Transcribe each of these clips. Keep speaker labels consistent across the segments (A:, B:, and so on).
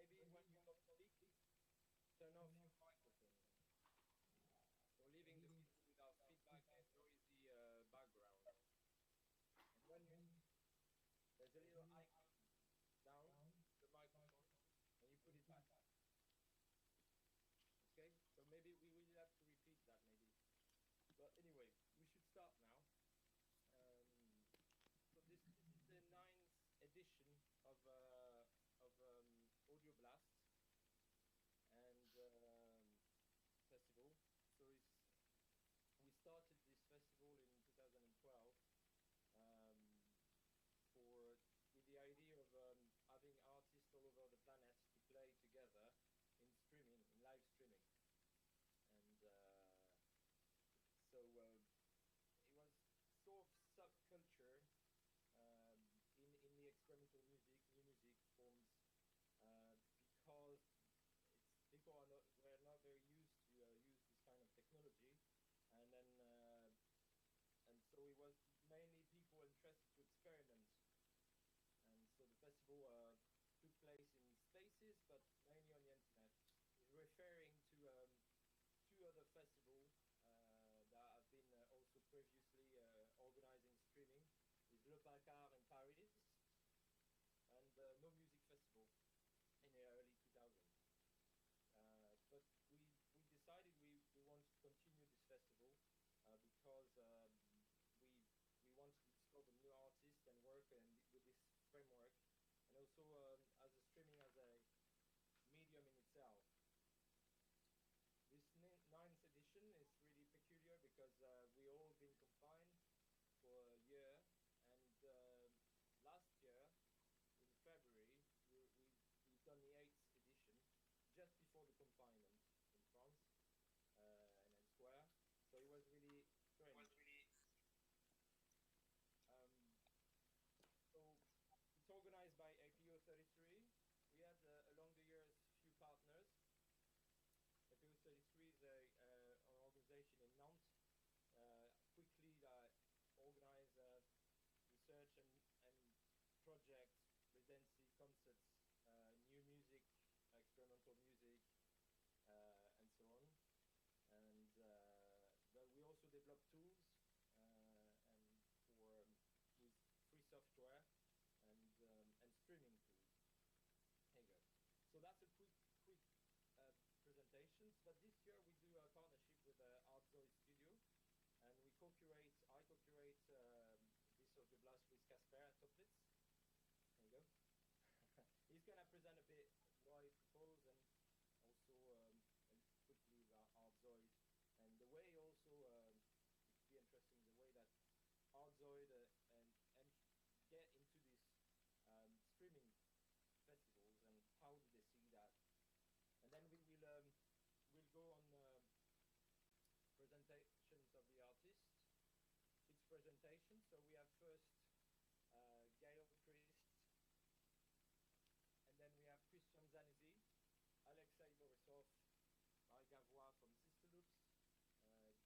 A: maybe when you don't speak, turn off your microphone. So leaving the people without feedback and noisy background. And when you speak, there's a little icon down the microphone, and you put it back. Okay? So maybe we will have to repeat that maybe. But anyway, we should start now. So this is the ninth edition of Audioblast and festival. So we started this festival in 2012 um, for with the idea of having artists all over the planet to play together in streaming, in live streaming, and so it was sort of subculture in the experimental music, new music forms, because people were not very used to use this kind of technology, and then and so it was mainly people interested to experiment, and so the festival took place in spaces, but mainly on the internet. Referring to two other festivals that have been also previously organizing streaming, is Le Paccard in Paris and No Music Festival in the early 2000s. But we decided we wanted to continue this festival because we wanted to discover new artists and work and with this framework, and also as a streaming as a medium in itself. This ninth edition is really peculiar because we all been confined for a year, and last year in February we've done the 8th edition just before the confinement in France and elsewhere. So it was really strange. So it's organized by APO 33. We had along the years few partners. APO 33 is an organization in Nantes. Quickly organize research and projects, residency, concerts, new music, experimental music, and so on. And but we also develop tools and for with free software and streaming tools. Here you go. So that's a quick presentations. But this year we do a partnership with Artzoi Studio, and I co-curate this Audioblast with Casper Toplitz. There you go. He's gonna present a bit what he proposed and also quickly about Artzoi and the way also it could be interesting the way that Artzoi and get into this streaming festivals and how do they see that, and then we'll go on presentations of the artists. Each presentation. So we have first Gail, and then we have Christian Zanési, Alexei Borisov, from Sisterloops,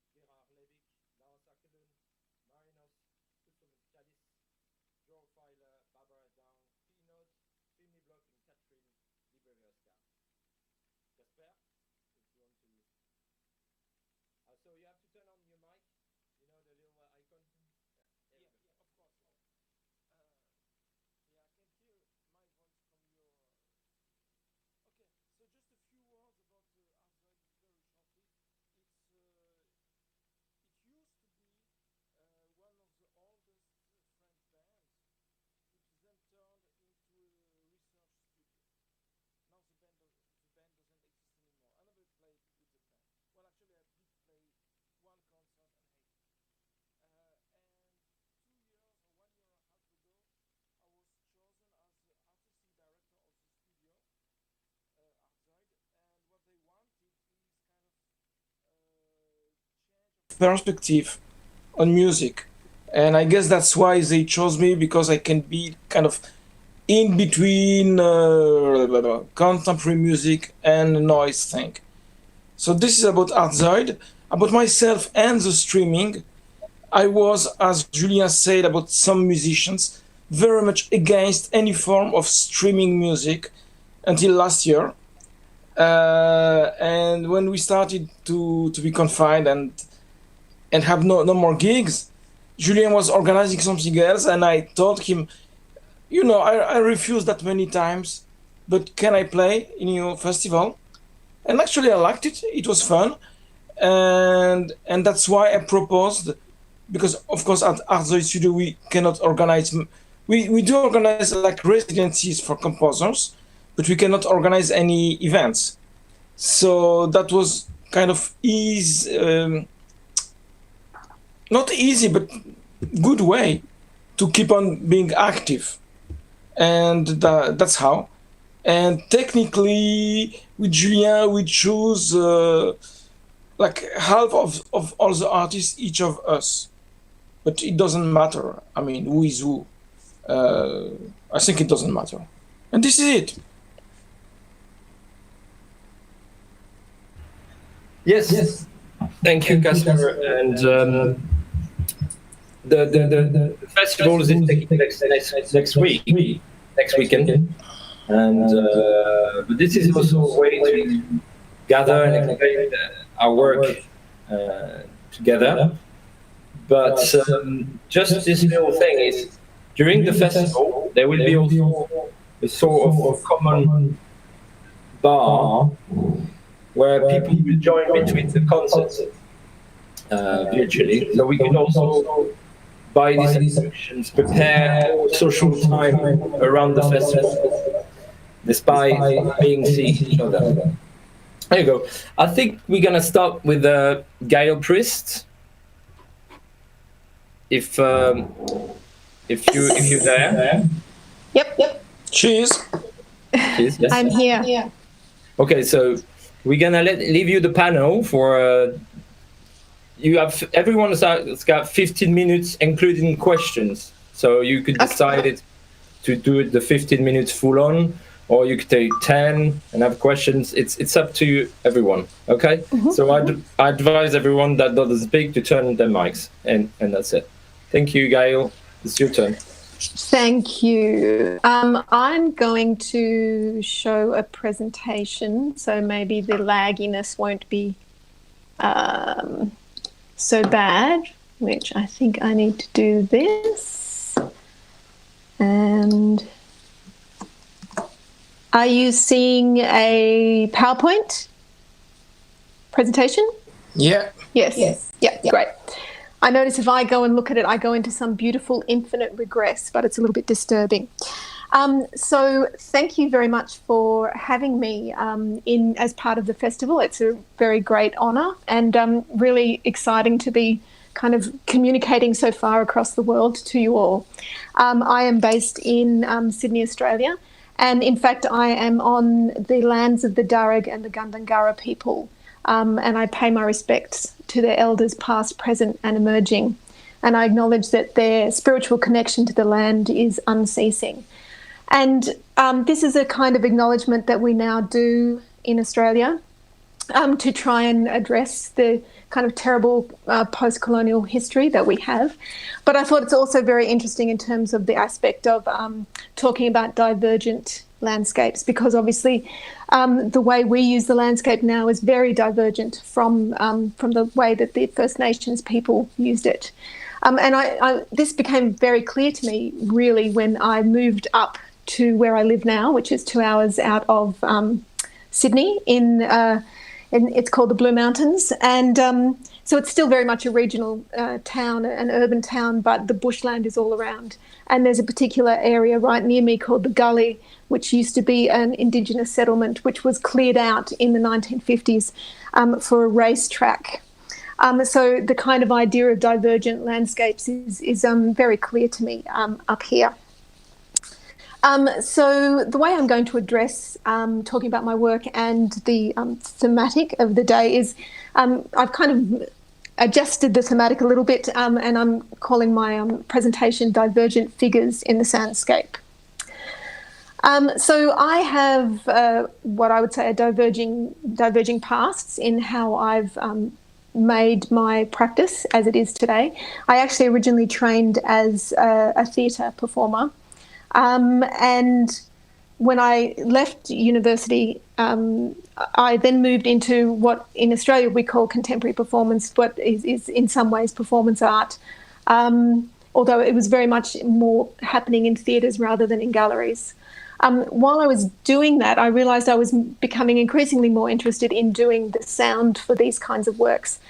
A: Gerard, Lebik, Lars Ochellon, Marinos, Koutsomichalis, Dror, Feiler, Phill, Niblock, and Katherine, Liberovskaya. Casper, if you want to. So you have to turn on your mic. You know the little icon.
B: Yeah, of course. Yeah, I can hear my voice from your. Okay, so just a few words about Artzoi very shortly. It used to be one of the oldest French bands, which then turned into a research studio. Now the band doesn't exist anymore. I never played with the band. Well, actually, I did play one concert and hate it. And 2 years or 1 year and a half ago, I was chosen as the artistic director of the studio, Artzoi, and what they wanted is kind of change of perspective on music. And I guess that's why they chose me, because I can be kind of in between contemporary music and noise thing. So this is about Artzoi. About myself and the streaming, I was, as Julien said about some musicians, very much against any form of streaming music,
C: until last year. And when we started to be confined and have no more gigs, Julien was organizing something else, and I told him, I refused that many times, but can I play in your festival? And actually I liked it. It was fun. And that's why I proposed, because of course at Artsoy Studio we cannot organize, we do organize like residencies for composers, but we cannot organize any events. So that was kind of not easy, but good way to keep on being active. And that's how. And technically, with Julien, we choose like half of all the artists, each of us. But it doesn't matter. I mean, who is who? I think it doesn't matter. And this is it.
A: Yes. Thank you, Casper. And the festival is taking place next weekend. And but this is also a way to gather and explain our work together. But just this little thing is, during the festival, there will be also a sort of common bar where people will join between the concerts virtually. So we can also, by these exhibitions, prepare social time around the festival, despite being seeing each other. There you go. I think we're gonna start with Gail Priest. If you're there.
D: Yep.
C: Cheers.
A: Yes.
D: I'm here. Yeah.
A: Okay, so we're gonna leave you the panel for. Everyone's got 15 minutes, including questions. So you could decide to do it the 15 minutes full on, or you could take 10 and have questions. It's up to you, everyone. Okay. Mm-hmm. So I advise everyone that doesn't speak to turn their mics, and that's it. Thank you, Gail. It's your turn.
D: Thank you. I'm going to show a presentation, so maybe the lagginess won't be so bad, which I think I need to do this. And are you seeing a PowerPoint presentation?
C: Yeah.
D: Yes. Yeah, great. I notice if I go and look at it, I go into some beautiful infinite regress, but it's a little bit disturbing. So thank you very much for having me as part of the festival. It's a very great honour, and really exciting to be kind of communicating so far across the world to you all. I am based in Sydney, Australia, and in fact I am on the lands of the Darug and the Gundungurra people, and I pay my respects to their elders past, present and emerging, and I acknowledge that their spiritual connection to the land is unceasing. And this is a kind of acknowledgement that we now do in Australia to try and address the kind of terrible post-colonial history that we have. But I thought it's also very interesting in terms of the aspect of talking about divergent landscapes, because obviously the way we use the landscape now is very divergent from the way that the First Nations people used it. And this became very clear to me really when I moved up to where I live now, which is 2 hours out of Sydney it's called the Blue Mountains. And so it's still very much a regional town, an urban town, but the bushland is all around. And there's a particular area right near me called the Gully, which used to be an Indigenous settlement, which was cleared out in the 1950s for a racetrack. So the kind of idea of divergent landscapes is very clear to me up here. So the way I'm going to address talking about my work and the thematic of the day is I've kind of adjusted the thematic a little bit, and I'm calling my presentation Divergent Figures in the Soundscape. So I have what I would say are diverging pasts in how I've made my practice as it is today. I actually originally trained as a theatre performer, and when I left university, I then moved into what in Australia we call contemporary performance, what is in some ways performance art, although it was very much more happening in theatres rather than in galleries. While I was doing that, I realised I was becoming increasingly more interested in doing the sound for these kinds of works,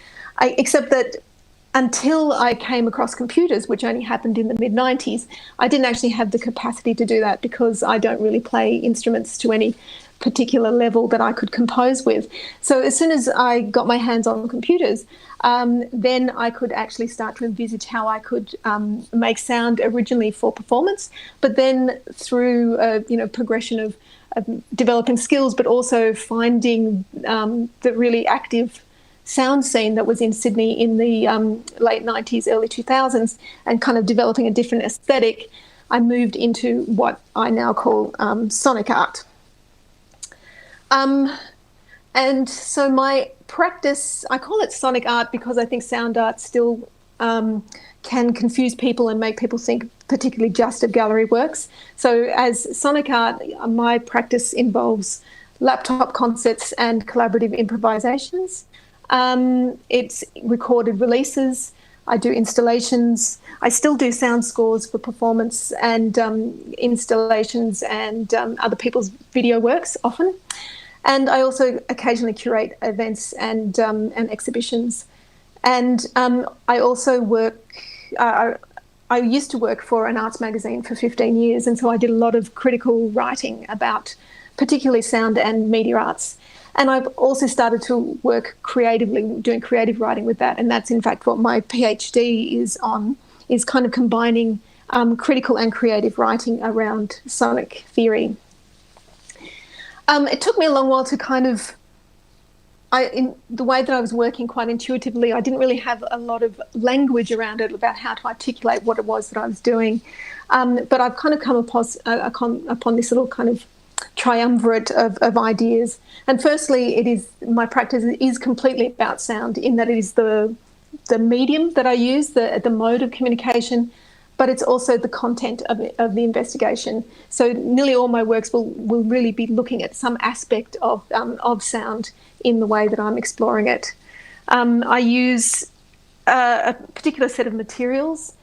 D: except that until I came across computers, which only happened in the mid-90s, I didn't actually have the capacity to do that because I don't really play instruments to any particular level that I could compose with. So as soon as I got my hands on computers, then I could actually start to envisage how I could make sound originally for performance, but then through progression of developing skills, but also finding the really active sound scene that was in Sydney in the late 90s, early 2000s, and kind of developing a different aesthetic, I moved into what I now call sonic art. And so my practice, I call it sonic art because I think sound art still can confuse people and make people think particularly just of gallery works. So as sonic art, my practice involves laptop concerts and collaborative improvisations. It's recorded releases. I do installations. I still do sound scores for performance and installations and other people's video works often. And I also occasionally curate events and exhibitions. And I also work, I used to work for an arts magazine for 15 years. And so I did a lot of critical writing about particularly sound and media arts. And I've also started to work creatively, doing creative writing with that. And that's, in fact, what my PhD is on, is kind of combining critical and creative writing around sonic theory. It took me a long while to kind of, in the way that I was working quite intuitively, I didn't really have a lot of language around it about how to articulate what it was that I was doing. But I've kind of come upon this little kind of triumvirate of ideas. And firstly, my practice is completely about sound, in that it is the medium that I use, the mode of communication, but it's also the content of the investigation. So nearly all my works will really be looking at some aspect of sound in the way that I'm exploring it. I use a particular set of materials.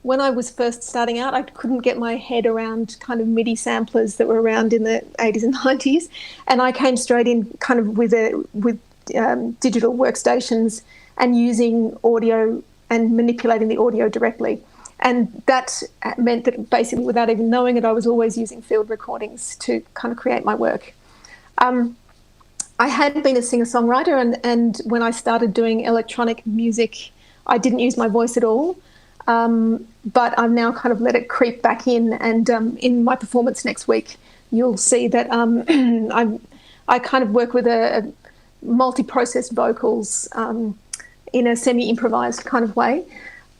D: When I was first starting out, I couldn't get my head around kind of MIDI samplers that were around in the 80s and 90s, and I came straight in kind of with digital workstations and using audio and manipulating the audio directly. And that meant that basically, without even knowing it, I was always using field recordings to kind of create my work. I had been a singer-songwriter, and when I started doing electronic music, I didn't use my voice at all. But I've now kind of let it creep back in, and in my performance next week, you'll see that I kind of work with a multi-processed vocals in a semi-improvised kind of way.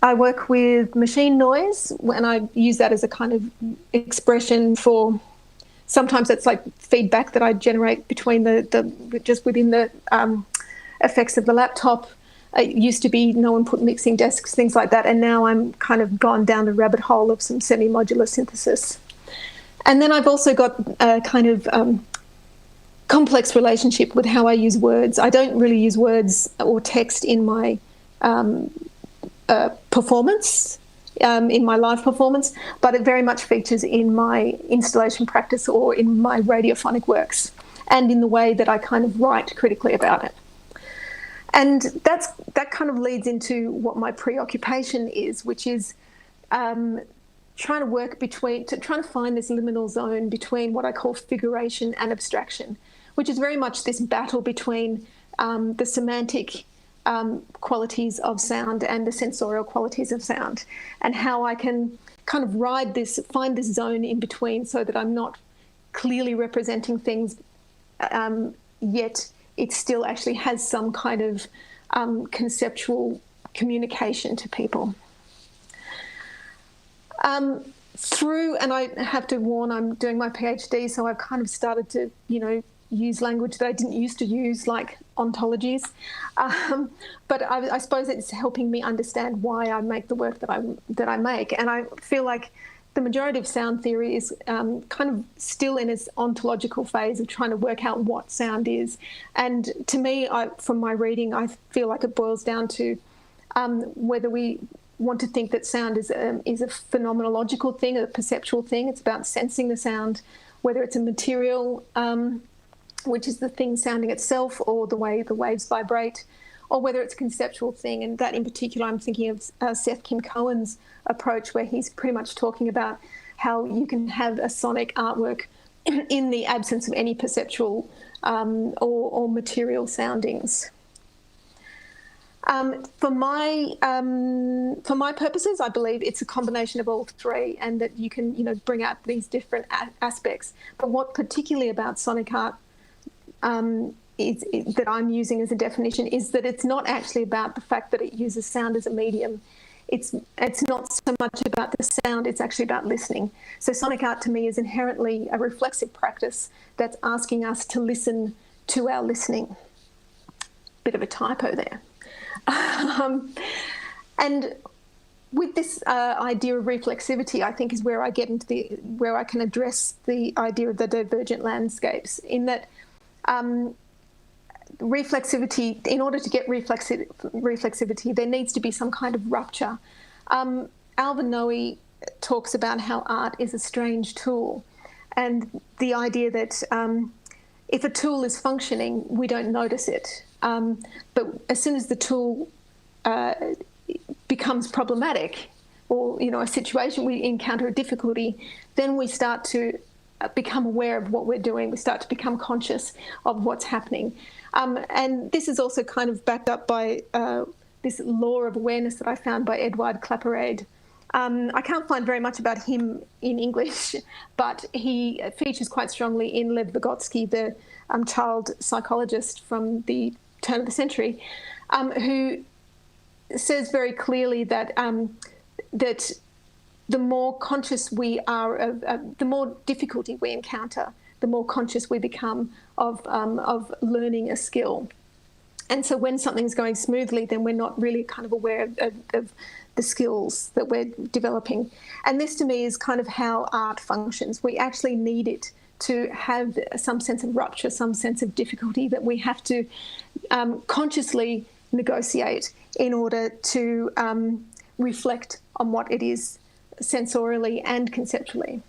D: I work with machine noise, and I use that as a kind of expression for, sometimes it's like feedback that I generate between just within the effects of the laptop. It used to be no input mixing desks, things like that, and now I'm kind of gone down the rabbit hole of some semi-modular synthesis. And then I've also got a kind of complex relationship with how I use words. I don't really use words or text in my performance, in my live performance, but it very much features in my installation practice or in my radiophonic works, and in the way that I kind of write critically about it. And that kind of leads into what my preoccupation is, which is trying to find this liminal zone between what I call figuration and abstraction, which is very much this battle between the semantic qualities of sound and the sensorial qualities of sound, and how I can kind of find this zone in between, so that I'm not clearly representing things, yet it still actually has some kind of conceptual communication to people. And I have to warn, I'm doing my PhD, so I've kind of started to, use language that I didn't used to use, like ontologies. But I suppose it's helping me understand why I make the work that I make. And I feel like the majority of sound theory is kind of still in its ontological phase of trying to work out what sound is. And to me, from my reading, I feel like it boils down to whether we want to think that sound is a phenomenological thing, a perceptual thing. It's about sensing the sound, whether it's a material, which is the thing sounding itself, or the way the waves vibrate, or whether it's a conceptual thing. And that in particular, I'm thinking of Seth Kim Cohen's approach, where he's pretty much talking about how you can have a sonic artwork in the absence of any perceptual or material soundings. For my purposes, I believe it's a combination of all three, and that you can, bring out these different aspects. But what particularly about sonic art that I'm using as a definition is that it's not actually about the fact that it uses sound as a medium. It's not so much about the sound, it's actually about listening. So sonic art to me is inherently a reflexive practice that's asking us to listen to our listening. Bit of a typo there. And with this idea of reflexivity, I think is where I get into where I can address the idea of the divergent landscapes, in that reflexivity, in order to get reflexivity, there needs to be some kind of rupture. Alvin Noe talks about how art is a strange tool, and the idea that if a tool is functioning, we don't notice it. But as soon as the tool becomes problematic, or a situation, we encounter a difficulty, then we start to become aware of what we're doing. We start to become conscious of what's happening. And this is also kind of backed up by this law of awareness that I found by Edouard Claparède. I can't find very much about him in English, but he features quite strongly in Lev Vygotsky, the child psychologist from the turn of the century, who says very clearly that that the more conscious we are of, the more difficulty we encounter, the more conscious we become of learning a skill. And so when something's going smoothly, then we're not really kind of aware of the skills that we're developing. And this to me is kind of how art functions. We actually need it to have some sense of rupture, some sense of difficulty that we have to consciously negotiate in order to reflect on what it is sensorially and conceptually.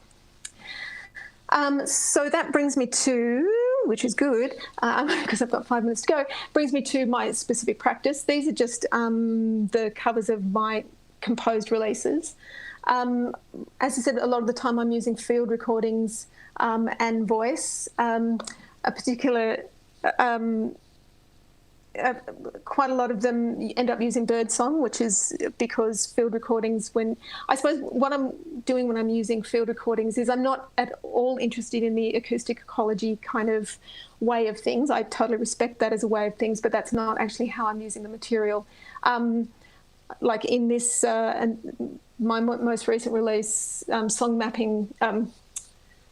D: So that brings me to, which is good, because I've got 5 minutes to go, brings me to my specific practice. These are just the covers of my composed releases. As I said, a lot of the time I'm using field recordings and voice. A particular, quite a lot of them end up using birdsong, which is because field recordings, I suppose what I'm doing when I'm using field recordings is I'm not at all interested in the acoustic ecology kind of way of things. I totally respect that as a way of things, but that's not actually how I'm using the material. Like in this, my most recent release, Song Mapping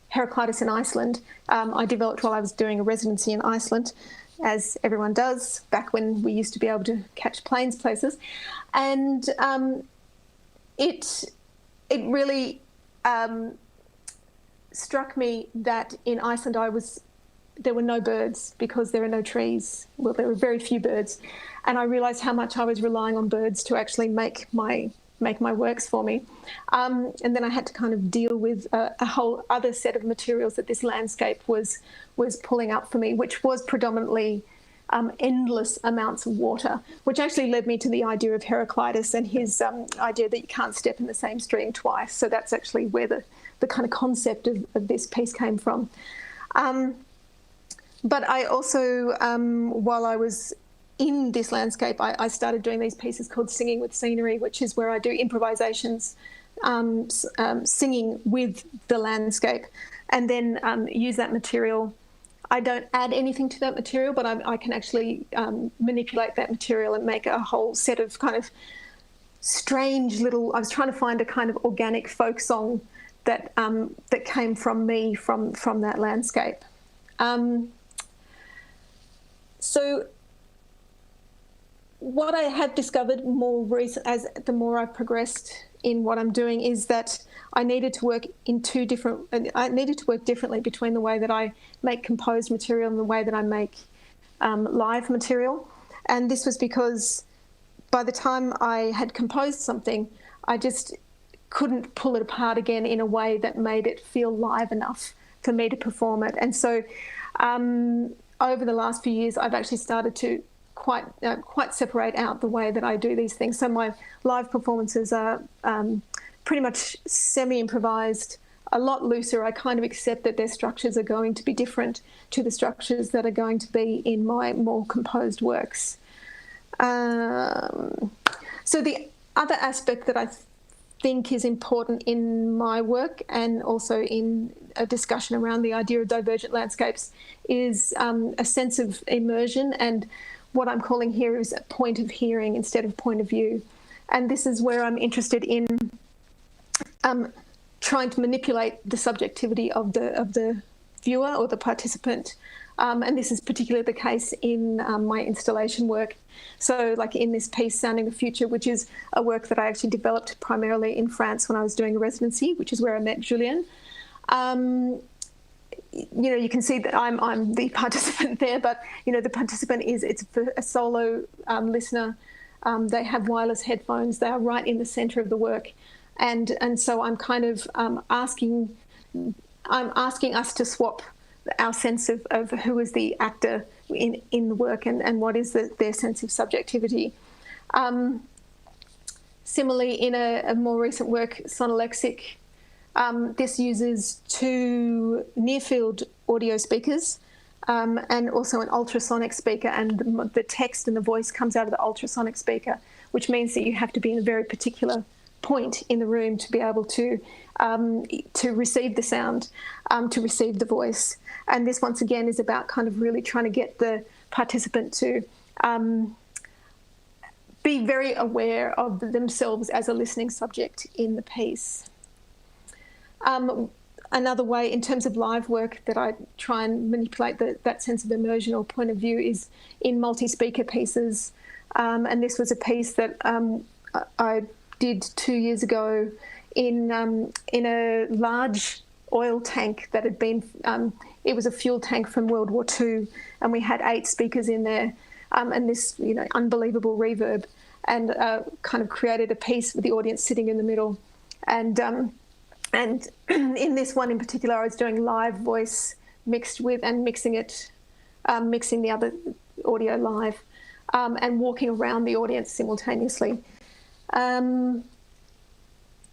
D: Heraclitus in Iceland, I developed while I was doing a residency in Iceland, as everyone does, back when we used to be able to catch planes places. And it really struck me that in Iceland there were no birds because there are no trees. Well, there were very few birds. And I realised how much I was relying on birds to actually make my works for me. And then I had to kind of deal with a whole other set of materials that this landscape was pulling up for me, which was predominantly endless amounts of water, which actually led me to the idea of Heraclitus and his idea that you can't step in the same stream twice. So that's actually where the kind of concept of this piece came from. But I also, while I was in this landscape, I started doing these pieces called Singing with Scenery, which is where I do improvisations, singing with the landscape, and then use that material. I don't add anything to that material, but I can actually manipulate that material and make a whole set of kind of strange little. I was trying to find a kind of organic folk song that came from me from that landscape. So what I have discovered more recent, as the more I've progressed in what I'm doing is that I needed to work differently between the way that I make composed material and the way that I make live material. And this was because by the time I had composed something, I just couldn't pull it apart again in a way that made it feel live enough for me to perform it. And so over the last few years, I've actually started to quite separate out the way that I do these things. So my live performances are pretty much semi-improvised, a lot looser. I kind of accept that their structures are going to be different to the structures that are going to be in my more composed works. So the other aspect that I think is important in my work and also in a discussion around the idea of divergent landscapes is a sense of immersion, and what I'm calling here is a point of hearing instead of point of view. And this is where I'm interested in trying to manipulate the subjectivity of the viewer or the participant. And this is particularly the case in my installation work. So like in this piece, Sounding the Future, which is a work that I actually developed primarily in France when I was doing a residency, which is where I met Julien. You know, you can see that I'm the participant there, but, you know, the participant it's a solo listener. They have wireless headphones. They are right in the center of the work. And so I'm kind of asking us to swap our sense of who is the actor in the work and what is their sense of subjectivity. Similarly, in a more recent work, Sonolexic, this uses two near-field audio speakers and also an ultrasonic speaker, and the text and the voice comes out of the ultrasonic speaker, which means that you have to be in a very particular point in the room to be able to receive the sound, to receive the voice. And this, once again, is about kind of really trying to get the participant to be very aware of themselves as a listening subject in the piece. Another way, in terms of live work, that I try and manipulate that sense of immersion or point of view is in multi-speaker pieces. And this was a piece that I did 2 years ago in a large oil tank that had been, it was a fuel tank from World War II, and we had 8 speakers in there, and this, you know, unbelievable reverb, and kind of created a piece with the audience sitting in the middle. And in this one in particular, I was doing live voice mixed with and mixing the other audio live, and walking around the audience simultaneously.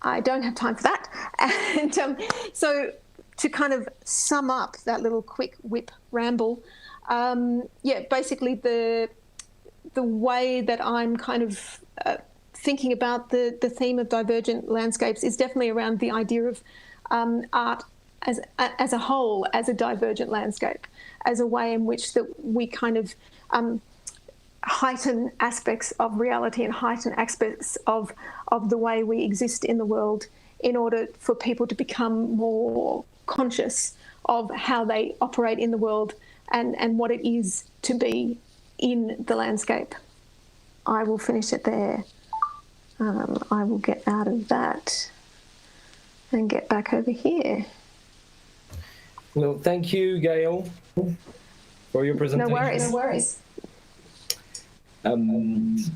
D: I don't have time for that. And so to kind of sum up that little quick whip ramble, basically the way that I'm kind of thinking about the theme of divergent landscapes is definitely around the idea of art as a whole, as a divergent landscape, as a way in which that we kind of heighten aspects of reality and heighten aspects of the way we exist in the world in order for people to become more conscious of how they operate in the world and what it is to be in the landscape. I will finish it there. I will get out of that and get back over here.
A: Well, thank you, Gail, for your presentation.
D: No worries. No worries.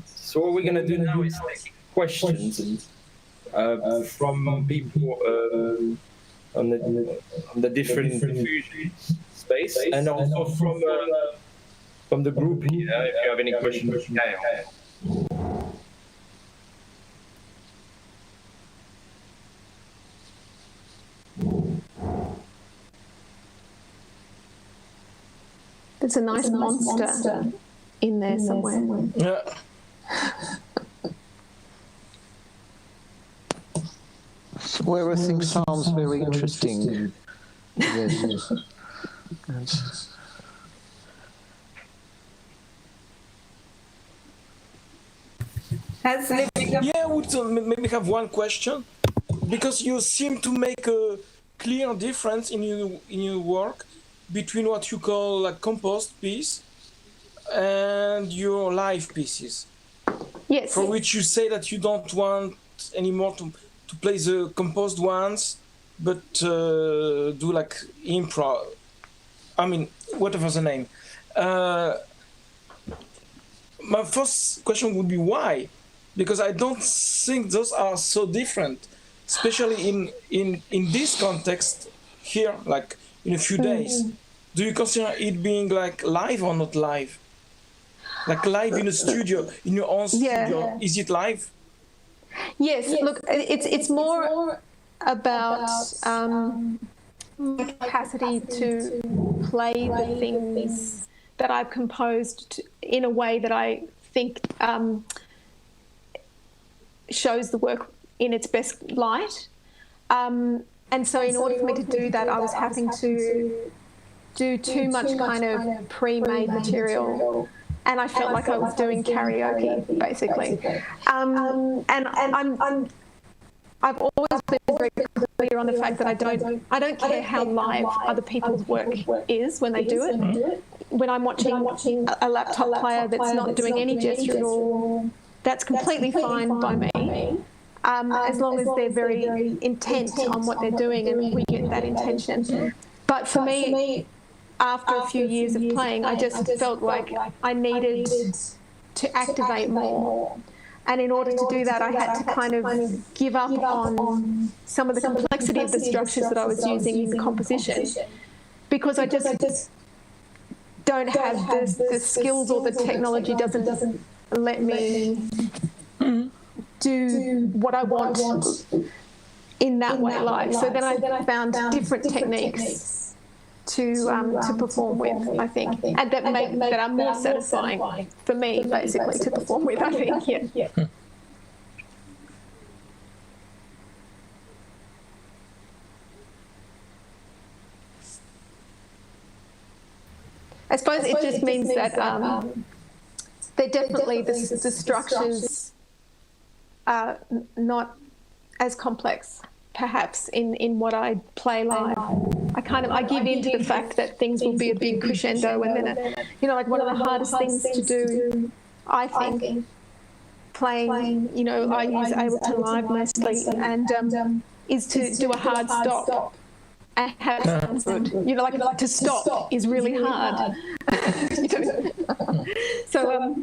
A: So what we're going to do now is take questions from people on the different diffusion space, and also from the group here, if you have any questions.
D: There's a nice monster in there somewhere.
C: Yeah.
E: Well, everything sounds very interesting. Yes.
C: Yeah, I would maybe have one question, because you seem to make a clear difference in your work between what you call a composed piece and your live pieces.
D: Yes.
C: For which you say that you don't want anymore to play the composed ones, but do like improv. I mean, whatever the name. My first question would be why? Because I don't think those are so different, especially in this context here, like in a few days. Do you consider it being like live or not live? Like live in a studio, in your own studio, is it live?
D: Yes, look, it's more about my capacity to play the things that I've composed in a way that I think shows the work in its best light. And so in order for me to do that, I was having to do too much kind of pre-made material. And I felt like I was doing karaoke, basically. And I've always been very clear on the fact that I don't care how live other people's work is when they do it. When I'm watching a laptop player that's not doing any gesture at all, that's completely fine by me. As long as they're very intent on what they're doing and we get that intention. But for me, after a few years of playing, I just felt like I needed to activate more. And in order to do that, I had to kind of give up on some of the complexity of the structures that I was using in composition, because I just don't have the skills, or the technology doesn't let me do what I want in that way live. So then I found different techniques to perform with, I think, and that are more satisfying for me, basically, to perform with, I think. Yeah. I suppose it just means that they're definitely the structures are not as complex, perhaps, in what I play live. I give in to the fact that things will be a big crescendo, and then like one of the hardest things to do, I think, playing, I use Ableton Live mostly, and is to do a hard stop and have it sound good. Like to stop is really hard. So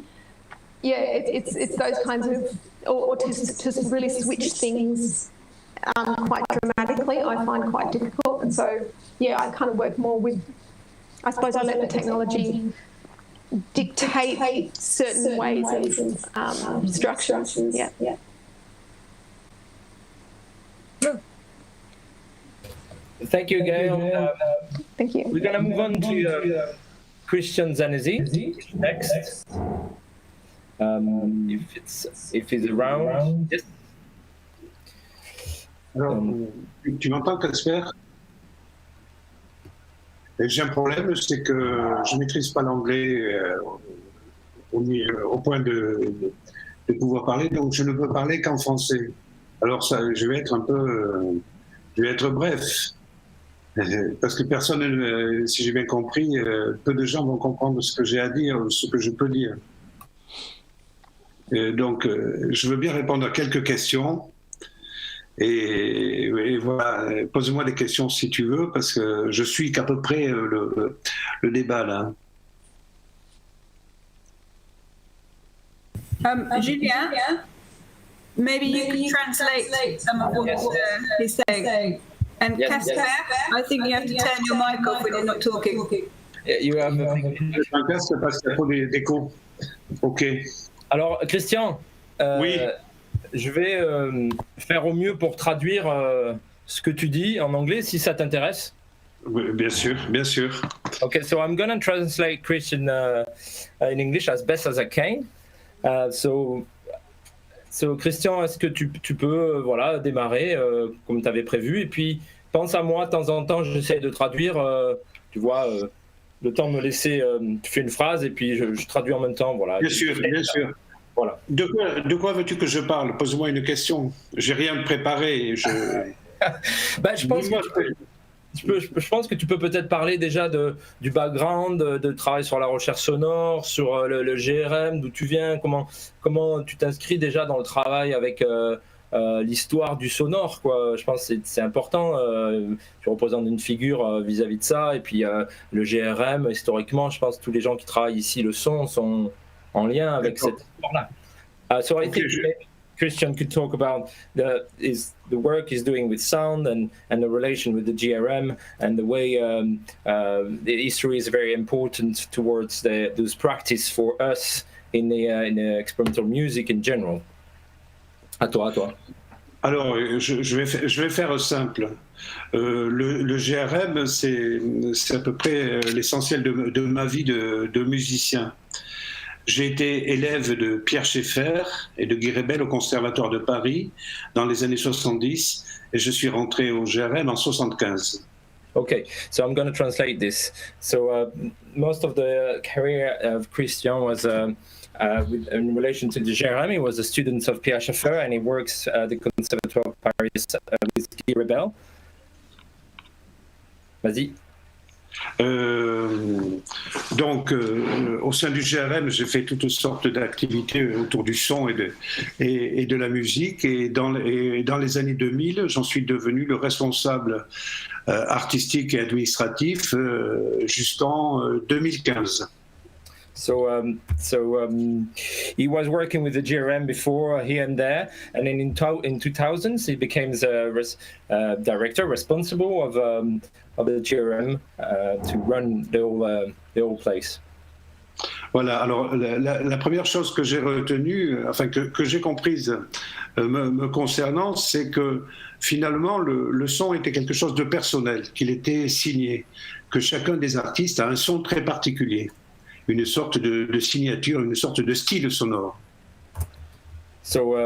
D: it's those kinds of, or to really switch things quite dramatically, I find quite difficult. And so I kind of work more with, I suppose I let the technology dictate certain ways of structure. Yeah.
A: Thank you, Gail.
D: Thank you.
A: We're going to move on to Christian Zanési next. If he's around. Yes.
F: Alors, tu m'entends, Casper? J'ai un problème, c'est que je ne maîtrise pas l'anglais au point de pouvoir parler, donc je ne peux parler qu'en français. Alors je vais être bref, parce que personne, si j'ai bien compris, peu de gens vont comprendre ce que j'ai à dire, ce que je peux dire. Donc je veux bien répondre à quelques questions. Et voilà, pose-moi des questions si tu veux, parce que je suis qu'à peu près le débat là.
G: Julien, maybe you can translate some of what he's saying. And Casper, I think you have to turn your mic off when you're not talking.
A: You have
F: un casque parce qu'il y a trop d'écho. Ok.
A: Alors, Christian.
F: Oui.
A: Je vais faire au mieux pour traduire ce que tu dis en anglais, si ça t'intéresse.
F: Oui, bien sûr, bien sûr.
A: Okay, so I'm going to translate Christian in English as best as I can. So Christian, est-ce que tu peux démarrer comme tu avais prévu, et puis pense à moi de temps en temps, j'essaie de traduire, tu vois, le temps de me laisser, tu fais une phrase et puis je traduis en même temps, voilà.
F: Bien sûr, bien sûr. Voilà. De quoi veux-tu que je parle? Pose-moi une question. J'ai rien préparé.
A: Je pense que tu peux peut-être parler déjà du background, de travail sur la recherche sonore, sur le GRM, d'où tu viens, comment tu t'inscris déjà dans le travail avec l'histoire du sonore, quoi. Je pense que c'est important. Tu représentes une figure vis-à-vis de ça. Et puis le GRM, historiquement, je pense que tous les gens qui travaillent ici le son sont en lien avec cette histoire-là. So I think Christian could talk about the work he's doing with sound and the relation with the GRM and the way the history is very important towards those practice for us in the experimental music in general. À toi.
F: Alors, je vais faire simple. Le GRM, c'est à peu près l'essentiel de ma vie de musicien. J'ai été élève de Pierre Schaeffer et de Guy Rebel au Conservatoire de Paris dans les années 70 et je suis rentré au GRM en 75.
A: Okay, so I'm going to translate this. So most of the career of Christian was in relation to the GRM. He was a student of Pierre Schaeffer and he works at the Conservatoire of Paris with Guy Rebel. Vas-y.
F: Donc, au sein du GRM, j'ai fait toutes sortes d'activités autour du son et de la musique. Et dans les années 2000, j'en suis devenu le responsable artistique et administratif jusqu'en 2015.
A: So he was working with the GRM before here and there, and then in 2000s he became the director responsible of the GRM to run the whole place.
F: Voilà, alors la première chose que j'ai retenue, enfin que j'ai comprise me concernant, c'est que finalement le son était quelque chose de personnel, qu'il était signé, que chacun des artistes a un son très particulier, une sorte de signature, une sorte de style sonore.
A: So,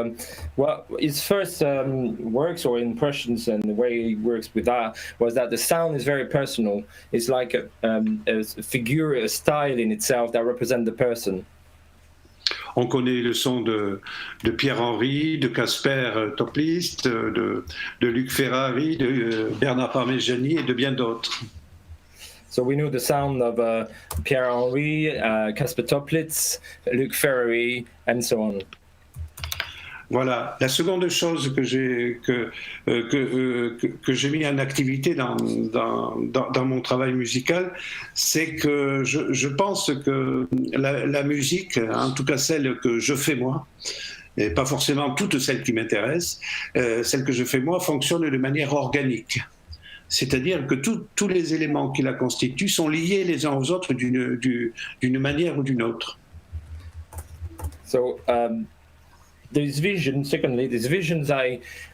A: his first works or impressions and the way he works with that was that the sound is very personal. It's like a figure, a style in itself that represents the person.
F: On connaît le son de Pierre-Henry, de Casper Toplist, de Luc Ferrari, de Bernard Parmigiani et de bien d'autres.
A: So we know the sound of Pierre-Henry, Casper Toplitz, Luc Ferrari, and so on.
F: Voilà. La seconde chose que j'ai mis en activité dans mon travail musical, c'est que je pense que la musique, en tout cas celle que je fais moi, et pas forcément toutes celles qui m'intéressent, celle que je fais moi fonctionne de manière organique. C'est-à-dire que tous les éléments qui la constituent sont liés les uns aux autres d'une manière ou d'une autre.
A: So, this vision, secondly, this visions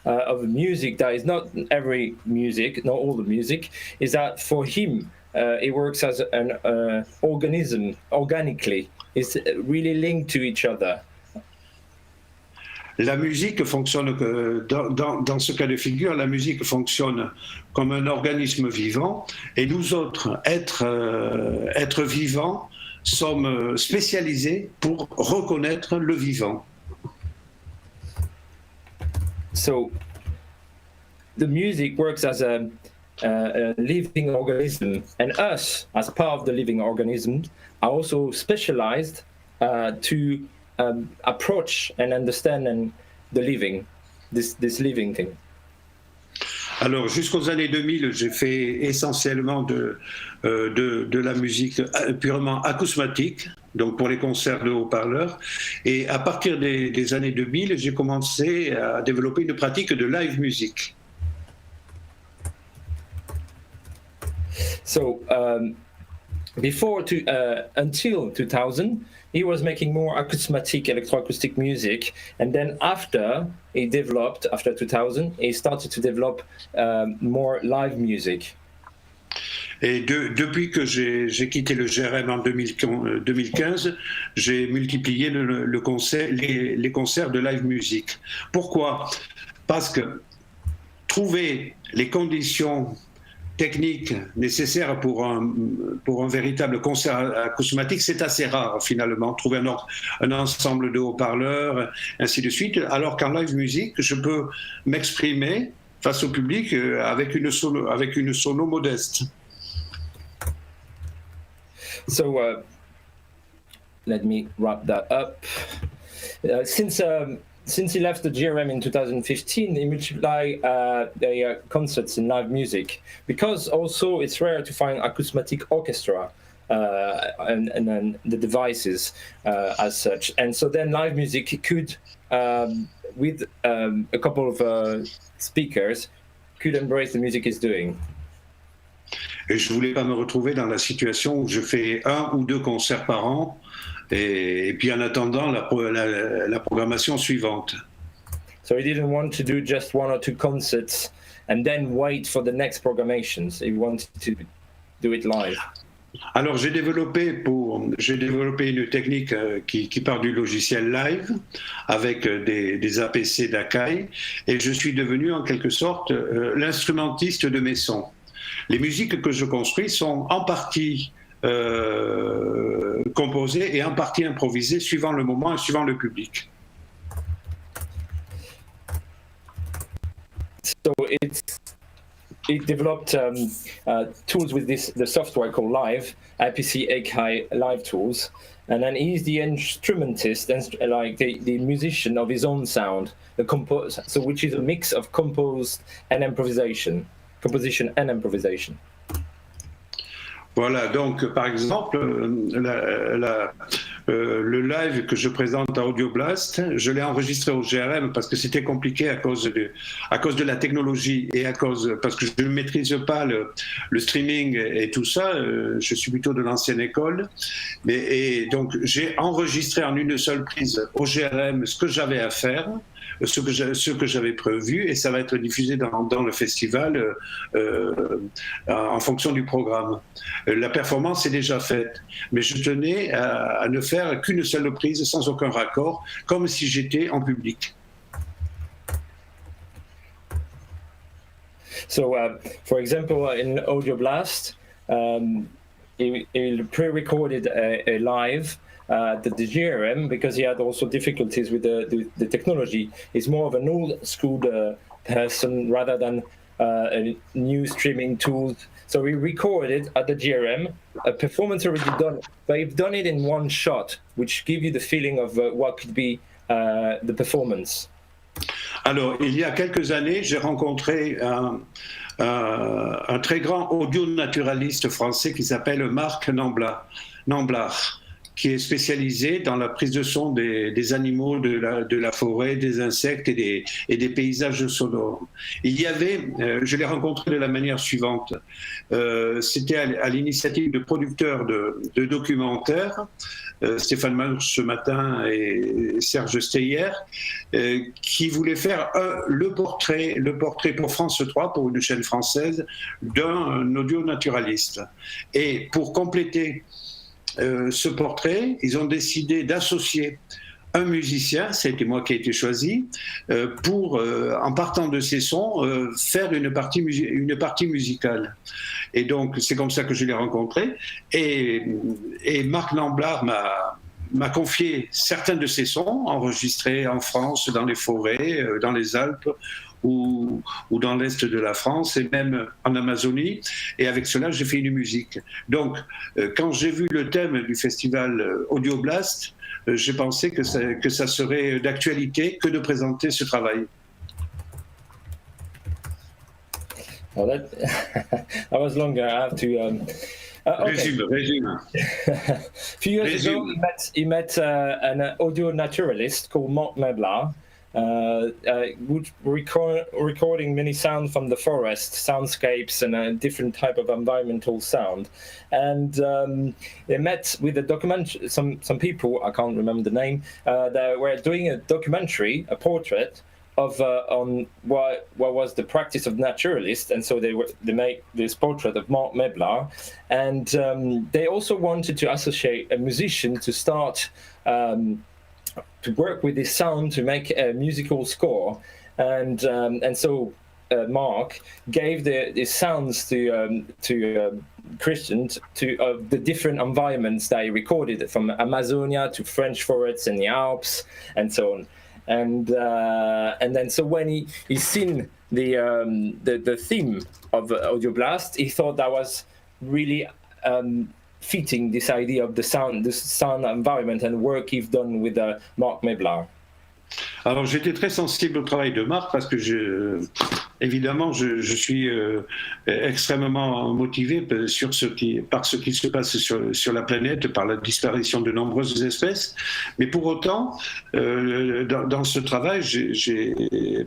A: of music that is not every music, not all the music, is that for him, it works as an organism, organically. It's really linked to each other.
F: La musique fonctionne, dans ce cas de figure, la musique fonctionne comme un organisme vivant et nous autres, êtres vivants, sommes spécialisés pour reconnaître le vivant.
A: So, the music works as a living organism, and us, as part of the living organism, are also specialized to approach and understand the living, this living thing.
F: Alors, jusqu'aux années 2000, j'ai fait essentiellement de la musique purement acousmatique, donc pour les concerts de haut-parleurs. Et à partir des années 2000, j'ai commencé à développer une pratique de live music.
A: So, until 2000, he was making more acousmatic, electroacoustic music, and then after 2000, he started to develop more live music.
F: Et depuis que j'ai quitté le GRM en 2015, j'ai multiplié les concerts de live music. Pourquoi ? Parce que trouver les conditions techniques nécessaires pour un véritable concert acousmatique, c'est assez rare finalement, trouver un ensemble de haut-parleurs, ainsi de suite, alors qu'en live music, je peux m'exprimer face au public avec une sono modeste.
A: So let me wrap that up. Since since he left the GRM in 2015, he multiplied the concerts in live music, because also it's rare to find acoustic orchestra and then the devices as such. And so then live music could, with a couple of speakers, could embrace the music he's doing.
F: Et je voulais pas me retrouver dans la situation où je fais 1 ou 2 concerts par an et puis en attendant la programmation suivante.
A: So he didn't want to do just 1 or 2 concerts and then wait for the next programations. He wanted to do it live.
F: Alors j'ai développé une technique qui part du logiciel live avec des APC d'Akai, et je suis devenu en quelque sorte l'instrumentiste de mes sons. Les musiques que je construis sont en partie composées et en partie improvisées suivant le moment et suivant le public.
A: So it developed tools with the software called Live, IPC AKI Live tools, and then he's the instrumentist and like the musician of his own sound, so which is a mix of composition and improvisation.
F: Voilà, donc par exemple, le live que je présente à Audioblast, je l'ai enregistré au GRM parce que c'était compliqué à cause de la technologie et parce que je ne maîtrise pas le streaming et tout ça. Je suis plutôt de l'ancienne école, et donc j'ai enregistré en une seule prise au GRM ce que j'avais à faire, ce que j'avais prévu, et ça va être diffusé dans le festival en fonction du programme. La performance est déjà faite, mais je tenais à ne faire qu'une seule prise sans aucun raccord, comme si j'étais en public.
A: So, for example, in Audioblast, he pre-recorded a live the GRM, because he had also difficulties with the technology. He's more of an old school person rather than a new streaming tool. So we recorded at the GRM a performance already done. They've done it in one shot, which give you the feeling of what could be the performance.
F: Alors, il y a quelques années, j'ai rencontré un très grand audio-naturaliste français qui s'appelle Marc Namblard, qui est spécialisé dans la prise de son des animaux de la forêt, des insectes et des paysages sonores. Il y avait, je l'ai rencontré de la manière suivante, c'était à l'initiative de producteurs de documentaires, Stéphane Manche ce matin et Serge Steyer, qui voulaient faire le portrait pour France 3, pour une chaîne française, d'un audio-naturaliste. Et pour compléter ce portrait, ils ont décidé d'associer un musicien, c'était moi qui ai été choisi, pour, en partant de ces sons, faire une partie musicale. Et donc, c'est comme ça que je l'ai rencontré. Et Marc Namblard m'a confié certains de ces sons, enregistrés en France, dans les forêts, dans les Alpes, ou dans l'Est de la France, et même en Amazonie, et avec cela, j'ai fait une musique. Donc, quand j'ai vu le thème du festival Audioblast, j'ai pensé que ça serait d'actualité que de présenter ce travail.
A: Well, that was longer. I have to... Okay.
F: Résume.
A: A few years ago, he met an audio naturalist called Marc Namblard, recording many sounds from the forest, soundscapes, and a different type of environmental sound. And they met with some people, I can't remember the name, that were doing a documentary, a portrait of on what was the practice of naturalists, and so they made this portrait of Marc Namblard, and they also wanted to associate a musician to start to work with this sound to make a musical score, and so Marc gave the sounds to Christians of the different environments that he recorded, from Amazonia to French forests and the Alps and so on. And then so when he seen the theme of Audioblast, he thought that was really fitting this idea of the sound environment and work he's done with Marc Namblard.
F: Alors j'étais très sensible au travail de Marc parce que évidemment je suis extrêmement motivé par ce qui se passe sur la planète, par la disparition de nombreuses espèces. Mais pour autant, dans ce travail, je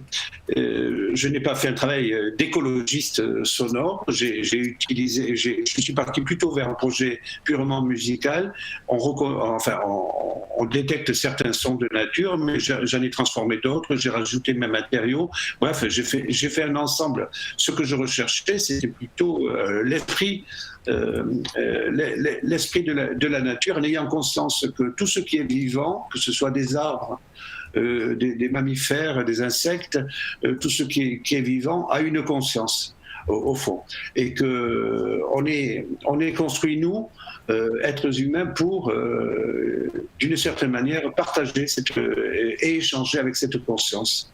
F: n'ai pas fait un travail d'écologiste sonore. Je suis parti plutôt vers un projet purement musical. On détecte certains sons de nature, mais j'en ai transformé d'autres, j'ai rajouté mes matériaux. Bref, j'ai fait un ensemble. Ce que je recherchais, c'était plutôt l'esprit de la nature, en ayant conscience que tout ce qui est vivant, que ce soit des arbres, des mammifères, des insectes, tout ce qui est vivant a une conscience. Au fond, et que on est construit, nous, êtres humains, pour d'une certaine manière partager et échanger avec cette conscience.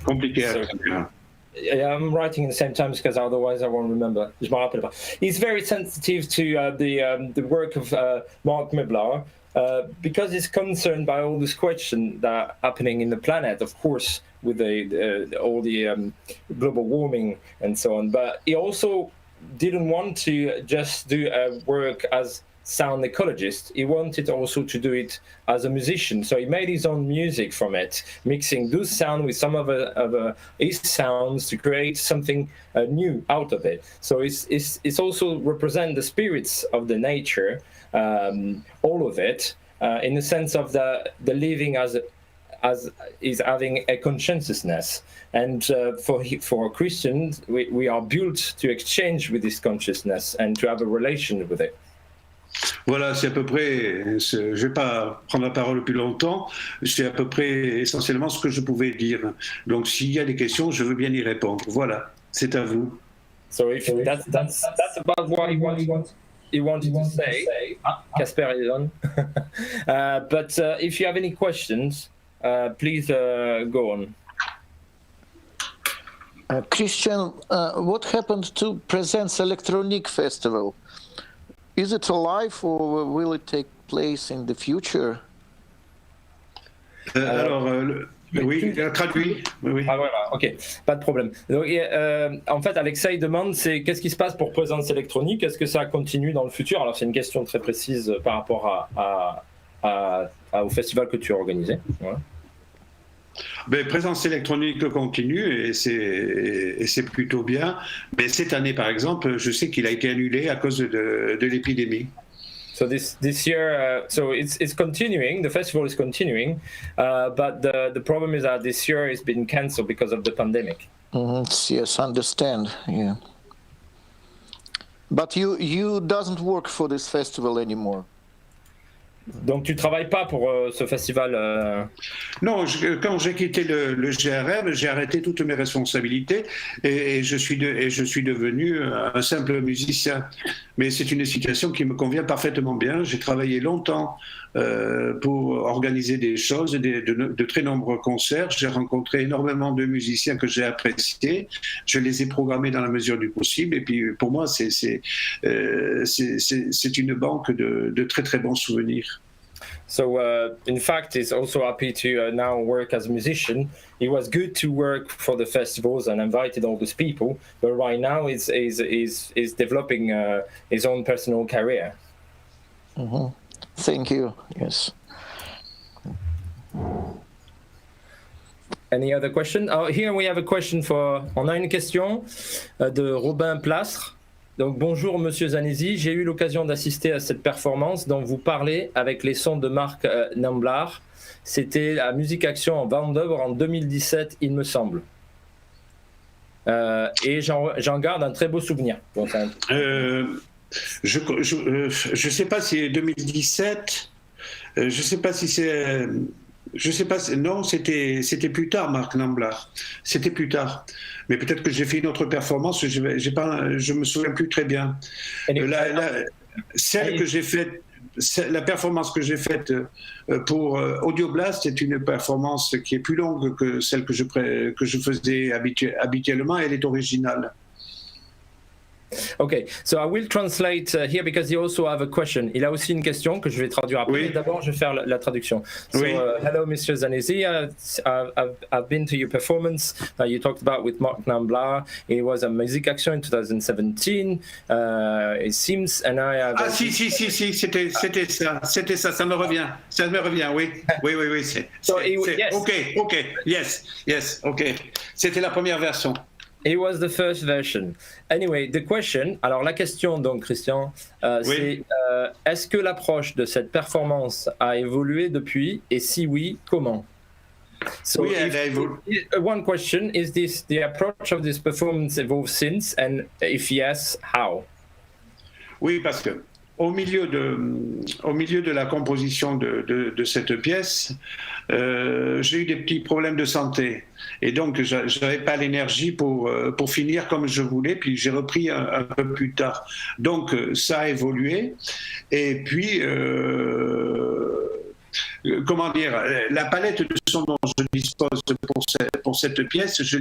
F: Compliqué à traduire.
A: Yeah, I'm writing at the same time because otherwise I won't remember. He's very sensitive to the work of Mark Miblar. Because he's concerned by all this question that are happening in the planet, of course, with all the global warming and so on. But he also didn't want to just do work as sound ecologist. He wanted also to do it as a musician. So he made his own music from it, mixing those sounds with some of his sounds to create something new out of it. So it's also represent the spirits of the nature. All of it, in the sense of the living as is having a consciousness, and for Christians, we are built to exchange with this consciousness and to have a relation with it.
F: Voilà, c'est à peu près, je ne vais pas prendre la parole plus longtemps, c'est à peu près essentiellement ce que je pouvais dire. Donc s'il y a des questions, je veux bien y répondre. Voilà, c'est à vous.
A: So if that's about what he wanted to say. Casper is on. But if you have any questions, please go on.
E: Christian, what happened to Presence Electronic Festival? Is it alive or will it take place in the future?
F: Oui, traduit. Oui.
A: Ah voilà, ok, pas de problème. Donc, en fait, Alexei demande, qu'est-ce qui se passe pour Présence électronique? Est-ce que ça continue dans le futur? Alors c'est une question très précise par rapport au festival que tu as organisé. Voilà.
F: Ben, Présence électronique continue et c'est plutôt bien. Mais cette année, par exemple, je sais qu'il a été annulé à cause de l'épidémie.
A: So this year, so it's continuing. The festival is continuing, but the problem is that this year it's been cancelled because of the pandemic.
E: Yes, understand. Yeah. But you doesn't work for this festival anymore.
A: Donc tu travailles pas pour ce festival
F: Non, quand j'ai quitté le GRM, j'ai arrêté toutes mes responsabilités et je suis devenu un simple musicien. Mais c'est une situation qui me convient parfaitement bien. J'ai travaillé longtemps pour organiser des choses, de très nombreux concerts. J'ai rencontré énormément de musiciens que j'ai appréciés. Je les ai programmés dans la mesure du possible. Et puis pour moi, c'est une banque de très très bons souvenirs.
A: So in fact, he's also happy to now work as a musician. It was good to work for the festivals and invited all these people, but right now he's developing his own personal career.
E: Mm-hmm. Thank you. Yes.
A: Any other question? Oh, here we have a question on a une question de Robin Plastre. Donc bonjour Monsieur Zanési, j'ai eu l'occasion d'assister à cette performance dont vous parlez avec les sons de Marc Namblar. C'était la musique action en Vendôme en 2017, il me semble. Et j'en garde un très beau souvenir. Bon,
F: je sais pas si c'est 2017. Je sais pas si c'est. Je sais pas. Non, c'était plus tard, Marc Namblar. C'était plus tard. Mais peut-être que j'ai fait une autre performance. Je me souviens plus très bien. Celle que j'ai faite. La performance que j'ai faite pour Audioblast est une performance qui est plus longue que celle que je faisais habituellement. Elle est originale.
A: Okay, so I will translate here because he also have a question. Il a aussi une question que je vais traduire après.
F: Oui.
A: Mais d'abord, je vais faire la traduction. So,
F: Oui.
A: Hello, Mr. Zanési. I've been to your performance. You talked about with Marc Nambla. It was a Music Action in 2017. It seems, and I have.
F: Ah si, c'était ça. Ça me revient. Oui.
A: Yes.
F: Ok. Yes. Ok. C'était la première version.
A: It was the first version. Anyway, the question, alors la question donc Christian, c'est est-ce que l'approche de cette performance a évolué depuis et si oui, comment? So
F: oui, elle a évolué.
A: One question, is this the approach of this performance evolved since and if yes, how?
F: Oui, parce que au milieu de la composition de cette pièce, j'ai eu des petits problèmes de santé. Et donc, je n'avais pas l'énergie pour finir comme je voulais, puis j'ai repris un peu plus tard. Donc, ça a évolué. Et puis, comment dire, la palette de sons dont je dispose pour cette pièce, je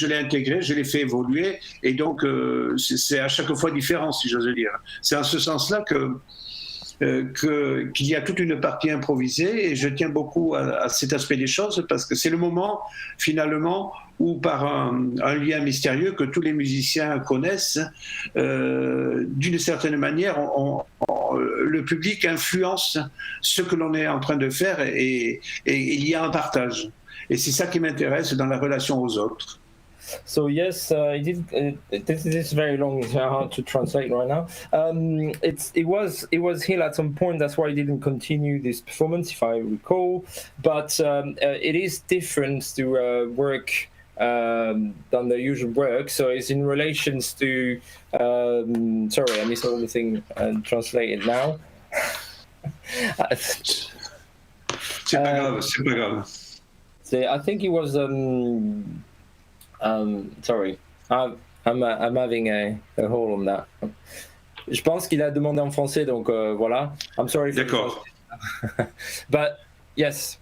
F: l'ai intégrée, je l'ai fait évoluer, et donc c'est à chaque fois différent, si j'ose dire. C'est en ce sens-là qu'il y a toute une partie improvisée, et je tiens beaucoup à cet aspect des choses, parce que c'est le moment, finalement, où par un lien mystérieux que tous les musiciens connaissent, d'une certaine manière, le public influence ce que l'on est en train de faire, et il y a un partage. Et c'est ça qui m'intéresse dans la relation aux autres.
A: So yes, this is very long. It's hard to translate right now. It was Phill at some point. That's why I didn't continue this performance, if I recall. But it is different to work than the usual work. So it's in relations to. Sorry, I missed everything and translate it now.
F: C'est pas grave.
A: I think it was. Sorry, I'm having a hole on that. Je pense qu'il a demandé en français, donc voilà. I'm sorry.
F: D'accord.
A: But yes.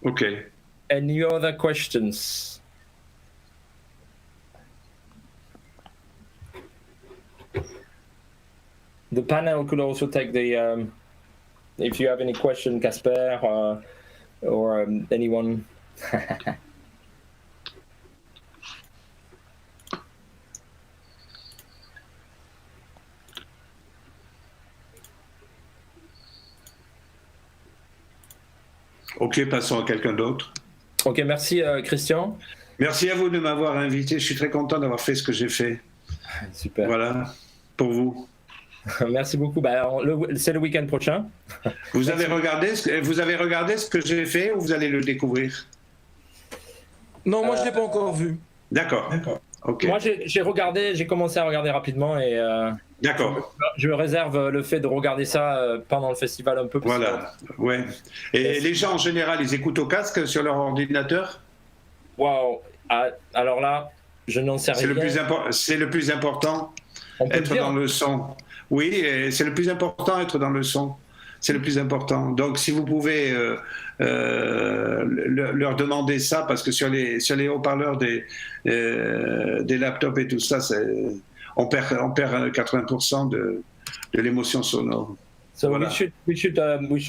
F: Okay.
A: Any other questions? The panel could also take the. If you have any question, Casper or anyone.
F: Ok, passons à quelqu'un d'autre.
A: Ok, merci Christian.
F: Merci à vous de m'avoir invité. Je suis très content d'avoir fait ce que j'ai fait.
A: Super.
F: Voilà, pour vous.
A: Merci beaucoup. C'est le week-end prochain.
F: Vous avez regardé ce que j'ai fait ou vous allez le découvrir?
C: Non, moi je l'ai pas encore vu.
F: D'accord. Okay.
A: Moi j'ai commencé à regarder rapidement et
F: d'accord.
A: Je me réserve le fait de regarder ça pendant le festival un peu plus.
F: Voilà, ouais. Et les gens en général, ils écoutent au casque sur leur ordinateur?
A: Waouh. Alors là, je n'en sais rien.
F: C'est le plus important, être dans le son. Oui, c'est le plus important, être dans le son. C'est le plus important. Donc, si vous pouvez leur demander ça, parce que sur les haut-parleurs des laptops et tout ça, on perd 80% de l'émotion sonore.
A: So
F: voilà.
A: we should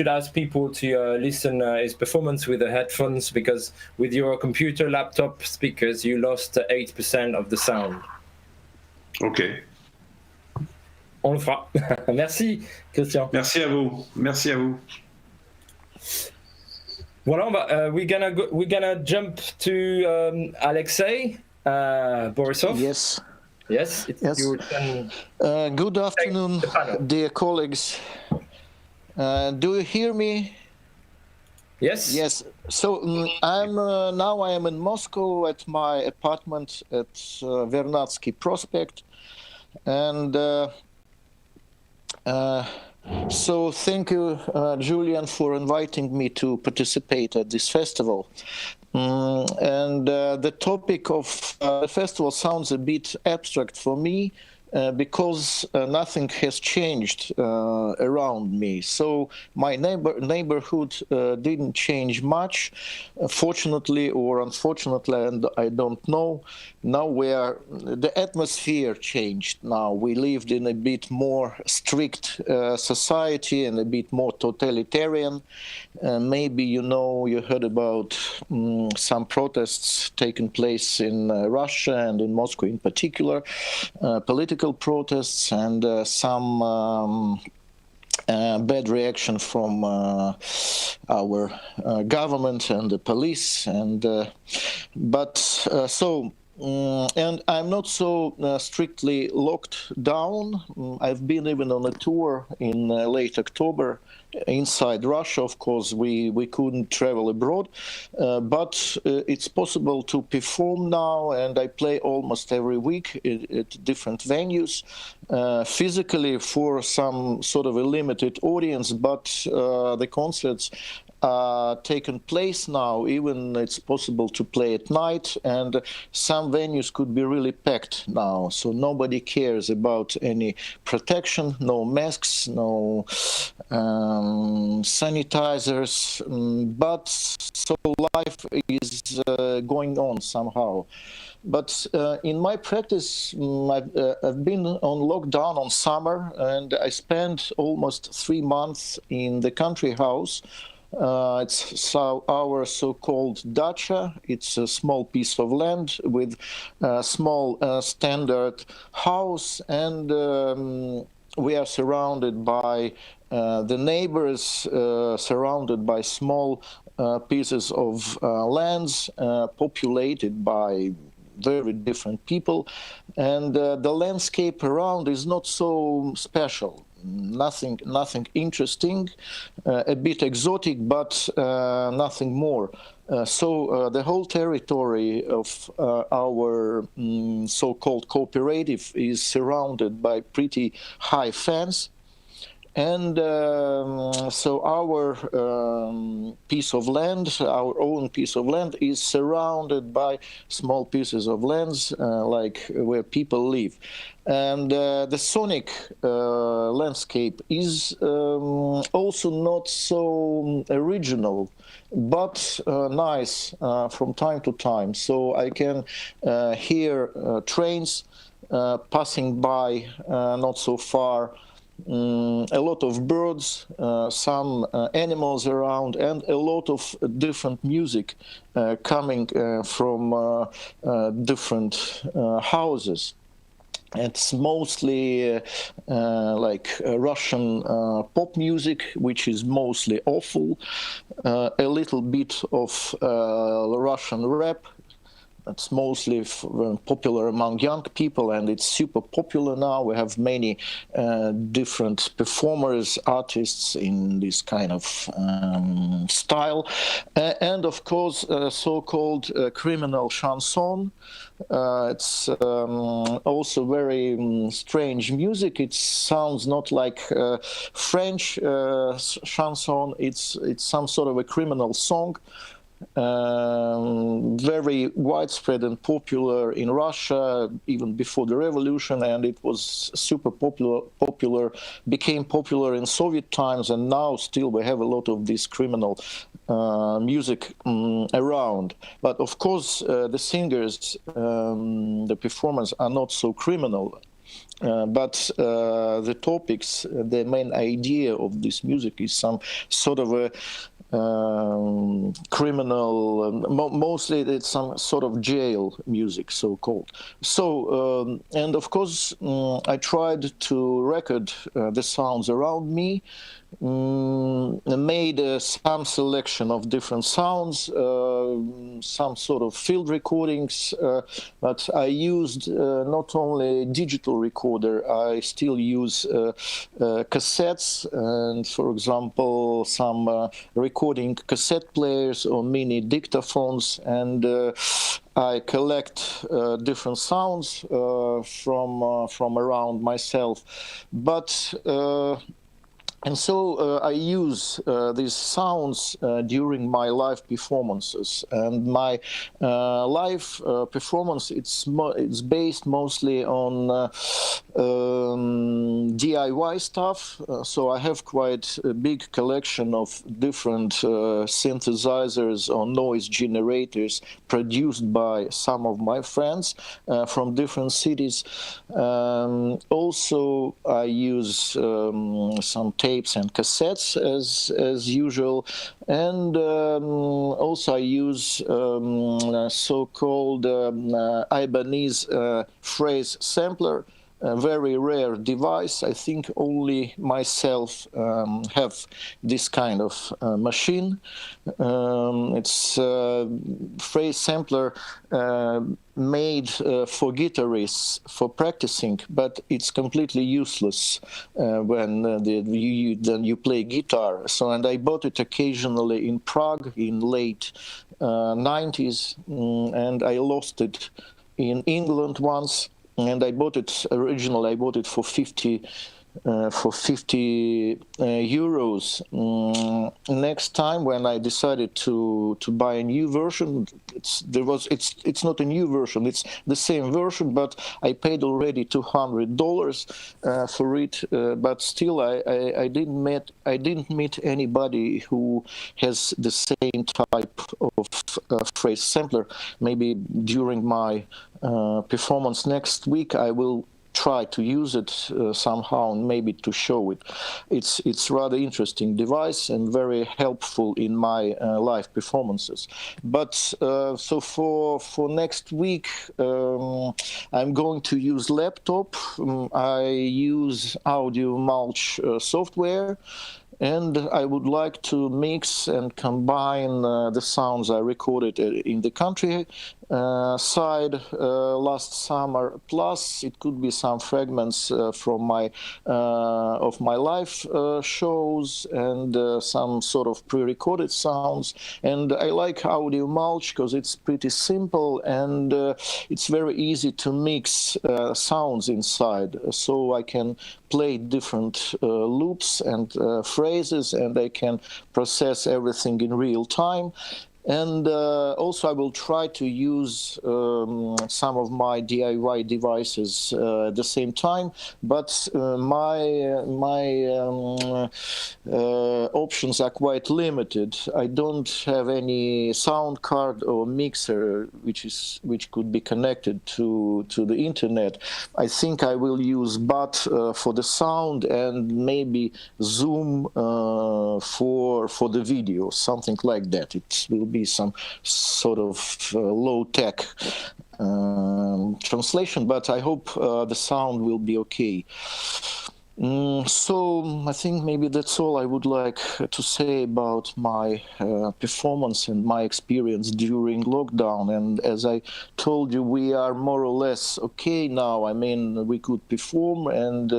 A: ask people to listen his performance with the headphones, because with your computer, laptop speakers, you lost 8% of the sound.
F: Ok.
A: On le fera. Merci, Christian.
F: Merci à vous.
A: Voilà, we're gonna jump to Alexei, Borisov.
E: Yes.
A: Yes. Your turn.
E: Good afternoon, dear colleagues. Do you hear me?
A: Yes.
E: Yes. So I am in Moscow at my apartment at Vernadsky Prospect, and so thank you, Julien, for inviting me to participate at this festival. And the topic of the festival sounds a bit abstract for me, because nothing has changed around me. So my neighborhood didn't change much, fortunately or unfortunately, and I don't know. Now the atmosphere changed now. We lived in a bit more strict society and a bit more totalitarian. Maybe you heard about some protests taking place in Russia and in Moscow in particular, political protests and some bad reaction from our government and the police, and and I'm not so strictly locked down. I've been even on a tour in late October inside Russia. Of course, we couldn't travel abroad, but it's possible to perform now, and I play almost every week at different venues, physically for some sort of a limited audience, but the concerts taken place now. Even it's possible to play at night, and some venues could be really packed now, so nobody cares about any protection, no masks, no sanitizers, but so life is going on somehow. But in my practice, I've been on lockdown on summer, and I spent almost 3 months in the country house. It's our so-called dacha. It's a small piece of land with a small standard house, and we are surrounded by the neighbors, surrounded by small pieces of lands populated by very different people, and the landscape around is not so special. Nothing interesting, a bit exotic, but nothing more. So the whole territory of our so-called cooperative is surrounded by pretty high fence. And so our piece of land, our own piece of land, is surrounded by small pieces of lands, like where people live. And the sonic landscape is also not so original, but nice from time to time. So I can hear trains passing by not so far, a lot of birds, some animals around, and a lot of different music coming from different houses. It's mostly like Russian pop music, which is mostly awful, a little bit of Russian rap. It's mostly popular among young people, and it's super popular now. We have many different performers, artists in this kind of style. And of course, so-called criminal chanson. It's also very strange music. It sounds not like French chanson. It's some sort of a criminal song. Very widespread and popular in Russia even before the revolution, and it was super popular, became popular in Soviet times, and now still we have a lot of this criminal music around. But of course the singers, the performers are not so criminal. But the topics, the main idea of this music is some sort of a criminal, mostly it's some sort of jail music, so-called. So, and of course, I tried to record the sounds around me, made some selection of different sounds, some sort of field recordings, but I used not only digital recorder, I still use cassettes, and for example some recording cassette players or mini dictaphones, and I collect different sounds from around myself, but and so I use these sounds during my live performances, and my live performance it's based mostly on DIY stuff. So I have quite a big collection of different synthesizers or noise generators produced by some of my friends from different cities. Also, I use some tapes and cassettes as usual, and also I use so-called Ibanez phrase sampler, a very rare device. I think only myself have this kind of machine. It's a phrase sampler made for guitarists for practicing, but it's completely useless when you play guitar. So, and I bought it occasionally in Prague in late 90s, and I lost it in England once. And I bought it originally. I bought it for 50 euros. Next time when I decided to buy a new version, it's not a new version. It's the same version, but I paid already $200 for it. But still, I didn't meet anybody who has the same type of phrase sampler. Maybe during my performance next week, I will try to use it somehow and maybe to show it. It's rather interesting device and very helpful in my live performances. But so for next week, I'm going to use laptop. I use Audio Mulch software. And I would like to mix and combine the sounds I recorded in the country side last summer. Plus, it could be some fragments from my of my live shows and some sort of pre-recorded sounds. And I like Audio Mulch because it's pretty simple and it's very easy to mix sounds inside. So I can play different loops and phrases, and I can process everything in real time. And also I will try to use some of my DIY devices at the same time, but my options are quite limited. I don't have any sound card or mixer which could be connected to the internet. I think I will use BAT for the sound and maybe Zoom for the video, something like that. It will be some sort of low-tech translation, but I hope the sound will be okay. So I think maybe that's all I would like to say about my performance and my experience during lockdown. And as I told you, we are more or less okay now. I mean, we could perform and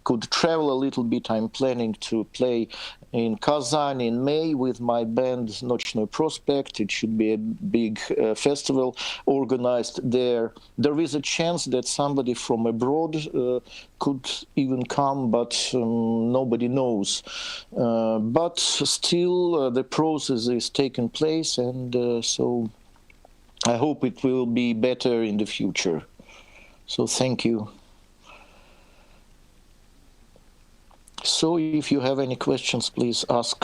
E: could travel a little bit. I'm planning to play in Kazan in May with my band Nocnoy Prospect. It should be a big festival organized there. There is a chance that somebody from abroad could even come, but nobody knows. But still, the process is taking place, and so I hope it will be better in the future. So thank you. So if you have any questions, please ask.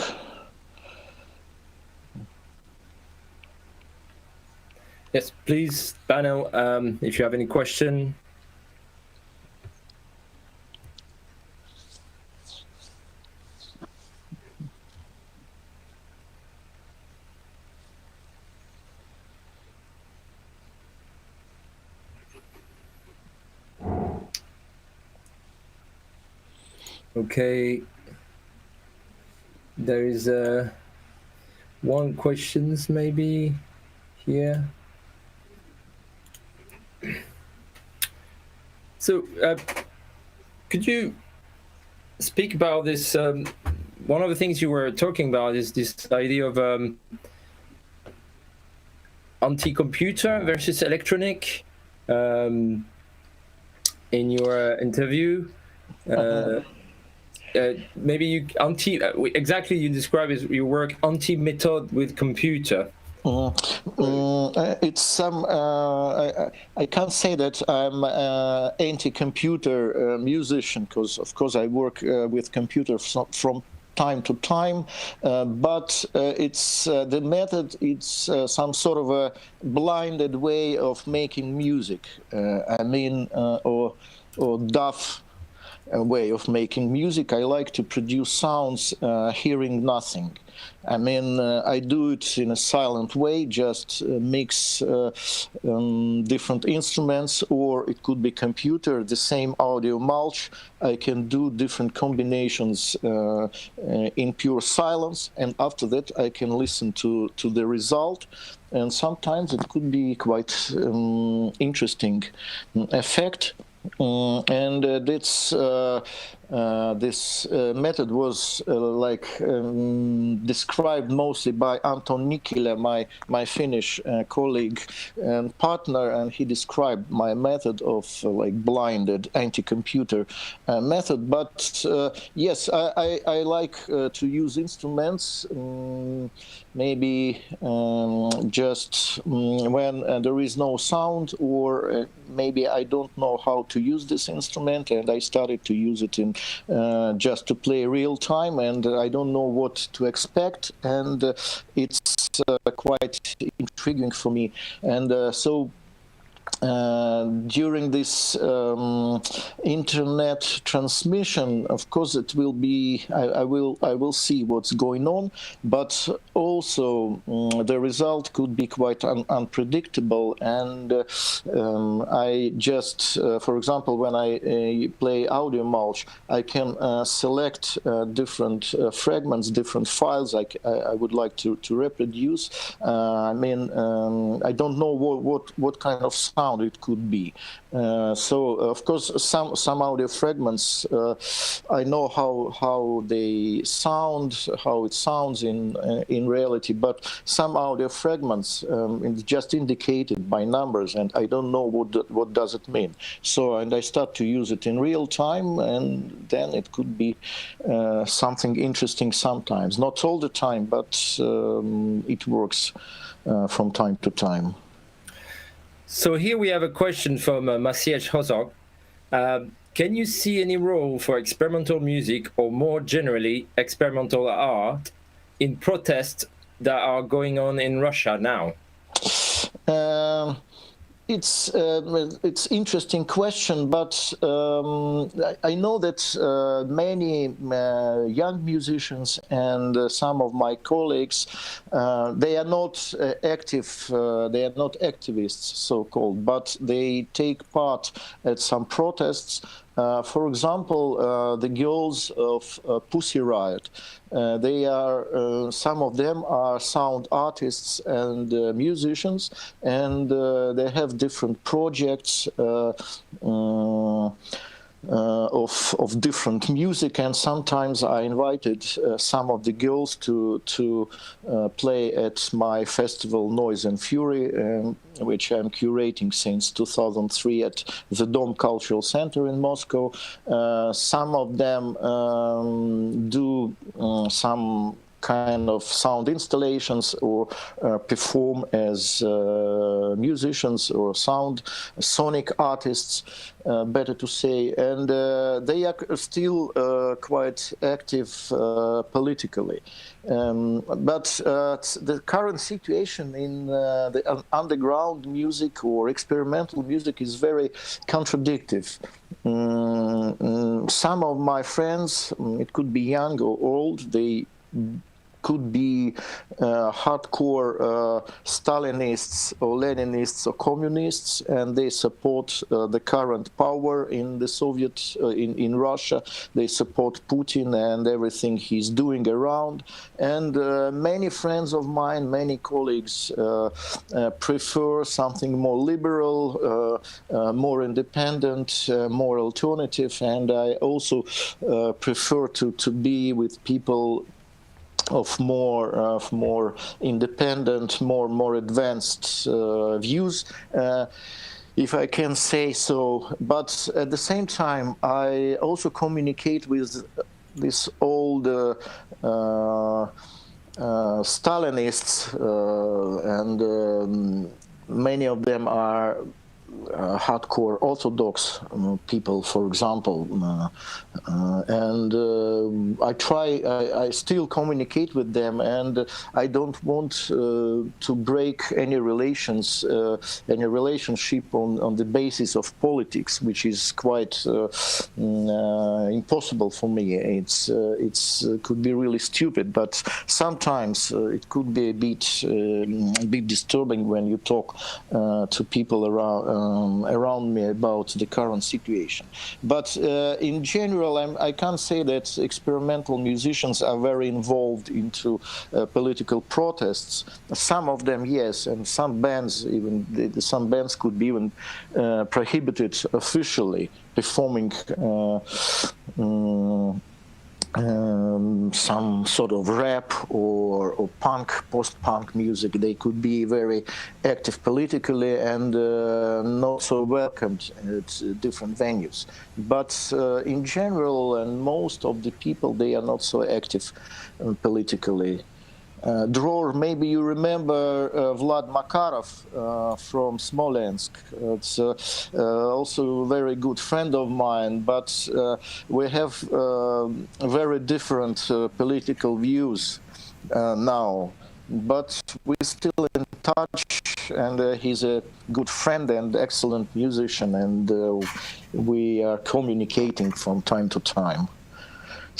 A: Yes, please, Bano, if you have any question. Okay, there is one questions maybe here. So, could you speak about this? One of the things you were talking about is this idea of anti-computer versus electronic in your interview. Maybe you exactly you describe as your work anti-method with computer.
E: It's some. I can't say that I'm anti-computer musician, because of course I work with computers from time to time, but it's the method. It's some sort of a blinded way of making music. Or deaf way of making music. I like to produce sounds hearing nothing. I do it in a silent way, just mix different instruments, or it could be computer, the same audio mulch. I can do different combinations in pure silence, and after that I can listen to the result. And sometimes it could be quite interesting effect. This method was described mostly by Anton Nikila, my Finnish colleague and partner, and he described my method of blinded anti-computer method. But yes, I like to use instruments. Maybe just when there is no sound, or maybe I don't know how to use this instrument, and I started to use it in just to play real time, and I don't know what to expect, and it's quite intriguing for me, and so. During this internet transmission, of course, it will be. I will see what's going on, but also the result could be quite unpredictable. And I just, for example, when I play audio mulch, I can select different fragments, different files I would like to reproduce. I don't know what kind of sound it could be. So of course some audio fragments I know how they sound, how it sounds in reality, but some audio fragments it's just indicated by numbers, and I don't know what does it mean. And I start to use it in real time, and then it could be something interesting sometimes, not all the time, but it works from time to time.
A: So here we have a question from Maciej Hozok. Can you see any role for experimental music, or more generally experimental art, in protests that are going on in Russia now?
E: It's interesting question, but I know that many young musicians and some of my colleagues, they are not active, they are not activists, so-called, but they take part at some protests. For example, the girls of Pussy Riot, they are, some of them are sound artists and musicians, and they have different projects of different music, and sometimes I invited some of the girls to play at my festival Noise and Fury, which I'm curating since 2003 at the Dom Cultural Center in Moscow. Some of them do some kind of sound installations, or perform as musicians or sonic artists, better to say, and they are still quite active politically. But the current situation in the underground music or experimental music is very contradictory. Some of my friends, it could be young or old, they could be hardcore Stalinists or Leninists or communists, and they support the current power in the Soviet, in Russia. They support Putin and everything he's doing around. And many friends of mine, many colleagues prefer something more liberal, more independent, more alternative. And I also prefer to be with people of more independent, more advanced views, if I can say so. But at the same time, I also communicate with this old Stalinists, and many of them are hardcore Orthodox people, for example, and I still communicate with them, and I don't want to break any relations, any relationship on the basis of politics, which is quite impossible for me. It's could be really stupid, but sometimes it could be a bit disturbing when you talk to people around me about the current situation. But in general, I can't say that experimental musicians are very involved into political protests. Some of them, yes, and some bands could be even prohibited officially performing some sort of rap or punk, post-punk music. They could be very active politically and not so welcomed at different venues. But in general, and most of the people, they are not so active politically. Dror, maybe you remember Vlad Makarov from Smolensk. It's also a very good friend of mine, but we have very different political views now. But we're still in touch, and he's a good friend and excellent musician, and we are communicating from time to time.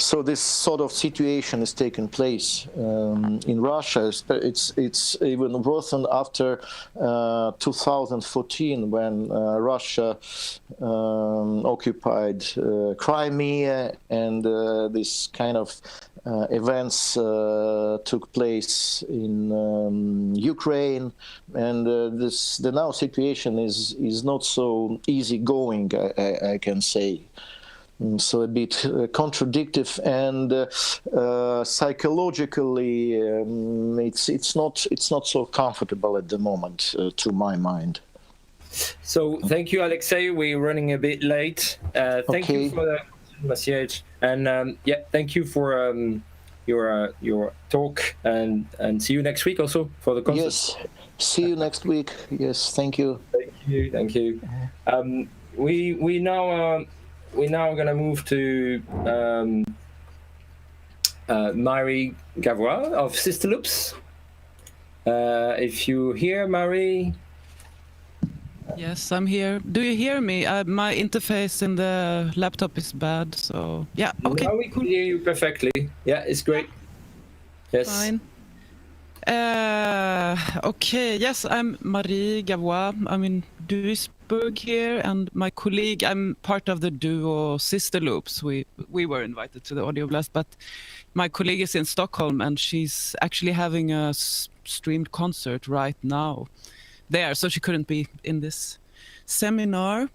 E: So this sort of situation is taking place in Russia. It's even worsened after 2014, when Russia occupied Crimea, and this kind of events took place in Ukraine, and the now situation is not so easygoing, I can say. So a bit contradictive, and psychologically, it's not so comfortable at the moment, to my mind.
A: So thank you, Alexei. We're running a bit late. Thank you for the message, and thank you for your talk, and see you next week also for the concert.
E: Yes, see you next week. Yes, thank you.
A: Thank you. We're now going to move to Marie Gavois of Sisterloops. If you hear Marie.
H: Yes, I'm here. Do you hear me? My interface in the laptop is bad, so yeah, okay.
A: Now we could hear you perfectly. Yeah, it's great. Yes.
H: Fine. Okay, yes, I'm Marie Gavois. I'm in Duisburg here, and my colleague, I'm part of the duo Sisterloops. We were invited to the Audioblast, but my colleague is in Stockholm, and she's actually having a streamed concert right now there, so she couldn't be in this seminar.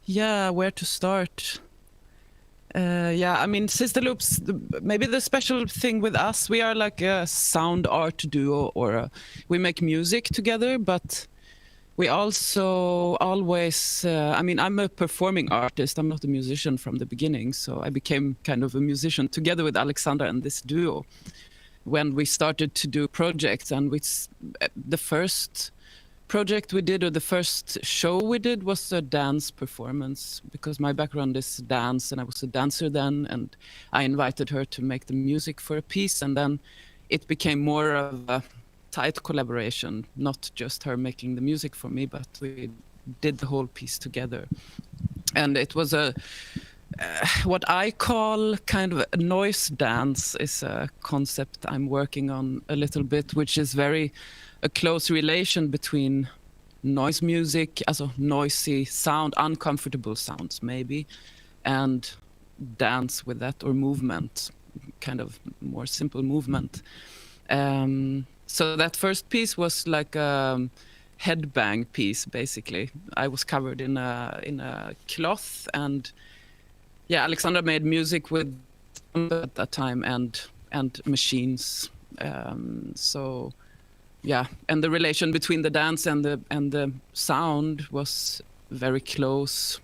H: Yeah, where to start? I mean, Sisterloops, maybe the special thing with us, we are like a sound art duo, or we make music together, but we also always, I mean, I'm a performing artist, I'm not a musician from the beginning, so I became kind of a musician together with Alexandra and this duo when we started to do projects. And the first project we did, or the first show we did, was a dance performance, because my background is dance and I was a dancer then, and I invited her to make the music for a piece, and then it became more of a tight collaboration, not just her making the music for me, but we did the whole piece together. And it was what I call kind of a noise dance is a concept I'm working on a little bit, which is a close relation between noise music, also noisy sound, uncomfortable sounds maybe, and dance with that, or movement, kind of more simple movement. So that first piece was like a headbang piece, basically. I was covered in a cloth, and Alexandra made music with at that time, and machines. And the relation between the dance and the sound was very close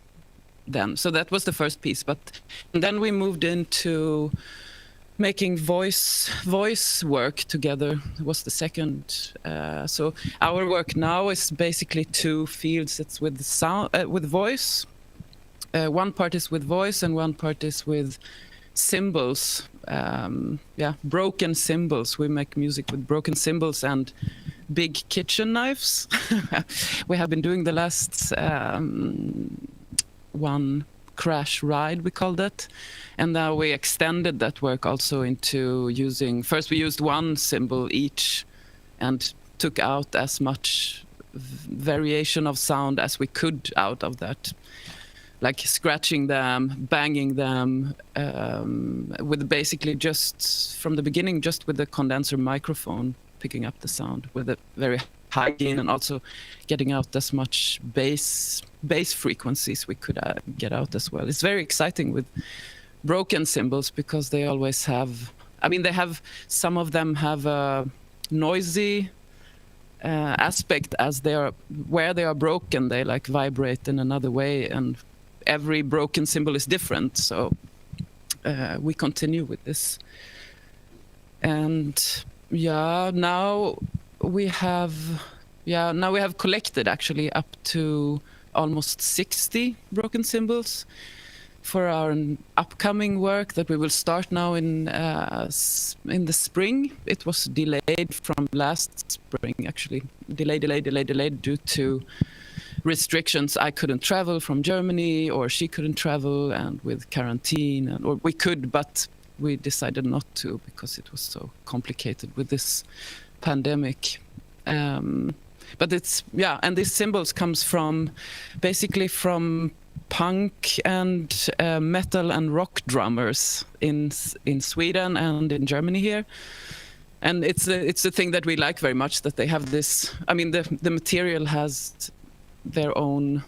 H: then. So that was the first piece. But then we moved into making voice work together was the second. So our work now is basically two fields. It's with sound, with voice. One part is with voice, and one part is with cymbals. Broken cymbals. We make music with broken cymbals and big kitchen knives. We have been doing the last one crash ride, we called it, and now we extended that work also into using. First, we used one cymbal each, and took out as much variation of sound as we could out of that. Like scratching them, banging them, with basically just from the beginning, just with the condenser microphone, picking up the sound with a very high gain, and also getting out as much bass frequencies we could get out as well. It's very exciting with broken cymbals because they always have. I mean, some of them have a noisy aspect as they are where they are broken. They like vibrate in another way, and every broken cymbal is different, so we continue with this. And now we have collected actually up to almost 60 broken cymbals for our upcoming work that we will start now in the spring. It was delayed from last spring, actually. Delayed due to restrictions. I couldn't travel from Germany, or she couldn't travel, and with quarantine, or we could, but we decided not to because it was so complicated with this pandemic. But it's, and these cymbals comes from basically from punk and metal and rock drummers in Sweden and in Germany here. And it's a thing that we like very much, that they have this. I mean, the material has their own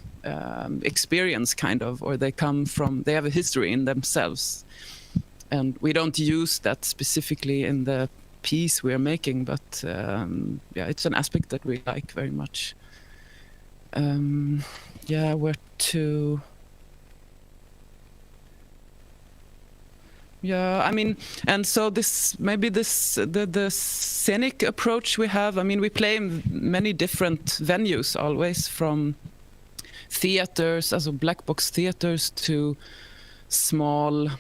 H: experience, kind of, or they have a history in themselves, and we don't use that specifically in the piece we are making, but it's an aspect that we like very much. Where to? I mean, and so the scenic approach we have. I mean, we play in many different venues, always from theaters, also black box theaters, to small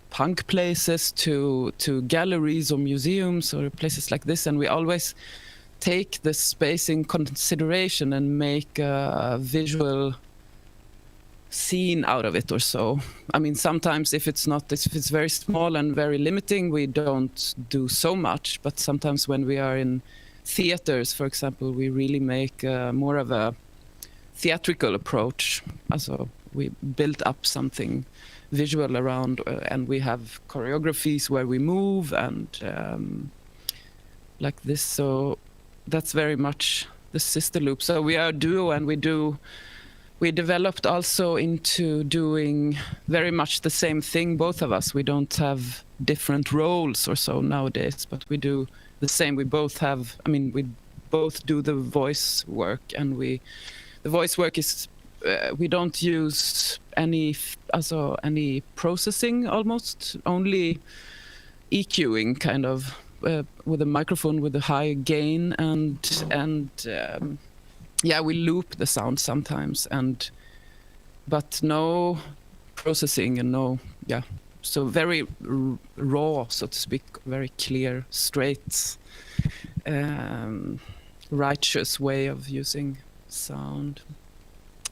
H: punk places, to galleries or museums or places like this, and we always take the space in consideration and make a visual scene out of it or so. I mean, sometimes if it's very small and very limiting, we don't do so much, but sometimes when we are in theaters, for example, we really make more of a theatrical approach. Also, we build up something visual around, and we have choreographies where we move and like this. So that's very much the Sisterloops. So we are a duo, and we developed also into doing very much the same thing, both of us. We don't have different roles or so nowadays, but we do the same. We both do the voice work, and the voice work is, we don't use any processing, almost, only EQing, kind of, with a microphone with a high gain, and we loop the sound sometimes, but no processing and so very raw, so to speak, very clear, straight, righteous way of using sound.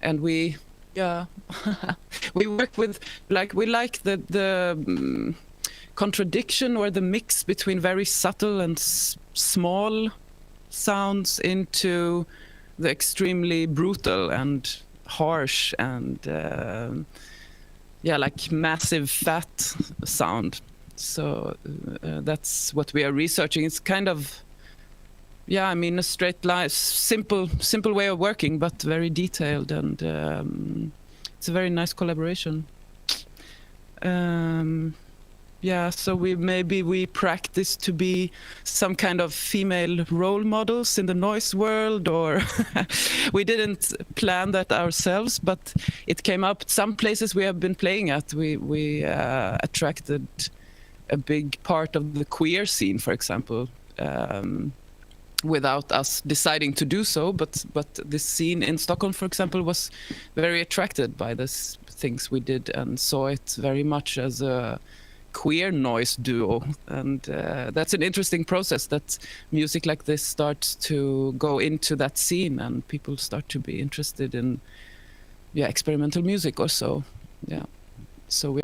H: And we work with, we like the contradiction or the mix between very subtle and small sounds into the extremely brutal and harsh and like massive fat sound. So that's what we are researching. It's kind of a straight line, simple way of working, but very detailed, and it's a very nice collaboration. So we practice to be some kind of female role models in the noise world, or we didn't plan that ourselves, but it came up. Some places we have been playing at, we attracted a big part of the queer scene, for example, without us deciding to do so. But this scene in Stockholm, for example, was very attracted by these things we did and saw it very much as a queer noise duo. And that's an interesting process, that music like this starts to go into that scene and people start to be interested in experimental music or so. So we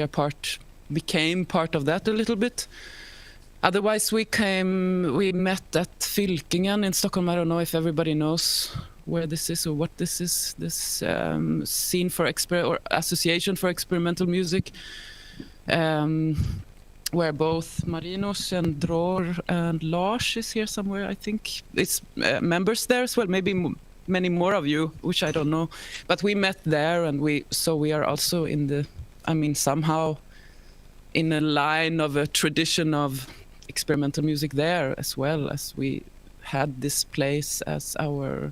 H: became part of that a little bit. Otherwise we met at Fylkingen in Stockholm. I don't know if everybody knows where this is or what this is, this scene for or association for experimental music, where both Marinos and Dror and Lars is here somewhere. I think it's members there as well, maybe many more of you, which I don't know. But we met there, and we are also somehow in a line of a tradition of experimental music there, as well as we had this place as our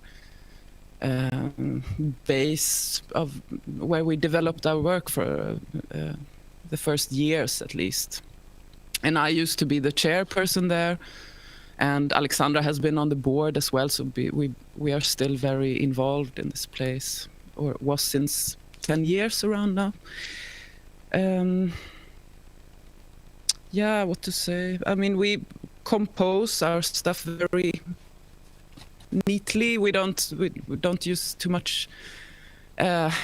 H: base of where we developed our work for the first years at least. And I used to be the chairperson there, and Alexandra has been on the board as well, so we are still very involved in this place, or was since 10 years around now. What to say? I mean, we compose our stuff very neatly. We don't use too much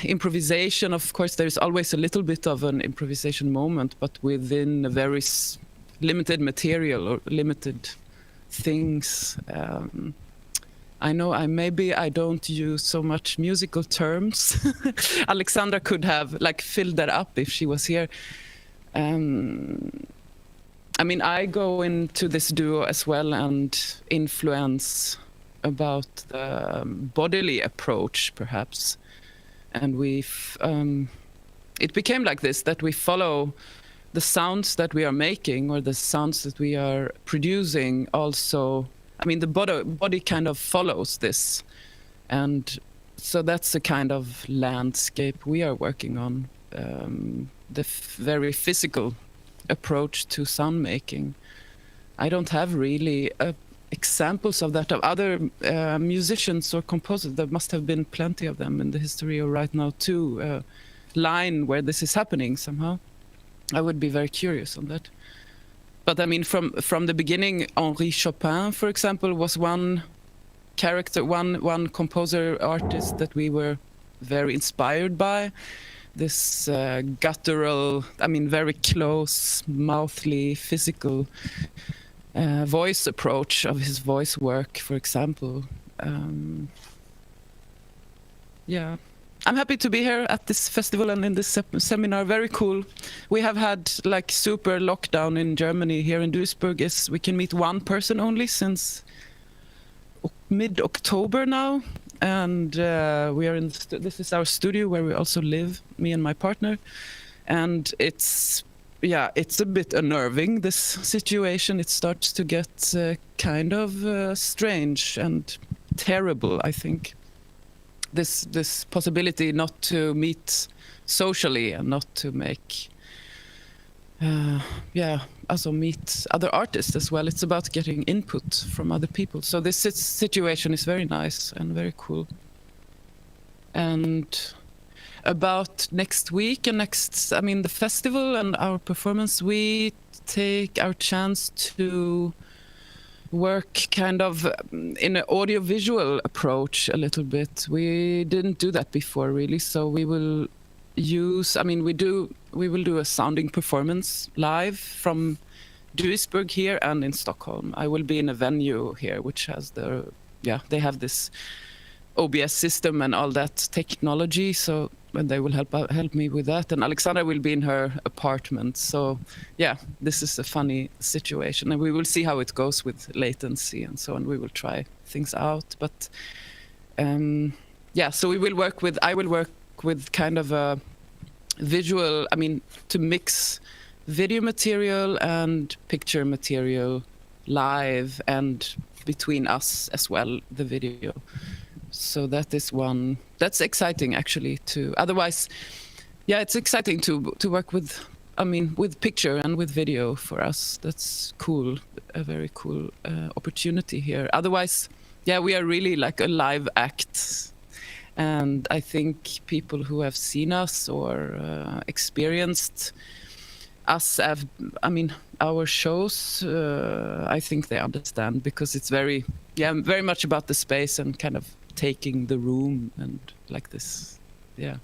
H: improvisation. Of course, there's always a little bit of an improvisation moment, but within a very limited material or limited things. I know I don't use so much musical terms. Alexandra could have filled that up if she was here. I go into this duo as well and influence about the bodily approach, perhaps. And it became like this, that we follow the sounds that we are making, or the sounds that we are producing also. The body kind of follows this. And so that's the kind of landscape we are working on, the very physical approach to sound making. I don't have really examples of that of other musicians or composers. There must have been plenty of them in the history or right now too, line where this is happening somehow. I would be very curious on that. But from the beginning, Henri Chopin, for example, was one character, one composer artist that we were very inspired by. This guttural, very close, mouthly, physical voice approach of his voice work, for example. I'm happy to be here at this festival and in this seminar. Very cool. We have had super lockdown in Germany. Here in Duisburg we can meet one person only since mid-October now. And we are in this is our studio where we also live, me and my partner. And it's a bit unnerving, this situation. It starts to get kind of strange and terrible, I think. This possibility not to meet socially and not to make also meet other artists as well. It's about getting input from other people. So this situation is very nice and very cool. And about next week and the festival and our performance, we take our chance to work kind of in an audiovisual approach a little bit. We didn't do that before really, so we will use, we will do a sounding performance live from Duisburg here and in Stockholm. I will be in a venue here which has they have this OBS system and all that technology, so and they will help me with that. And Alexandra will be in her apartment. So this is a funny situation, and we will see how it goes with latency and so on. We will try things out, but so I will work with kind of a visual, to mix video material and picture material live and between us as well, the video. So that is that's exciting actually otherwise, it's exciting to work with I mean, with picture and with video for us. That's cool, a very cool opportunity here. Otherwise, yeah, we are really like a live act. And I think people who have seen us or experienced us, our shows, I think they understand, because it's very much about the space and kind of taking the room and like this. Yeah.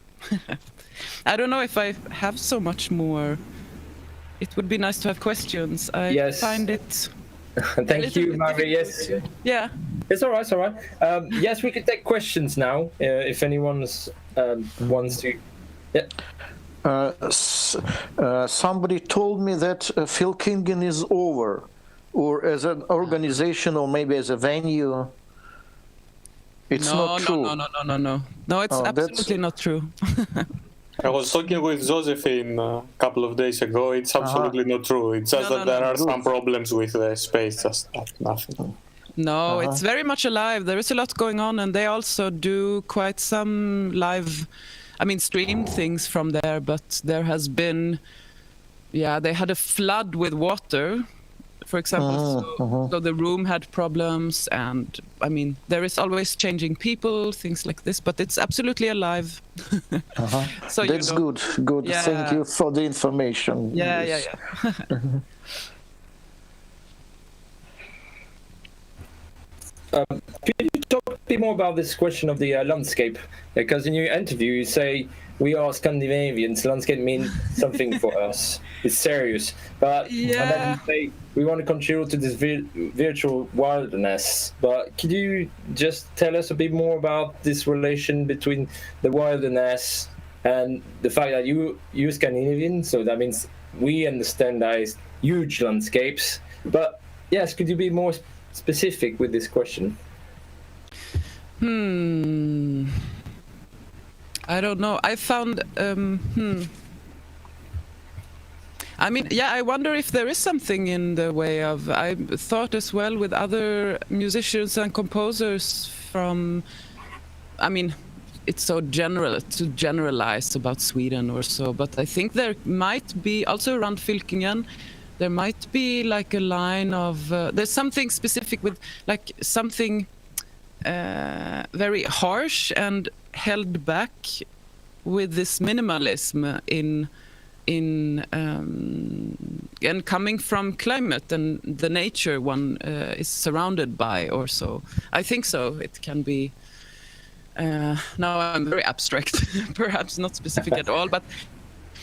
H: I don't know if I have so much more. It would be nice to have questions. I find it.
A: Thank you, Mary. Yes.
H: Yeah.
A: It's all right. It's all right. Yes, we can take questions now if anyone wants to. Yeah.
E: Somebody told me that Phill Kingen is over, or as an organization, or maybe as a venue. It's not true.
H: No, it's absolutely not true.
I: I was talking with Josephine a couple of days ago. It's absolutely not true. It's just that there are some problems with the space, just nothing.
H: No, it's very much alive. There is a lot going on, and they also do quite some live, streamed things from there. But there has been, they had a flood with water, for example. So the room had problems, and there is always changing people, things like this. But it's absolutely alive.
E: So that's good. Good. Yeah. Thank you for the information.
H: Yeah.
A: Could you talk a bit more about this question of the landscape? Because in your interview you say, we are Scandinavians, landscape means something for us. It's serious. But and then you say, we want to contribute to this virtual wilderness. But could you just tell us a bit more about this relation between the wilderness and the fact that you're Scandinavian, so that means we understand that it's huge landscapes. But yes, could you be more specific with this question?
H: I don't know. I found I wonder if there is something in the way of, I thought as well with other musicians and composers from, it's so general to generalize about Sweden or so, but I think there might be also around Fylkingen, there might be like a line of, there's something specific with like something very harsh and held back with this minimalism and coming from climate and the nature one is surrounded by or so. I think so. It can be. Now I'm very abstract, perhaps not specific at all, but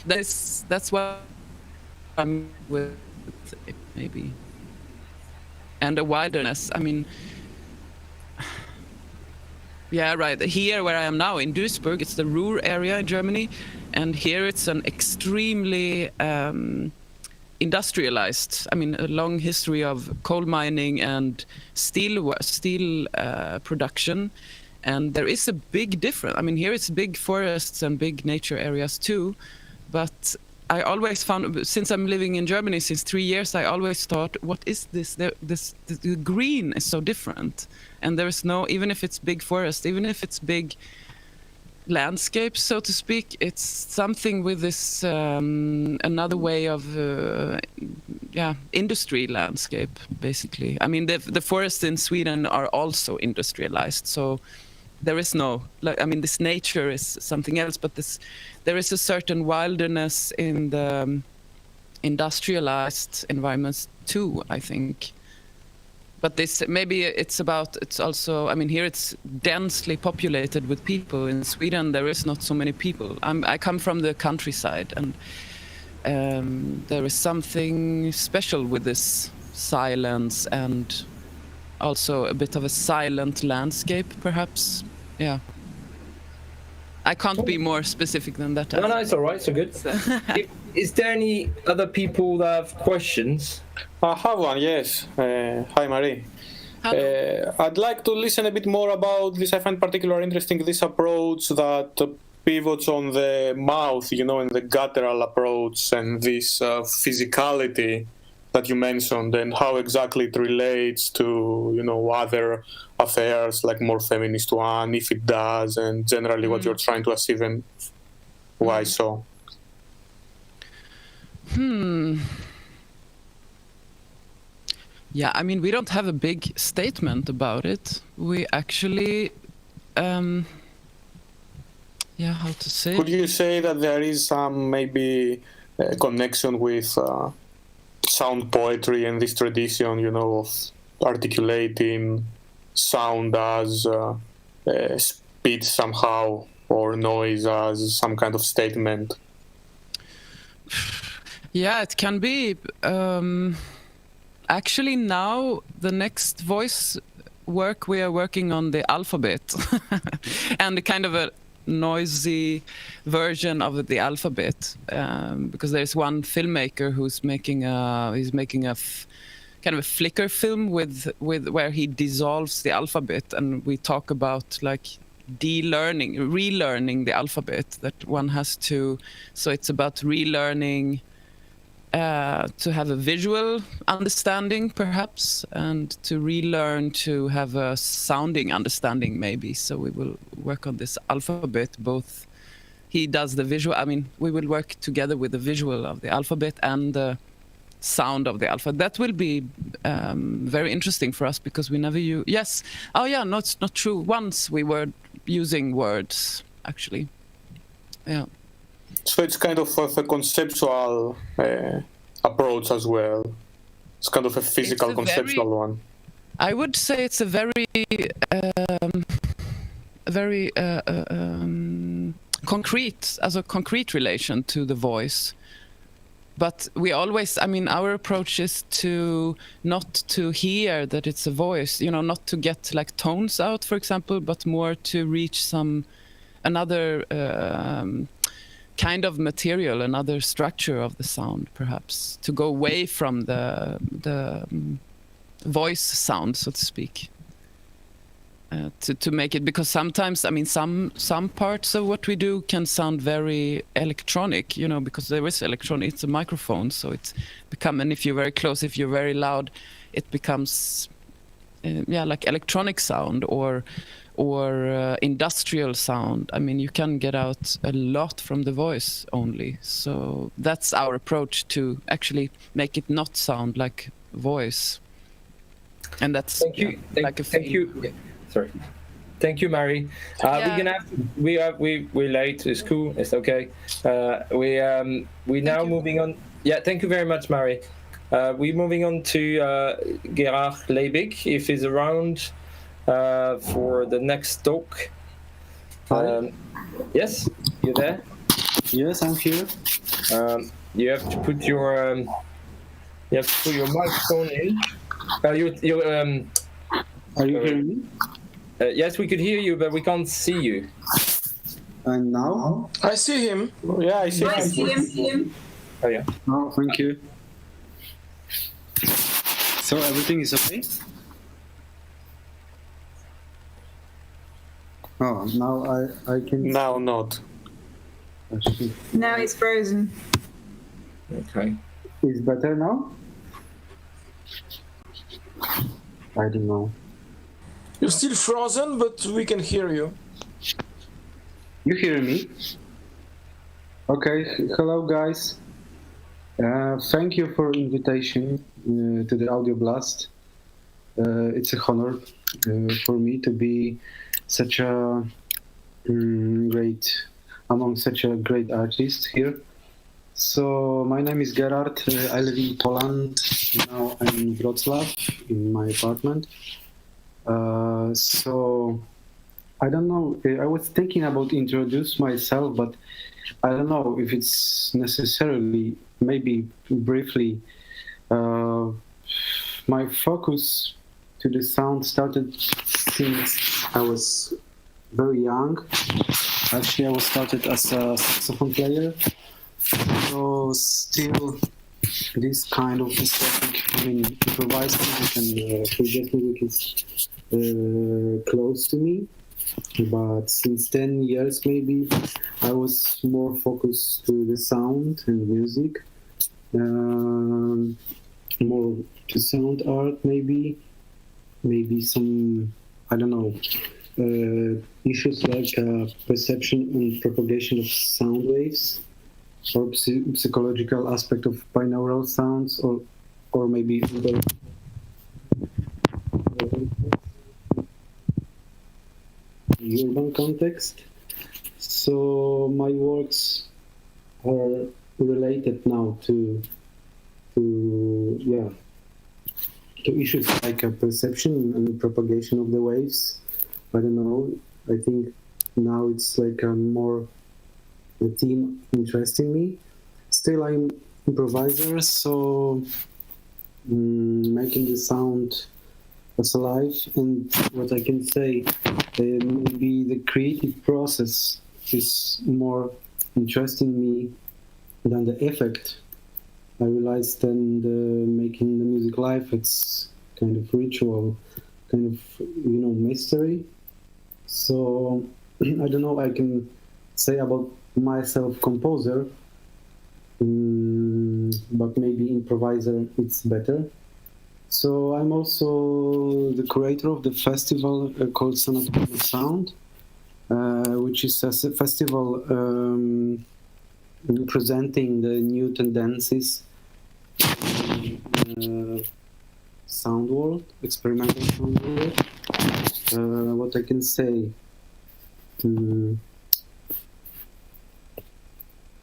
H: that's what I'm with maybe. And a wilderness. Yeah, right. Here where I am now in Duisburg, it's the Ruhr area in Germany, and here it's an extremely industrialized. A long history of coal mining and steel production, and there is a big difference. Here it's big forests and big nature areas too, but I always found, since I'm living in Germany since 3 years, I always thought, what is this? The green is so different. And there is no, even if it's big forest, even if it's big landscapes, so to speak, it's something with this, another way of, industry landscape, basically. The forests in Sweden are also industrialized, so there is no, this nature is something else, but there is a certain wilderness in the industrialized environments too, I think. But this, maybe it's also, here it's densely populated with people. In Sweden, there is not so many people. I come from the countryside, and there is something special with this silence and also a bit of a silent landscape, perhaps. Yeah. I can't be more specific than that.
A: No, it's all right. So good. Is there any other people that have questions?
I: I have one, yes. Hi, Marie. I'd like to listen a bit more about this. I find particularly interesting this approach that pivots on the mouth, and the guttural approach and this physicality that you mentioned, and how exactly it relates to, other affairs, like more feminist one, if it does, and generally what you're trying to achieve and why so.
H: Yeah, I mean, we don't have a big statement about it. We actually, how to say?
I: Could you say that there is some maybe connection with sound poetry and this tradition, of articulating sound as speech somehow, or noise as some kind of statement?
H: Yeah, it can be. Actually, now the next voice work we are working on the alphabet, and kind of a noisy version of the alphabet, because there's one filmmaker who's making a kind of a flicker film with where he dissolves the alphabet, and we talk about like relearning the alphabet that one has to. So it's about relearning. To have a visual understanding, perhaps, and to relearn to have a sounding understanding, maybe. So we will work on this alphabet. Both he does the visual. I mean, we will work together with the visual of the alphabet and the sound of the alphabet. That will be very interesting for us because we never use. Yes. Oh, yeah. No, it's not true. Once we were using words, actually. Yeah.
I: So it's kind of a conceptual approach as well. It's kind of a physical, conceptual one.
H: I would say it's a very concrete, as a concrete relation to the voice. But we always, I mean, our approach is to not to hear that it's a voice, not to get like tones out, for example, but more to reach another kind of material, another structure of the sound, perhaps, to go away from the voice sound, so to speak, to make it, because sometimes, I mean, some parts of what we do can sound very electronic, because there is electronic, it's a microphone, so it's and if you're very close, if you're very loud, it becomes like electronic sound or industrial sound. I mean, you can get out a lot from the voice only. So that's our approach, to actually make it not sound like voice. And that's
A: thank you. Thank you. Yeah. Sorry. Thank you, Mary. We're gonna we're late. It's cool. It's okay. We're now moving on. Yeah. Thank you very much, Mary. We're moving on to Gerard Lebik, if he's around. For the next talk. Yes, you there?
J: Yes, I'm here.
A: You have to put your microphone in.
J: Are you hearing me?
A: Yes, we could hear you, but we can't see you.
J: And now?
C: I see him.
I: Yeah, I see
G: him.
A: Oh yeah.
J: Oh, thank you. So everything is okay? Oh, now I can...
I: Now not.
G: Now it's frozen.
A: Okay.
J: Is better now? I don't know.
C: You're still frozen, but we can hear you.
J: You hear me? Okay, hello guys. Thank you for invitation to the Audioblast. It's a honor for me to be such a among such a great artist here. So my name is Gerard. I live in Poland. Now I'm in Wrocław in my apartment. So I don't know. I was thinking about introduce myself, but I don't know if it's necessarily. Maybe briefly. My focus to the sound started since I was very young. Actually, I was started as a saxophone player. So still, this kind of aesthetic, improvised music and project music is close to me. But since 10 years, maybe, I was more focused to the sound and music, more to sound art, maybe some, I don't know, issues like perception and propagation of sound waves. or psychological aspect of binaural sounds, or maybe urban context. So my works are related now to issues like a perception and propagation of the waves. I don't know. I think now it's like a theme interesting me. Still, I'm improviser, so making the sound as alive. And what I can say, maybe the creative process is more interesting me than the effect. I realized then making the music live, it's kind of ritual, kind of, mystery. So I don't know I can say about myself composer, but maybe improviser it's better. So I'm also the curator of the festival called Sanatorium of Sound, which is a festival presenting the new tendencies sound world, experimental sound world. What I can say,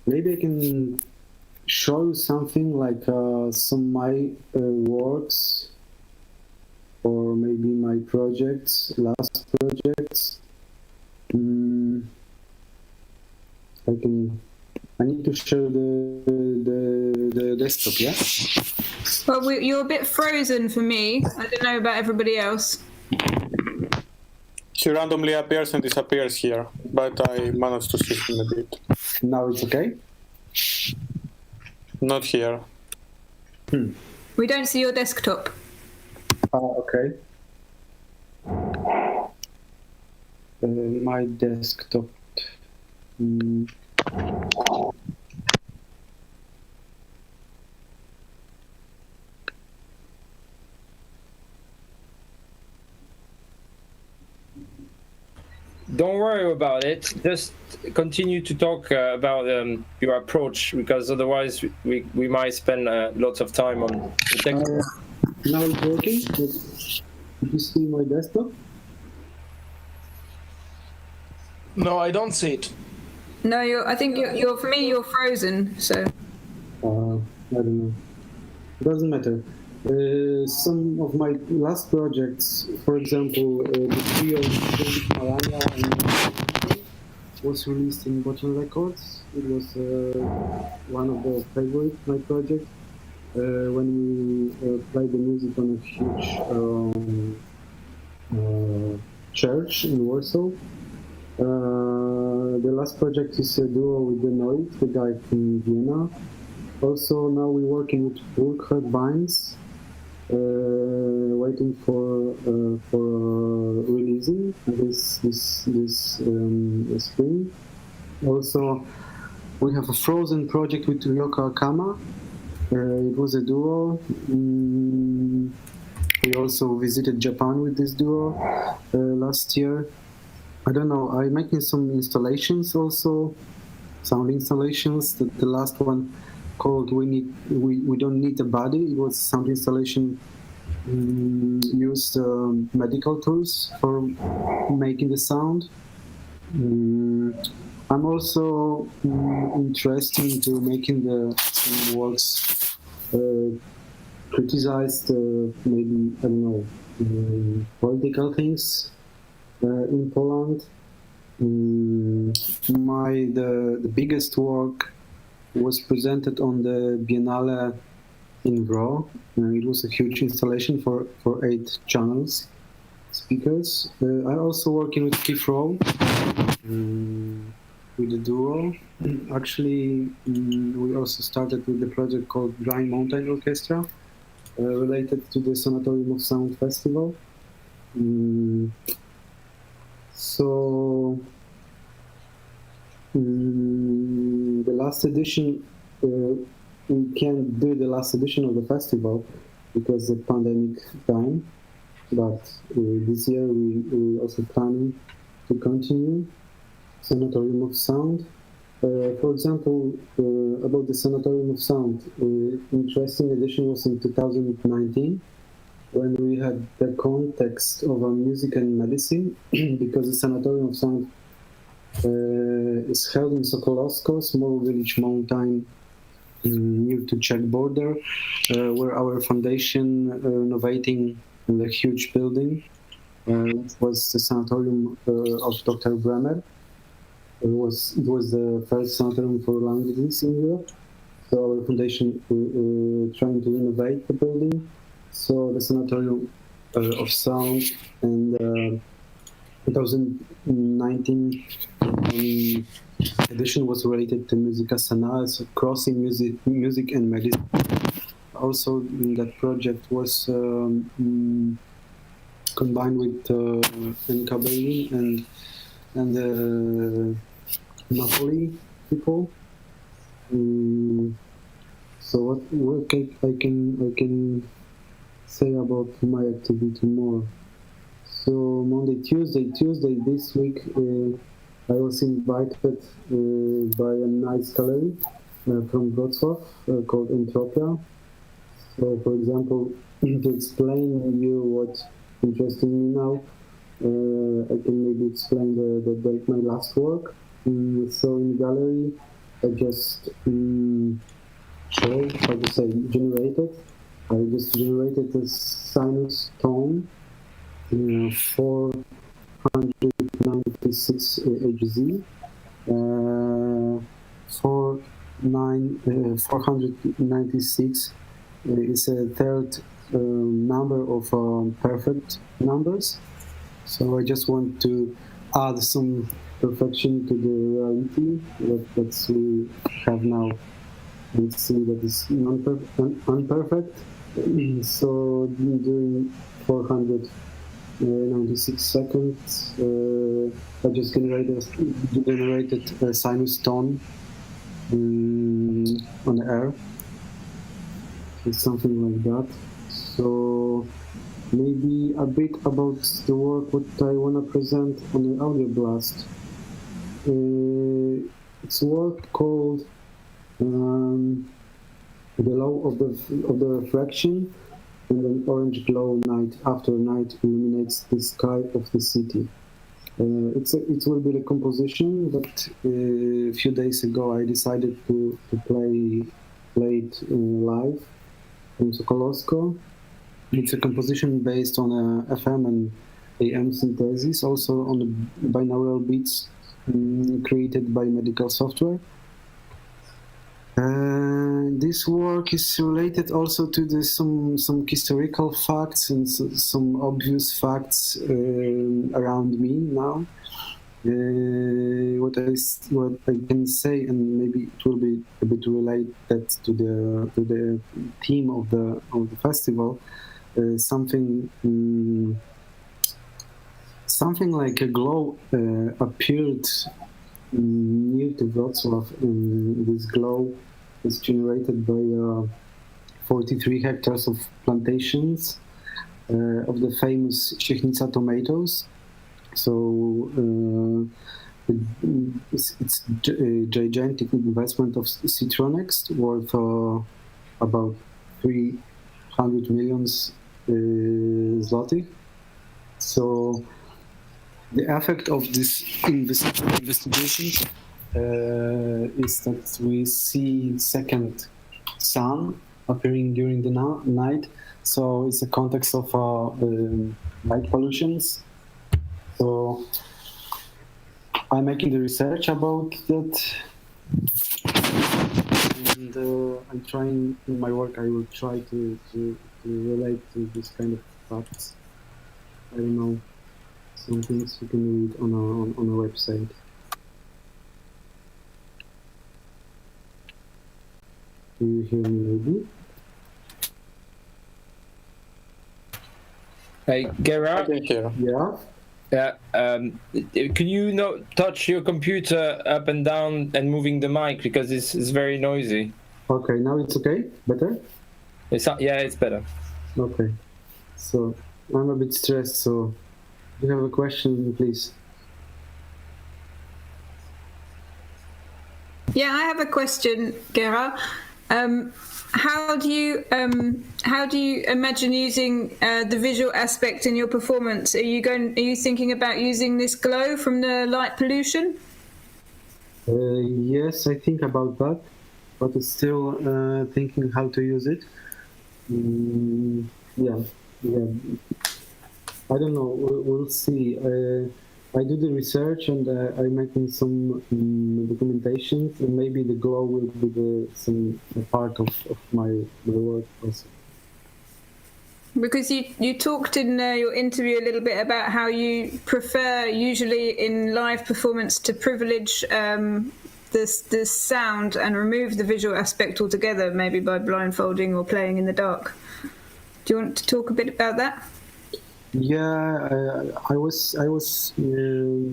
J: maybe I can show you something like some of my works, or maybe my projects, last projects. I need to share the desktop, yeah?
G: Well, you're a bit frozen for me. I don't know about everybody else.
I: He randomly appears and disappears here, but I managed to see him a bit.
J: Now it's okay?
I: Not here.
G: We don't see your desktop.
J: Okay. My desktop.
C: Don't worry about it. Just continue to talk about your approach, because otherwise we might spend lots of time on the technical.
J: Now it's working. Did you see my desktop?
C: No, I don't see it.
G: No, I think you're for me. You're frozen. So.
J: I don't know. It doesn't matter. Some of my last projects, for example, the trio Marana was released in Bottom Records. It was one of the favorite my project. When we played the music on a huge church in Warsaw. The last project is a duo with the Noid, the guy from Vienna. Also, now we're working with Burkhard Binds, waiting for releasing this spring. Also, we have a Frozen project with Ryoka Akama. It was a duo. We also visited Japan with this duo last year. I don't know, I'm making some installations also, sound installations. The last one called We Don't Need a Body. It was sound installation, used medical tools for making the sound. I'm also interested into making the some works criticized, maybe, I don't know, political things in Poland. The biggest work was presented on the Biennale in Dror. It was a huge installation for 8 channels speakers. I'm also working with Keith Rowe, with the duo. Actually, we also started with the project called Dry Mountain Orchestra, related to the Sanatorium of Sound Festival. So the last edition, we can't do the last edition of the festival because of pandemic time, but this year we also planning to continue Sanatorium of Sound. For example, about the Sanatorium of Sound, interesting edition was in 2019 when we had the context of music and medicine, because the Sanatorium of Sound is held in Sokolowsko, small village mountain near to Czech border, where our foundation renovating the huge building. It was the Sanatorium of Dr. Bremer. It was the first sanatorium for lung disease in Europe. So our foundation trying to renovate the building. So the Sanatorium of Sound and 2019 edition was related to Musica Sana, so crossing music and medicine. Also, that project was combined with NKBI and Napoli people. So what I can say about my activity more. So Monday, Tuesday this week, I was invited by a nice gallery from Wrocław called Entropia. So, for example, to explain you what interesting me now, I can maybe explain my last work. So in the gallery, I just generated a sinus tone, 496 Hz, 496 is a third number of perfect numbers. So I just want to add some perfection to the reality that we have now. Let's see that is unperfect. So during 496 seconds, I just generated a sinus tone on the air. It's something like that. So maybe a bit about the work what I want to present on the Audioblast. It's a work called The Law of the Refraction, and an orange glow night after night illuminates the sky of the city. It will be the composition, but a few days ago I decided to play it live from Sokolowsko. It's a composition based on a FM and AM synthesis, also on the binaural beats created by medical software. This work is related also to some historical facts and some obvious facts around me now. What I can say, and maybe it will be a bit related to the theme of the festival, something like a glow appeared near to Wrocław. This glow is generated by 43 hectares of plantations of the famous Siechnica tomatoes. So it's a gigantic investment of Citronex worth about 300 million zloty. So the effect of this investigation is that we see second sun appearing during the night. So it's a context of light pollutions. So I'm making the research about that, and I'm trying in my work. I will try to relate to this kind of facts. I don't know, some things you can read on a website. Do you hear me, maybe?
C: Hey, Gerard?
J: Yeah?
C: Can you not touch your computer up and down and moving the mic, because it's very noisy?
J: Okay, now it's okay? Better?
C: It's better.
J: Okay. So I'm a bit stressed, so if you have a question, please.
G: Yeah, I have a question, Gerard. How do you imagine using the visual aspect in your performance? Are you thinking about using this glow from the light pollution?
J: Yes, I think about that, but it's still thinking how to use it. Yeah. I don't know. We'll see. I do the research and I'm making some documentation, and maybe the glow will be some part of my work also.
G: Because you talked in your interview a little bit about how you prefer usually in live performance to privilege this sound and remove the visual aspect altogether, maybe by blindfolding or playing in the dark. Do you want to talk a bit about that?
J: Yeah, I was explaining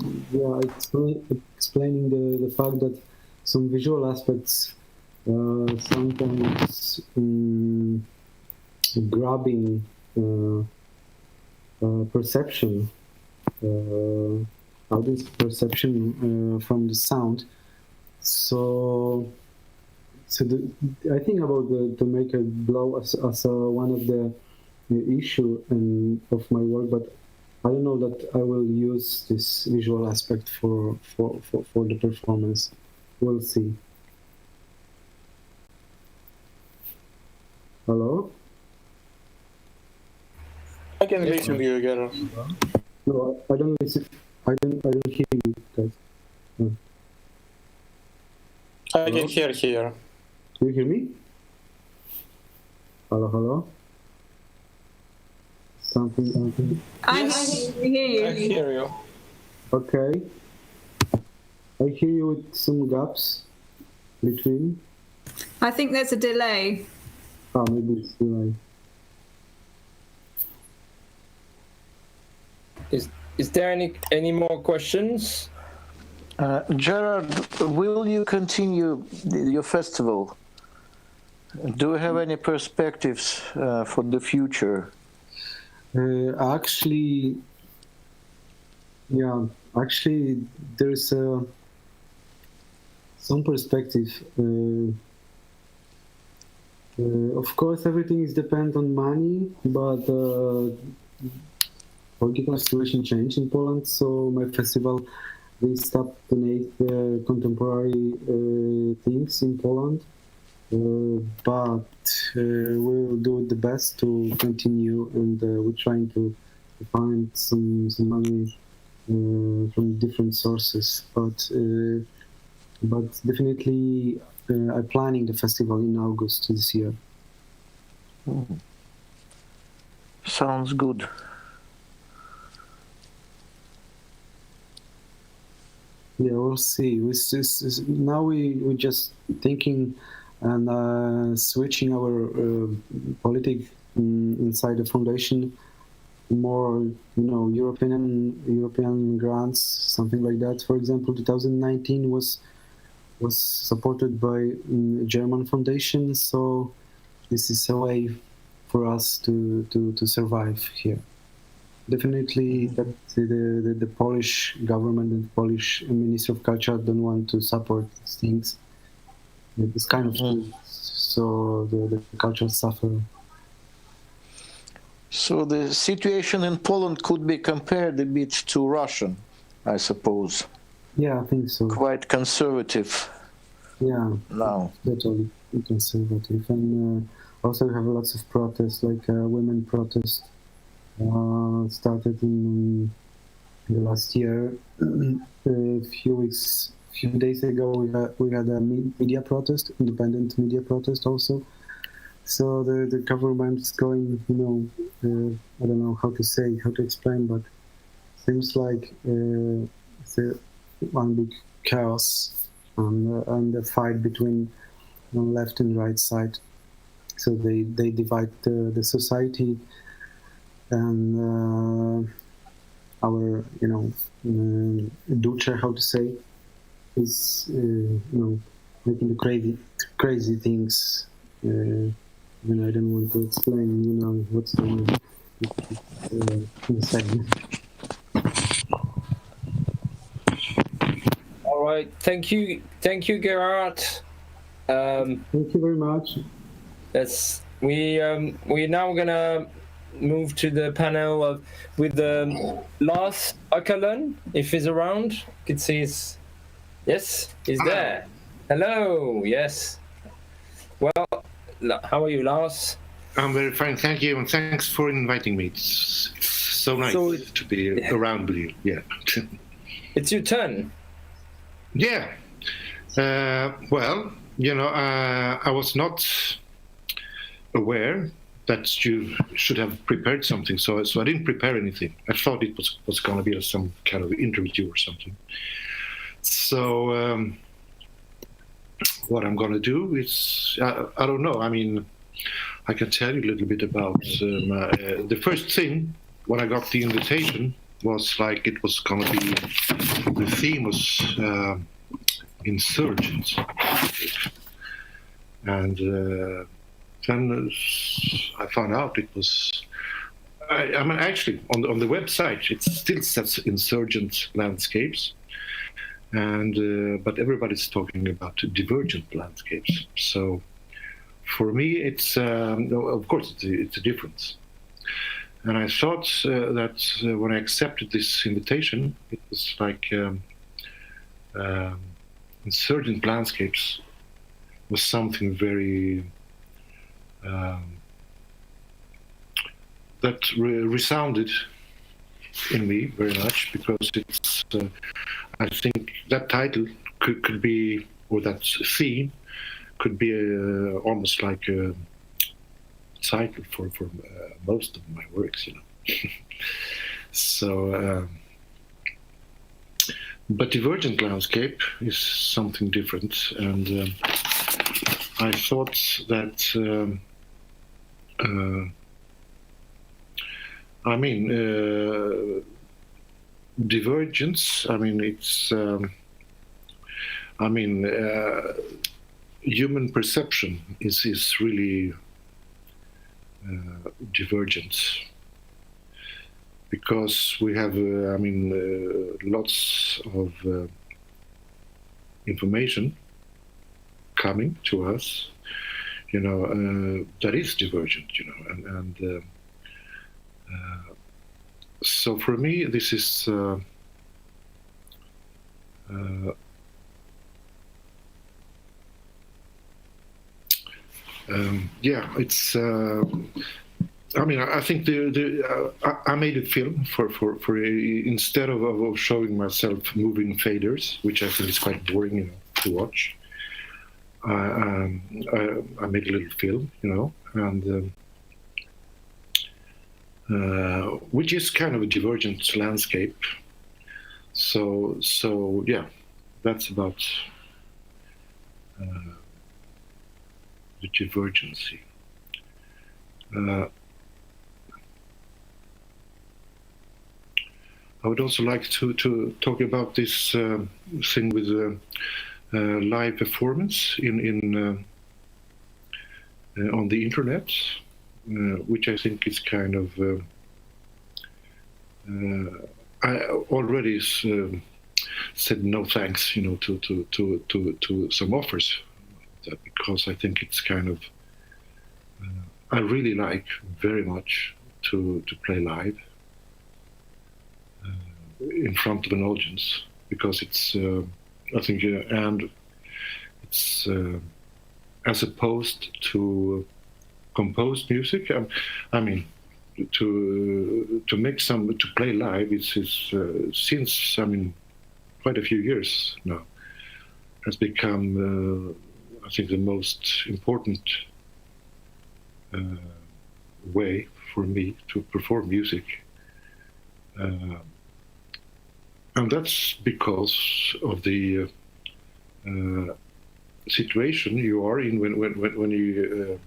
J: the fact that some visual aspects sometimes grabbing perception, audience perception from the sound. So I think about to make a glow as one of the issue of my work, but I don't know that I will use this visual aspect for the performance. We'll see. Hello?
I: I can listen to you, Gerard.
J: No, I don't listen. I don't hear you guys. No.
I: I can hear here.
J: Do you hear me? Hello? Something.
G: I hear you.
C: I hear you.
J: Okay. I hear you with some gaps between.
G: I think there's a delay.
J: Maybe it's delay.
C: Is there any more questions?
E: Gerard, will you continue your festival? Do you have any perspectives for the future?
J: Actually, there's some perspective. Of course, everything is dependent on money, but political situation changed in Poland, so my festival we stopped to donate contemporary things in Poland. But we'll do the best to continue, and we're trying to find some money from different sources. But definitely, I'm planning the festival in August this year.
E: Sounds good.
J: Yeah, we'll see. Now we're just thinking and switching our politic inside the foundation, more European grants, something like that. For example, 2019 was supported by German foundation, so this is a way for us to survive here. Definitely, that the Polish government and the Polish Ministry of Culture don't want to support these things. This kind of thing, so the culture suffer.
E: So the situation in Poland could be compared a bit to Russian, I suppose.
J: Yeah, I think so.
E: Quite conservative.
J: Yeah,
E: now.
J: Totally conservative, and also we have lots of protests, like women protest started in the last year. Few days ago, we had a media protest, independent media protest also. So the government is going, I don't know how to explain, but seems like it's one big chaos and the fight between left and right side. So they divide the society, and our Duce, how to say, is making the crazy things. I don't want to explain what's going on in the segment.
C: All
A: right. Thank you, Gerard.
J: Thank you very much.
A: We're now gonna move to the panel with Lars Ochellon, if he's around. You can see he's there. Hello, yes. Well, how are you, Lars?
K: I'm very fine, thank you, and thanks for inviting me. It's so nice to be around with you. Yeah.
A: It's your turn.
K: Yeah. Well, I was not aware that you should have prepared something, so I didn't prepare anything. I thought it was going to be some kind of interview or something. So what I'm going to do is, I don't know. I mean, I can tell you a little bit about the first thing when I got the invitation was like it was going to be, the theme was insurgents, and then I found out it was. I mean, actually, on the website it still says insurgent landscapes, and but everybody's talking about divergent landscapes. So for me, it's of course it's a difference. And I thought that when I accepted this invitation, it was like insurgent landscapes was something very that resounded in me very much, because it's I think that title could be, or that theme could be almost like a title for most of my works, So but divergent landscape is something different, and I thought that I mean divergence, I mean it's I mean human perception is really divergent, because we have I mean lots of information coming to us, that is divergent, and so for me this is yeah, it's I mean, I think I made a film for instead of showing myself moving faders, which I think is quite boring, to watch. I made a little film, and which is kind of a divergent landscape. So yeah, that's about the divergency. I would also like to talk about this thing with live performance in on the internet, which I think is kind of I already said no thanks, to some offers, because I think it's kind of I really like very much to play live in front of an audience, because it's I think and it's as opposed to composed music. I mean, to make to play live is since I mean quite a few years now has become I think the most important way for me to perform music. And that's because of the situation you are in when you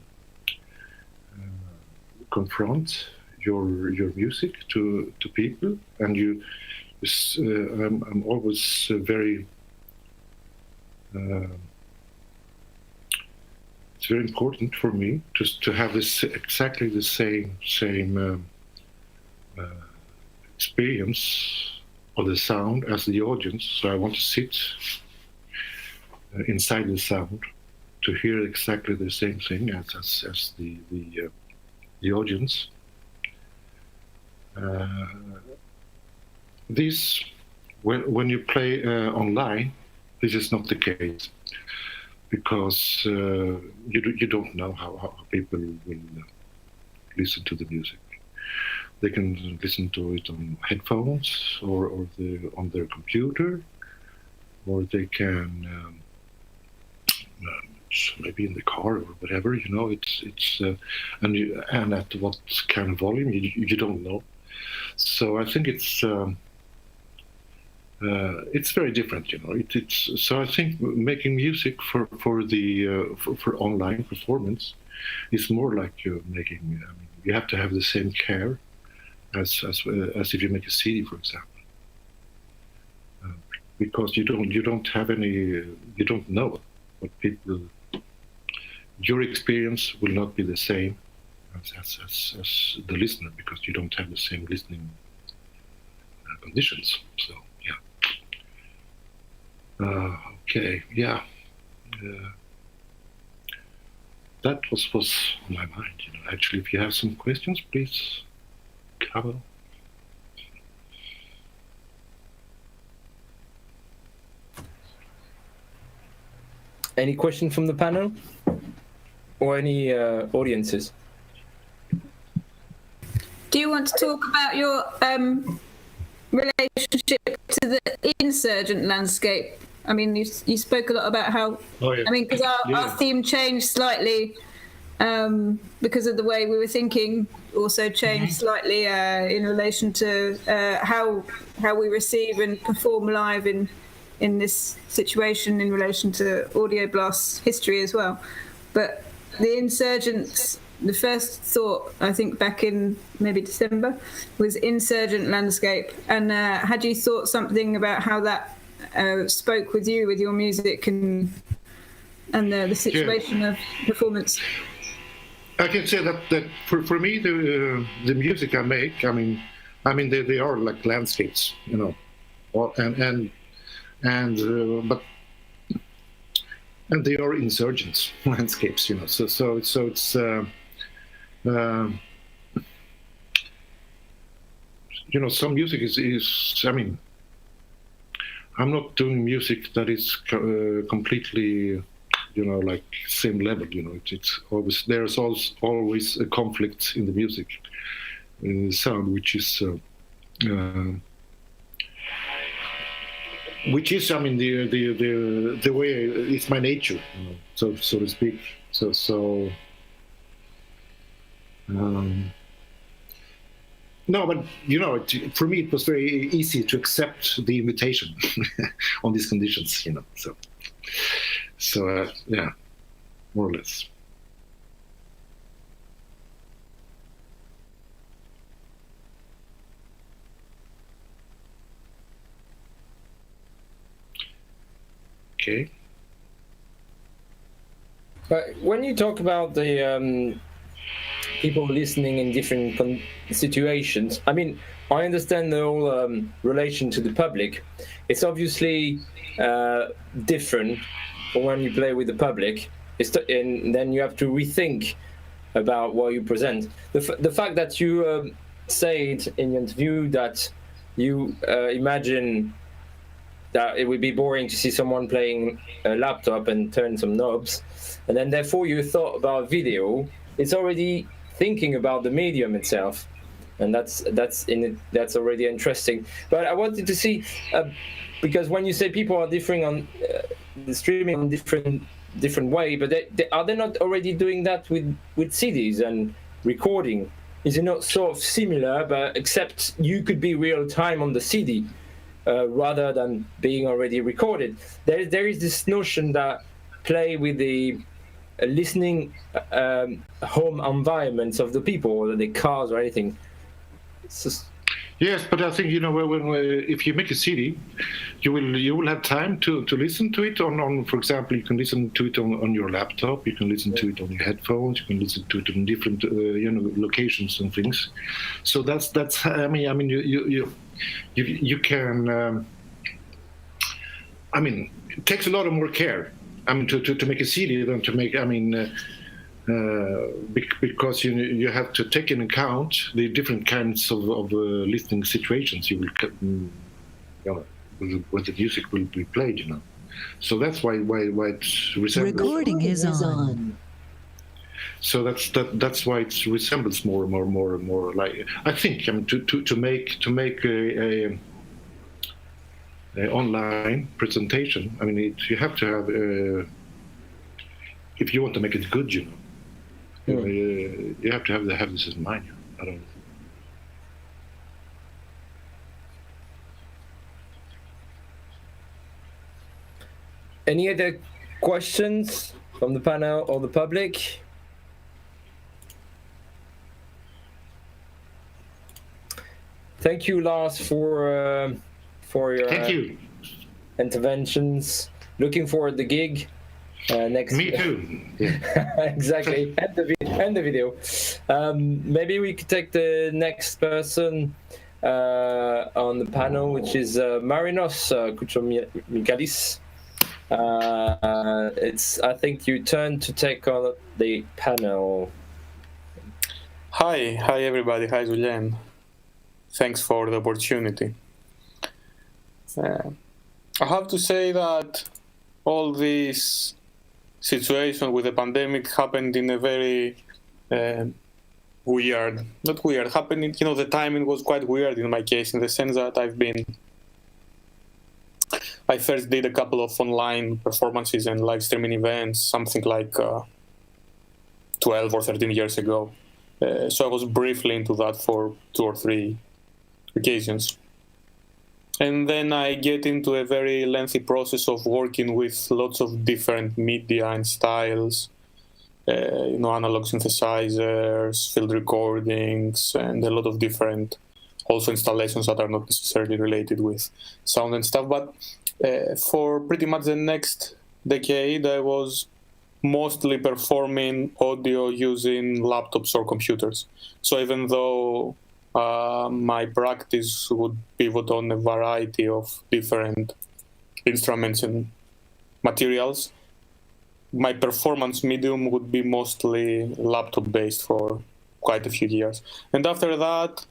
K: confront your music to people, and I'm always very. It's very important for me to have this exactly the same experience of the sound as the audience. So I want to sit inside the sound to hear exactly the same thing as the audience. This, when you play online, this is not the case, because you don't know how people will listen to the music. They can listen to it on headphones or on their computer, or they can maybe in the car or whatever. You know, it's and at what kind of volume you don't know. So I think it's very different. You know, so I think making music for online performance is more like making. You have to have the same care as if you make a CD, for example, because you don't have any, you don't know what people. Your experience will not be the same as the listener, because you don't have the same listening conditions. So yeah. Okay. Yeah. That was on my mind. You know, actually, if you have some questions, please cover.
A: Any question from the panel or any audiences?
G: Do you want to talk about your relationship to the insurgent landscape? I mean, you spoke a lot about how.
K: Oh, yeah.
G: I mean, because our theme changed slightly because of the way we were thinking. Also changed slightly in relation to how we receive and perform live in this situation in relation to Audioblast's history as well. But the insurgents, the first thought, I think back in maybe December, was insurgent landscape. And had you thought something about how that spoke with you, with your music and the situation of performance?
K: I can say that for me, the music I make, I mean they are like landscapes, you know, but they are insurgent landscapes, you know. So it's you know, some music is I mean, I'm not doing music that is completely, you know, like same level. You know, it's always, there's always a conflict in the music, in the sound, which is I mean the way it's my nature, you know, so to speak. So no, but you know, for me it was very easy to accept the invitation on these conditions, you know. So yeah, more or less. Okay.
A: But when you talk about the people listening in different situations, I mean, I understand the whole relation to the public. It's obviously different when you play with the public, and then you have to rethink about what you present. The fact that you said in your interview that you imagine that it would be boring to see someone playing a laptop and turn some knobs, and then therefore you thought about video. It's already thinking about the medium itself, and that's already interesting. But I wanted to see, because when you say people are differing on the streaming in different way, but are they not already doing that with CDs and recording? Is it not sort of similar, but except you could be real time on the CD? Rather than being already recorded, there is this notion that play with the listening home environments of the people, or the cars or anything.
K: Yes, but I think, you know, if you make a CD, you will have time to listen to it on for example, you can listen to it on your laptop, you can listen to it on your headphones, you can listen to it in different you know, locations and things. So that's I mean you can I mean, it takes a lot of more care I mean, to make a CD than to make. I mean, because you have to take into account the different kinds of listening situations you will, where the music will be played. You know, so that's why it's resembles.
L: Recording is on.
K: So that's why it resembles more like, I think, I mean, to make a online presentation. I mean, you have to have if you want to make it good, you know, you have to have this in mind. I don't know.
A: Any other questions from the panel or the public? Thank you, Lars, for your interventions. Looking forward to the gig next.
K: Me too.
A: Exactly, and the video. Maybe we could take the next person on the panel, which is Marinos Koutsomichalis. It's, I think, your turn to take on the panel.
I: Hi everybody. Hi, Julien. Thanks for the opportunity. I have to say that all this situation with the pandemic happened in a very happening, you know, the timing was quite weird in my case, in the sense that I first did a couple of online performances and live streaming events, something like 12 or 13 years ago. So I was briefly into that for 2 or 3 occasions. And then I get into a very lengthy process of working with lots of different media and styles, you know, analog synthesizers, field recordings, and a lot of different also installations that are not necessarily related with sound and stuff. But for pretty much the next decade, I was mostly performing audio using laptops or computers. So even though my practice would pivot on a variety of different instruments and materials, my performance medium would be mostly laptop-based for quite a few years. And after that,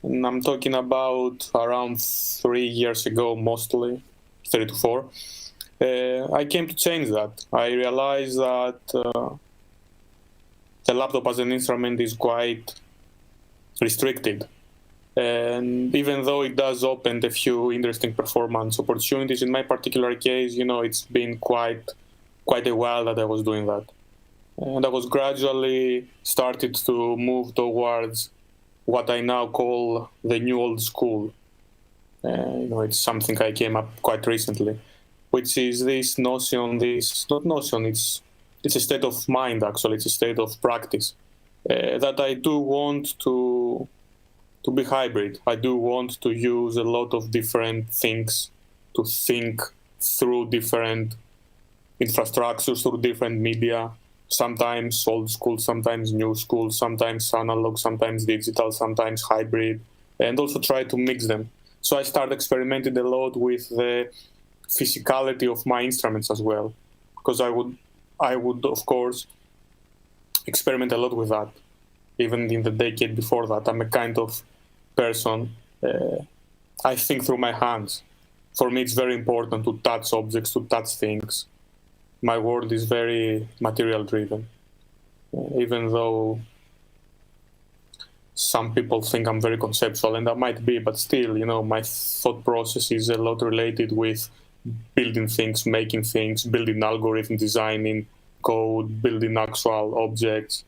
I: and I'm talking about around 3 years ago, mostly 3 to 4, I came to change that. I realized that the laptop as an instrument is quite restricted. And even though it does open a few interesting performance opportunities, in my particular case, you know, it's been quite a while that I was doing that. And I was gradually started to move towards what I now call the new old school. You know, it's something I came up quite recently, which is this notion, it's a state of mind, actually. It's a state of practice that I do want to be hybrid. I do want to use a lot of different things to think through different infrastructures, through different media, sometimes old school, sometimes new school, sometimes analog, sometimes digital, sometimes hybrid, and also try to mix them. So I started experimenting a lot with the physicality of my instruments as well, because I would of course experiment a lot with that. Even in the decade before that, I'm a kind of person, I think through my hands. For me, it's very important to touch objects, to touch things. My world is very material driven, even though some people think I'm very conceptual, and I might be, but still, you know, my thought process is a lot related with building things, making things, building algorithms, designing code, building actual objects,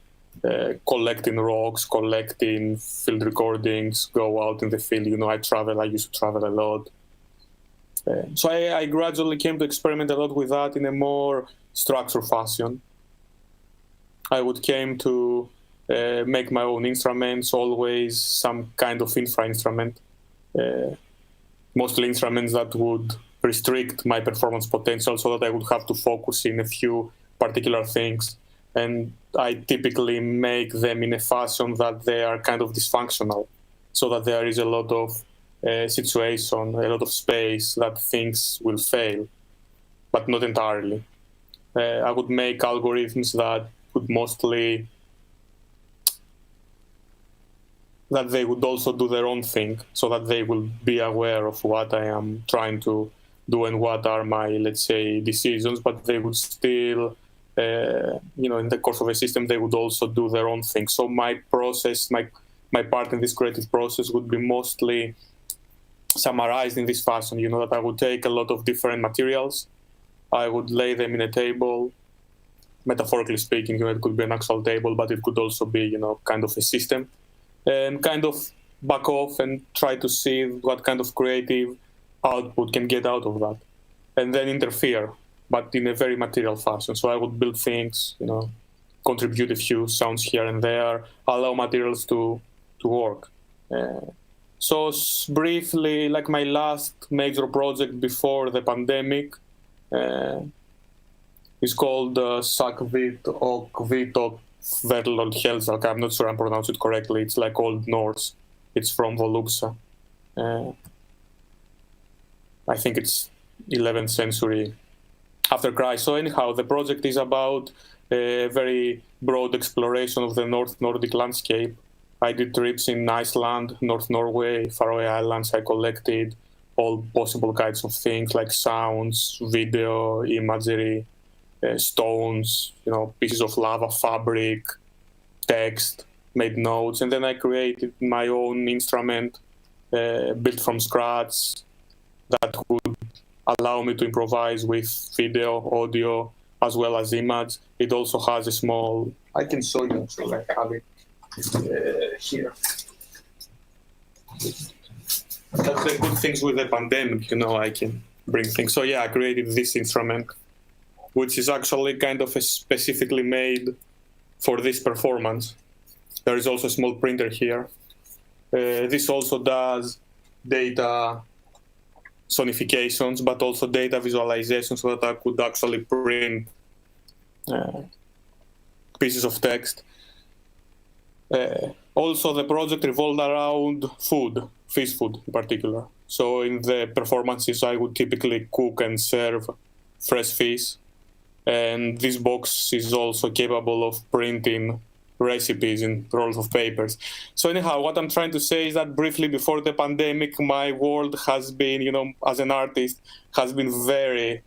I: collecting rocks, collecting field recordings, go out in the field. You know, I used to travel a lot. So I gradually came to experiment a lot with that in a more structured fashion. I would came to make my own instruments, always some kind of infra instrument, mostly instruments that would restrict my performance potential so that I would have to focus in a few particular things. And I typically make them in a fashion that they are kind of dysfunctional, so that there is a lot of situation, a lot of space that things will fail, but not entirely. I would make algorithms that would mostly, that they would also do their own thing, so that they will be aware of what I am trying to do and what are my, let's say, decisions, but they would still, in the course of a system, they would also do their own thing. So my process, my part in this creative process would be mostly summarized in this fashion, that I would take a lot of different materials, I would lay them in a table, metaphorically speaking, it could be an actual table, but it could also be, kind of a system, and kind of back off and try to see what kind of creative output can get out of that, and then interfere, but in a very material fashion. So I would build things, contribute a few sounds here and there, allow materials to work. So briefly, like my last major project before the pandemic is called Sakvit Okvitok Verlod Helzak. I'm not sure I'm pronouncing it correctly. It's like Old Norse. It's from Volupsa. I think it's 11th century after Christ. So anyhow, the project is about a very broad exploration of the North Nordic landscape. I did trips in Iceland, North Norway, Faroe Islands. I collected all possible kinds of things like sounds, video, imagery, stones, pieces of lava, fabric, text, made notes, and then I created my own instrument built from scratch that would allow me to improvise with video, audio, as well as image. It also has a small, I can show you, so I have it here. That's the good things with the pandemic, I can bring things. So yeah, I created this instrument, which is actually kind of specifically made for this performance. There is also a small printer here. This also does data sonifications, but also data visualization, so that I could actually print pieces of text. Also, the project revolved around food, fish food in particular. So in the performances, I would typically cook and serve fresh fish. And this box is also capable of printing recipes in rolls of papers. So anyhow, what I'm trying to say is that briefly before the pandemic, my world has been, as an artist, has been very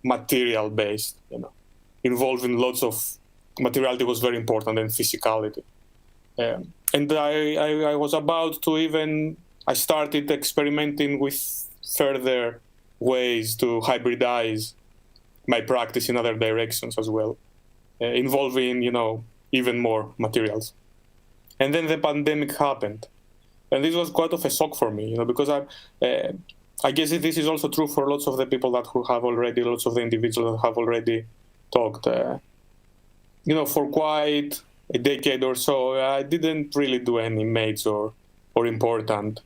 I: material-based, involving lots of materiality was very important, and physicality. And I was about to I started experimenting with further ways to hybridize my practice in other directions as well, involving, even more materials. And then the pandemic happened. And this was quite of a shock for me, because I guess this is also true for lots of the people lots of the individuals that have already talked. For quite a decade or so, I didn't really do any major or important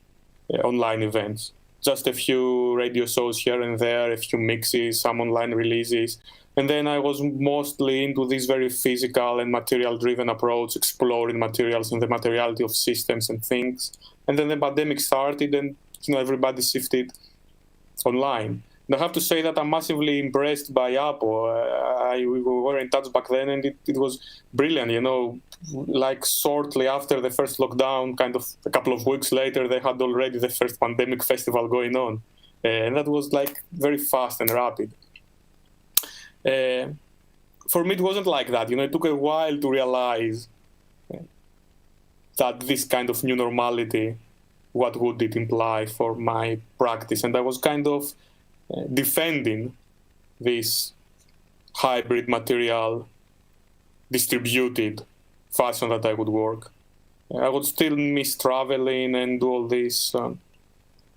I: online events. Just a few radio shows here and there, a few mixes, some online releases. And then I was mostly into this very physical and material-driven approach, exploring materials and the materiality of systems and things. And then the pandemic started, and everybody shifted online. And I have to say that I'm massively impressed by Apple. We were in touch back then, and it was brilliant. Like shortly after the first lockdown, kind of a couple of weeks later, they had already the first pandemic festival going on. And that was like very fast and rapid. For me, it wasn't like that. It took a while to realize that this kind of new normality, what would it imply for my practice? And I was kind of defending this hybrid material distributed fashion that I would work. I would still miss traveling and do all these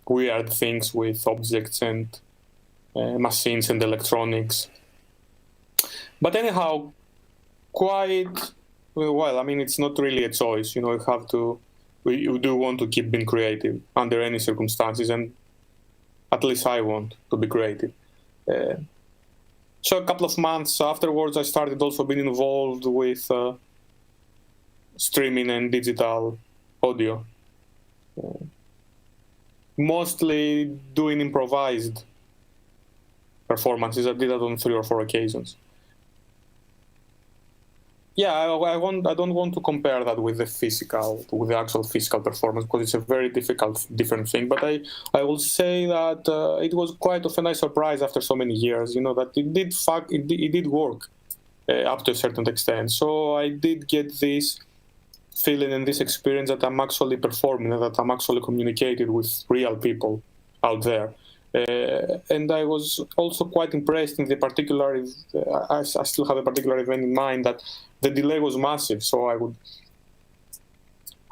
I: weird things with objects and machines and electronics. But anyhow, it's not really a choice. You do want to keep being creative under any circumstances, and at least I want to be creative. So a couple of months afterwards, I started also being involved with streaming and digital audio. Mostly doing improvised performances. I did that on 3 or 4 occasions. yeah, I don't want to compare that with the actual physical performance, because it's a very different thing. But I will say that it was quite of a nice surprise after so many years, that it did work up to a certain extent. So I did get this feeling and this experience that I'm actually performing, and that I'm actually communicating with real people out there. And I was also quite impressed in the particular, I still have a particular event in mind, that the delay was massive. So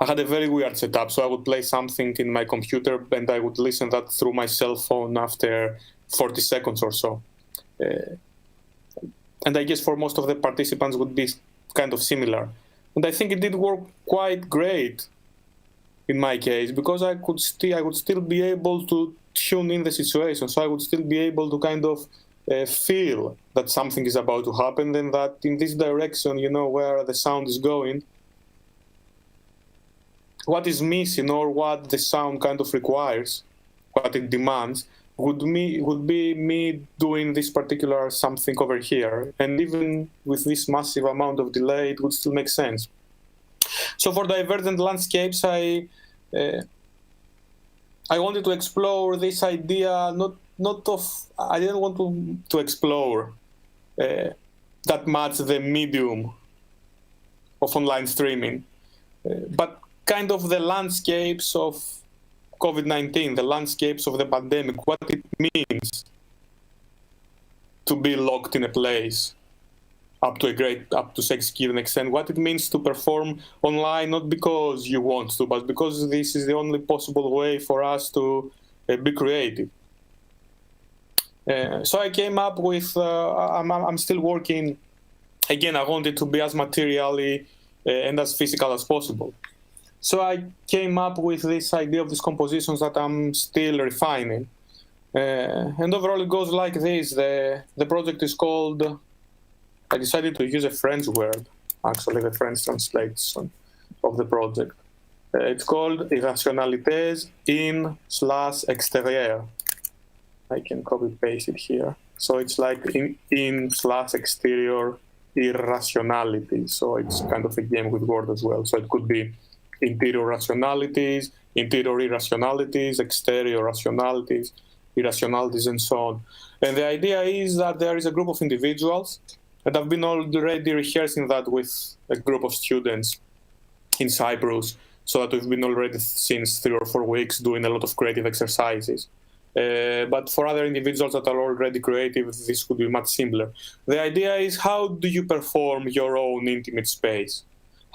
I: I had a very weird setup. So I would play something in my computer and I would listen that through my cell phone after 40 seconds or so. And I guess for most of the participants would be kind of similar. And I think it did work quite great in my case, because I would still be able to tune in the situation. So I would still be able to kind of feel that something is about to happen, and that in this direction, where the sound is going, what is missing or what the sound kind of requires, what it demands, would be me doing this particular something over here. And even with this massive amount of delay, it would still make sense. So for Divergent Landscapes, I wanted to explore this idea, I didn't want to explore that much the medium of online streaming, but kind of the landscapes of COVID-19, the landscapes of the pandemic, what it means to be locked in a place up to a given extent, what it means to perform online, not because you want to, but because this is the only possible way for us to be creative. So I came up with, I'm still working, again, I wanted to be as materially and as physical as possible. So I came up with this idea of these compositions that I'm still refining. And overall it goes like this. The project is called, I decided to use a French word, actually the French translation of the project. It's called Irrationalités in/extérieur. I can copy paste it here. So it's like in/exterior irrationality. So it's kind of a game with words as well. So it could be interior rationalities, interior irrationalities, exterior rationalities, irrationalities, and so on. And the idea is that there is a group of individuals, and I've been already rehearsing that with a group of students in Cyprus, so that we've been already since 3 or 4 weeks doing a lot of creative exercises. But for other individuals that are already creative, this could be much simpler. The idea is, how do you perform your own intimate space?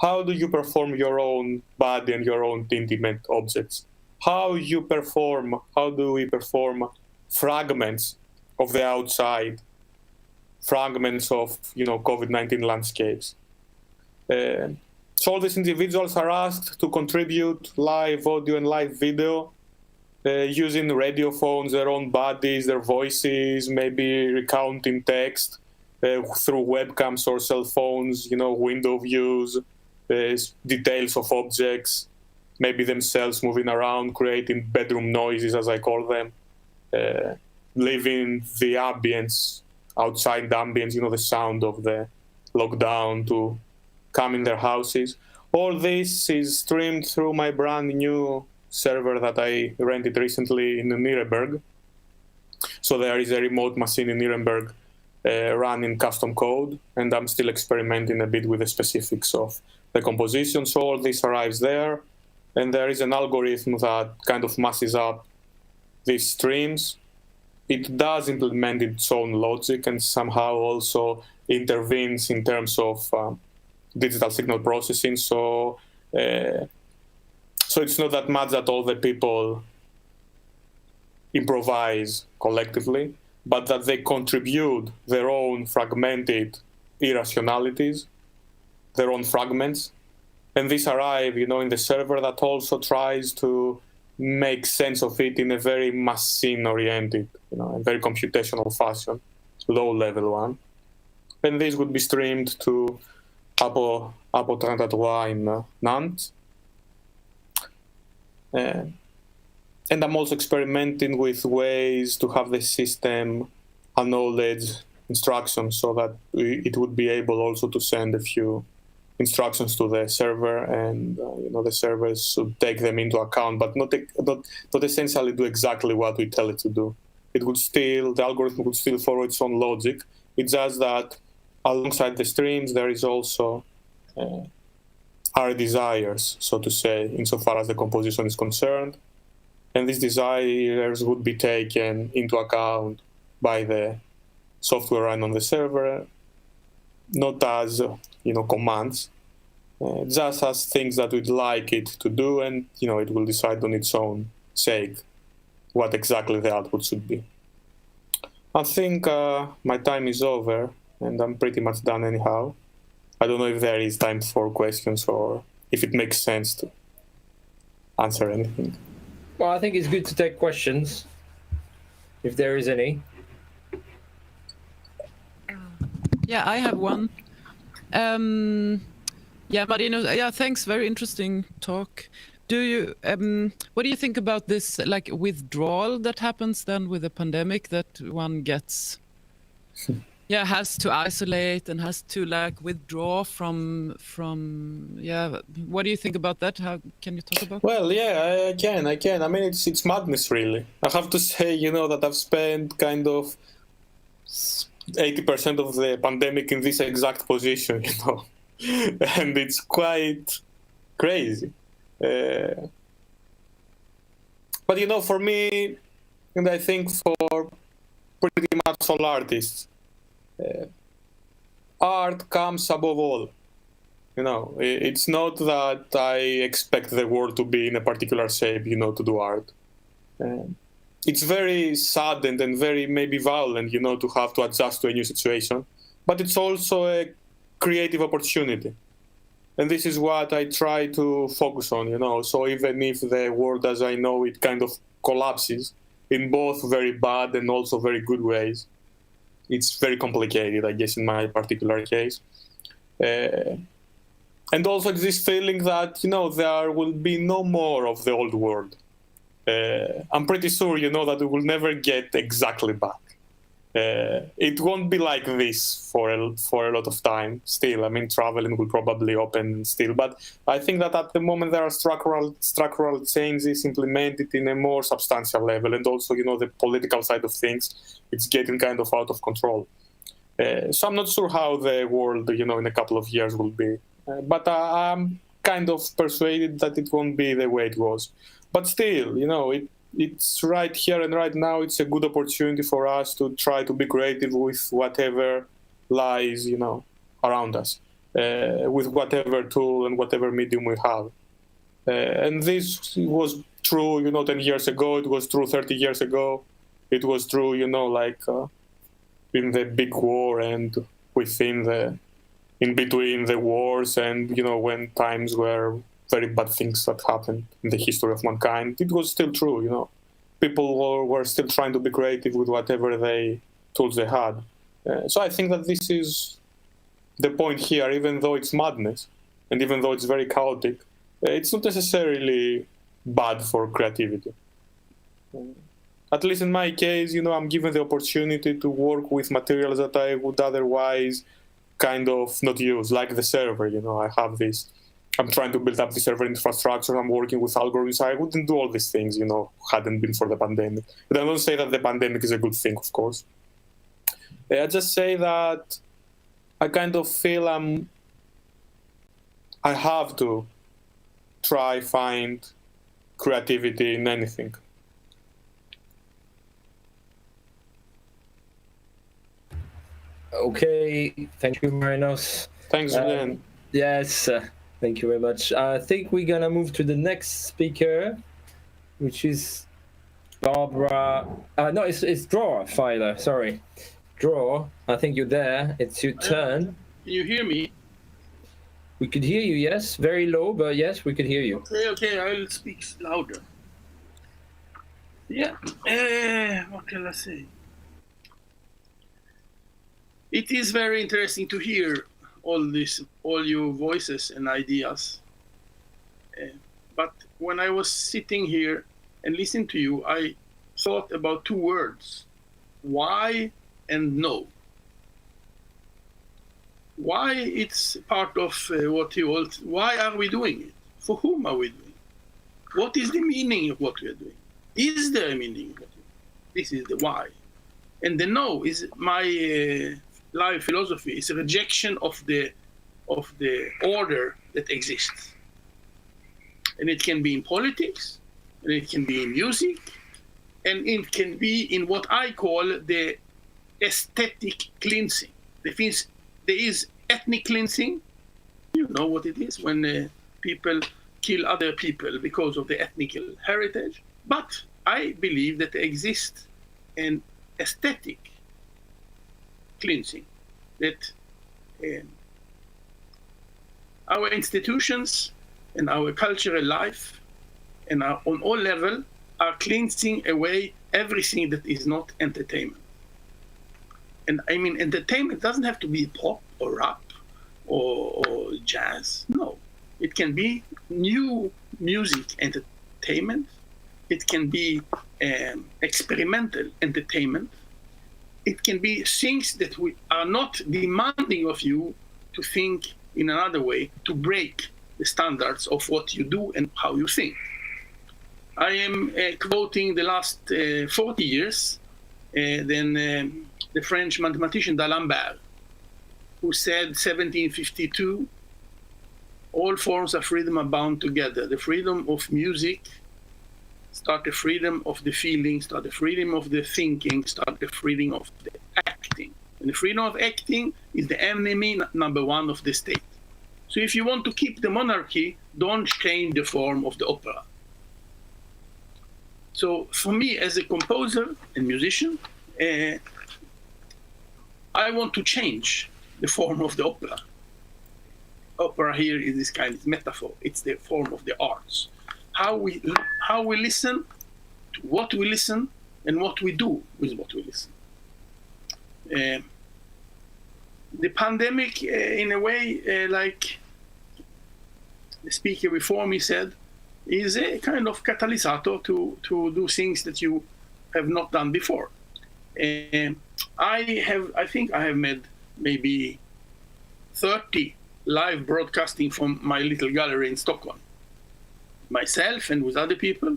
I: How do you perform your own body and your own intimate objects? How do we perform fragments of the outside, fragments of COVID-19 landscapes? So all these individuals are asked to contribute live audio and live video using radio phones, their own bodies, their voices, maybe recounting text through webcams or cell phones, window views, details of objects, maybe themselves moving around, creating bedroom noises, as I call them, leaving the ambience, outside ambience, the sound of the lockdown to come in their houses. All this is streamed through my brand new server that I rented recently in Nuremberg. So there is a remote machine in Nuremberg running custom code, and I'm still experimenting a bit with the specifics of the composition. So all this arrives there, and there is an algorithm that kind of masses up these streams. It does implement its own logic and somehow also intervenes in terms of digital signal processing. So it's not that much that all the people improvise collectively, but that they contribute their own fragmented irrationalities, their own fragments, and these arrive, in the server that also tries to make sense of it in a very machine-oriented, a very computational fashion, low-level one. And this would be streamed to Apo 33 in Nantes. And I'm also experimenting with ways to have the system acknowledge instructions so that it would be able also to send a few instructions to the server, and the servers should take them into account, but not essentially do exactly what we tell it to do. The algorithm would still follow its own logic. It's just that alongside the streams, there is also our desires, so to say, insofar as the composition is concerned. And these desires would be taken into account by the software run on the server, not as commands, just as things that we'd like it to do, and it will decide on its own sake what exactly the output should be. I think my time is over, and I'm pretty much done anyhow. I don't know if there is time for questions or if it makes sense to answer anything.
A: Well, I think it's good to take questions, if there is any.
H: Yeah, I have one. Marinos, thanks. Very interesting talk. What do you think about this, like, withdrawal that happens then with the pandemic, that one gets, has to isolate and has to withdraw from? What do you think about that? How can you talk about?
I: Well, I can. I mean, it's madness, really. I have to say, that I've spent kind of 80% of the pandemic in this exact position, and it's quite crazy. But for me, and I think for pretty much all artists, art comes above all. It's not that I expect the world to be in a particular shape, to do art. It's very saddened and very maybe violent, to have to adjust to a new situation. But it's also a creative opportunity. And this is what I try to focus on, So even if the world as I know it kind of collapses in both very bad and also very good ways, it's very complicated, I guess, in my particular case. And also it's this feeling that, there will be no more of the old world. I'm pretty sure, that we will never get exactly back. It won't be like this for a lot of time still. I mean, traveling will probably open still, but I think that at the moment there are structural changes implemented in a more substantial level, and also, the political side of things, it's getting kind of out of control. So I'm not sure how the world, in a couple of years will be, but I'm kind of persuaded that it won't be the way it was. But still, it's right here and right now, it's a good opportunity for us to try to be creative with whatever lies, around us, with whatever tool and whatever medium we have. And this was true, 10 years ago, it was true 30 years ago, it was true, in the big war and in between the wars, and, when times were very bad things that happened in the history of mankind, it was still true, People were still trying to be creative with whatever tools they had. So I think that this is the point here, even though it's madness, and even though it's very chaotic, it's not necessarily bad for creativity. At least in my case, I'm given the opportunity to work with materials that I would otherwise kind of not use, like the server, I have this. I'm trying to build up the server infrastructure. I'm working with algorithms. I wouldn't do all these things, hadn't been for the pandemic. But I don't say that the pandemic is a good thing, of course. I just say that I kind of feel I have to try find creativity in anything.
A: Okay, thank you, Marinos.
I: Thanks, Julien.
A: Yes. Thank you very much. I think we're going to move to the next speaker, which is Barbara. No, it's Dror, Feiler, sorry. Dror, I think you're there. It's your turn.
L: Can you hear me?
A: We could hear you, yes. Very low, but yes, we could hear you.
L: Okay, I'll speak louder. Yeah, what can I say? It is very interesting to hear all your voices and ideas. But when I was sitting here and listening to you, I thought about two words, why and no. why it's part of why are we doing it? For whom are we doing it? What is the meaning of what we are doing? Is there a meaning of what we are doing? This is the why. And the no is my life philosophy. It's a rejection of the order that exists. And it can be in politics, and it can be in music, and it can be in what I call the aesthetic cleansing. There is ethnic cleansing. You know what it is when people kill other people because of their ethnic heritage. But I believe that there exists an aesthetic cleansing, that our institutions and our cultural life and on all levels are cleansing away everything that is not entertainment. And I mean, entertainment doesn't have to be pop or rap or jazz. No, it can be new music entertainment. It can be experimental entertainment. It can be things that we are not demanding of you to think in another way, to break the standards of what you do and how you think. I am quoting the last 40 years, the French mathematician d'Alembert, who said 1752, all forms of freedom are bound together. The freedom of music, start the freedom of the feeling, start the freedom of the thinking, start the freedom of the acting. And the freedom of acting is the enemy number one of the state. So if you want to keep the monarchy, don't change the form of the opera. So for me, as a composer and musician, I want to change the form of the opera. Opera here is this kind of metaphor. It's the form of the arts. How we listen, to what we listen, and what we do with what we listen. The pandemic, in a way, like the speaker before me said, is a kind of catalyst to do things that you have not done before. I think I have made maybe 30 live broadcasting from my little gallery in Stockholm, myself and with other people,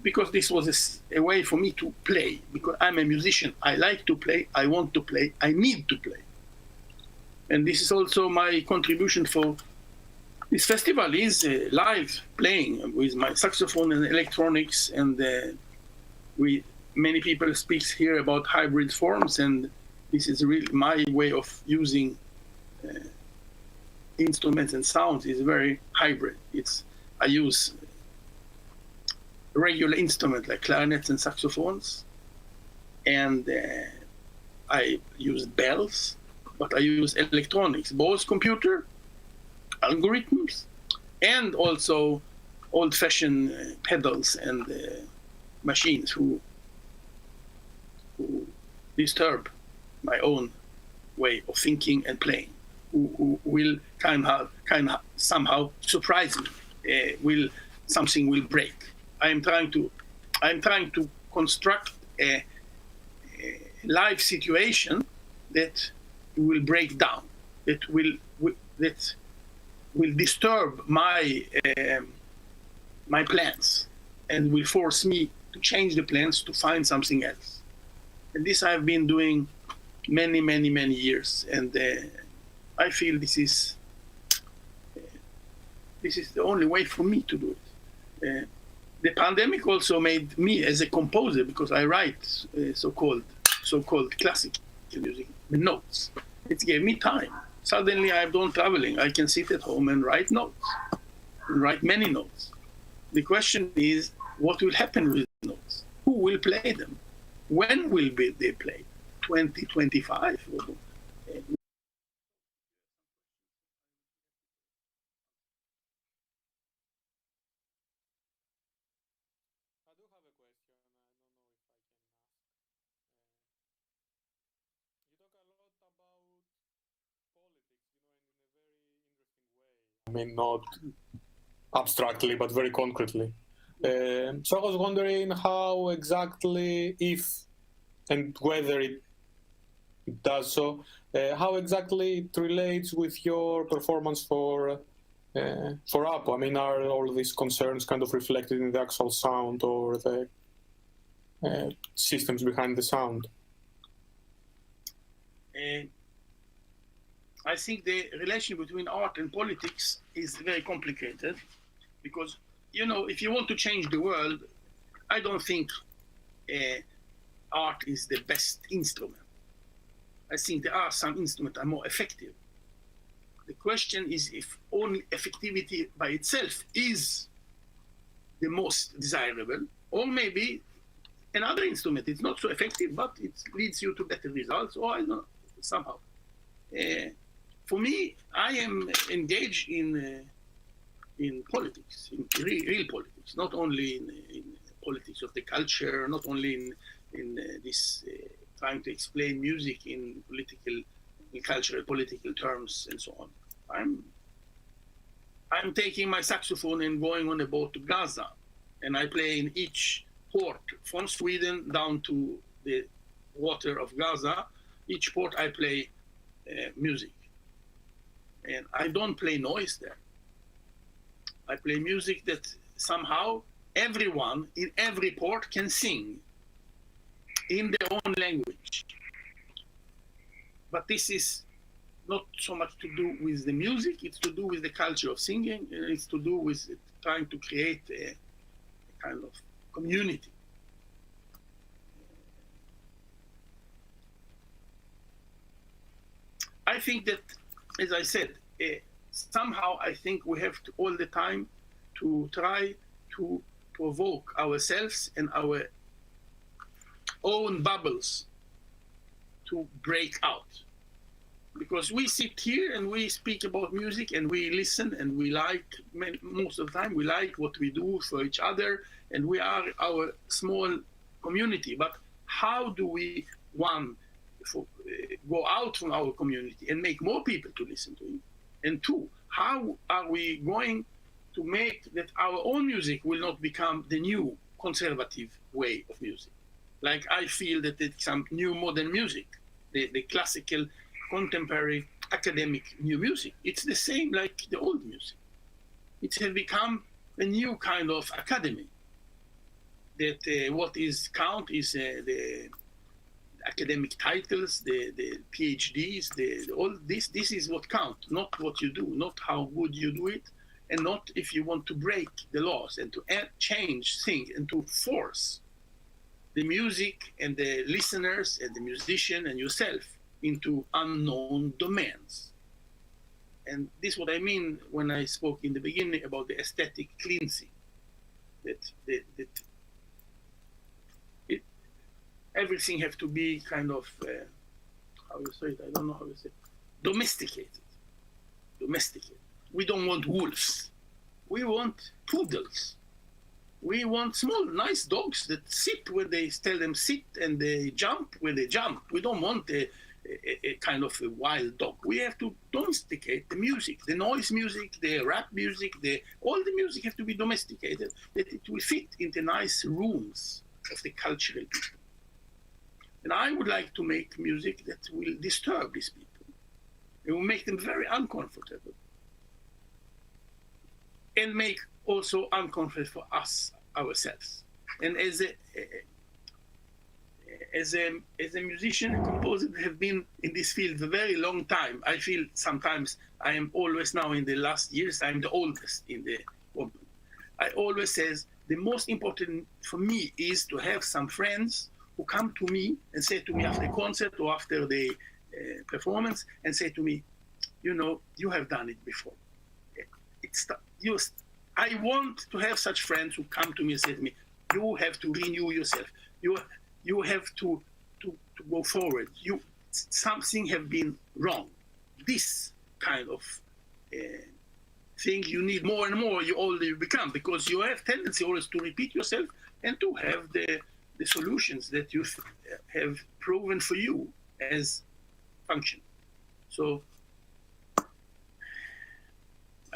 L: because this was a way for me to play, because I'm a musician. I like to play, I want to play, I need to play. And this is also my contribution for this festival, is live playing with my saxophone and electronics, and many people speak here about hybrid forms, and this is really my way of using instruments and sounds is very hybrid. I use regular instruments like clarinets and saxophones, and I use bells, but I use electronics, both computer algorithms and also old-fashioned pedals and machines who disturb my own way of thinking and playing, who will kind of somehow surprise me. Something will break. I'm trying to construct a live situation that will break down, that will disturb my plans, and will force me to change the plans to find something else. And this I've been doing many years, and I feel this is the only way for me to do it. The pandemic also made me as a composer, because I write so-called classical music, the notes. It gave me time. Suddenly I'm done traveling. I can sit at home and write notes, and write many notes. The question is, what will happen with the notes? Who will play them? When will they play? 2025?
I: I mean, not abstractly, but very concretely. So I was wondering how exactly, if and whether it does so, how exactly it relates with your performance for Apo? I mean, are all these concerns kind of reflected in the actual sound or the systems behind the sound?
L: I think the relation between art and politics is very complicated because, you know, if you want to change the world, I don't think art is the best instrument. I think there are some instruments that are more effective. The question is if only effectivity by itself is the most desirable, or maybe another instrument is not so effective, but it leads you to better results, or I don't know, somehow. For me, I am engaged in politics, in real politics, not only in politics of the culture, not only in this trying to explain music in political, in cultural, political terms, and so on. I'm taking my saxophone and going on a boat to Gaza, and I play in each port from Sweden down to the water of Gaza. Each port I play music, and I don't play noise there. I play music that somehow everyone in every port can sing in their own language. But this is not so much to do with the music, it's to do with the culture of singing, and it's to do with trying to create a kind of community. I think that, as I said, somehow I think we have to all the time to try to provoke ourselves and our own bubbles to break out. Because we sit here and we speak about music and we listen and we like, most of the time, we like what we do for each other and we are our small community. But how do we, one, go out from our community and make more people to listen to it? And two, how are we going to make that our own music will not become the new conservative way of music? Like I feel that it's some new modern music, the classical, contemporary, academic new music. It's the same like the old music. It has become a new kind of academy. That what is count is the academic titles, the PhDs, all this. This is what count, not what you do, not how good you do it, and not if you want to break the laws and to change things and to force the music and the listeners and the musician and yourself into unknown domains. And this is what I mean when I spoke in the beginning about the aesthetic cleansing. Everything have to be kind of, how you say it, I don't know how you say it, domesticated. Domesticated. We don't want wolves. We want poodles. We want small, nice dogs that sit when they tell them sit and they jump when they jump. We don't want a kind of a wild dog. We have to domesticate the music, the noise music, the rap music, all the music have to be domesticated, that it will fit into nice rooms of the cultural people. And I would like to make music that will disturb these people. It will make them very uncomfortable. And make also uncomfortable for us, ourselves. And as a musician and composer that have been in this field a very long time, I feel sometimes I am always now in the last years, I'm the oldest in the company. I always says the most important for me is to have some friends who come to me and say to me after the concert or after the performance and say to me, you know, you have done it before. I want to have such friends who come to me and say to me, you have to renew yourself. You have to go forward. Something have been wrong. This kind of thing you need more and more you older you become, because you have tendency always to repeat yourself and to have the solutions that you have proven for you as function. So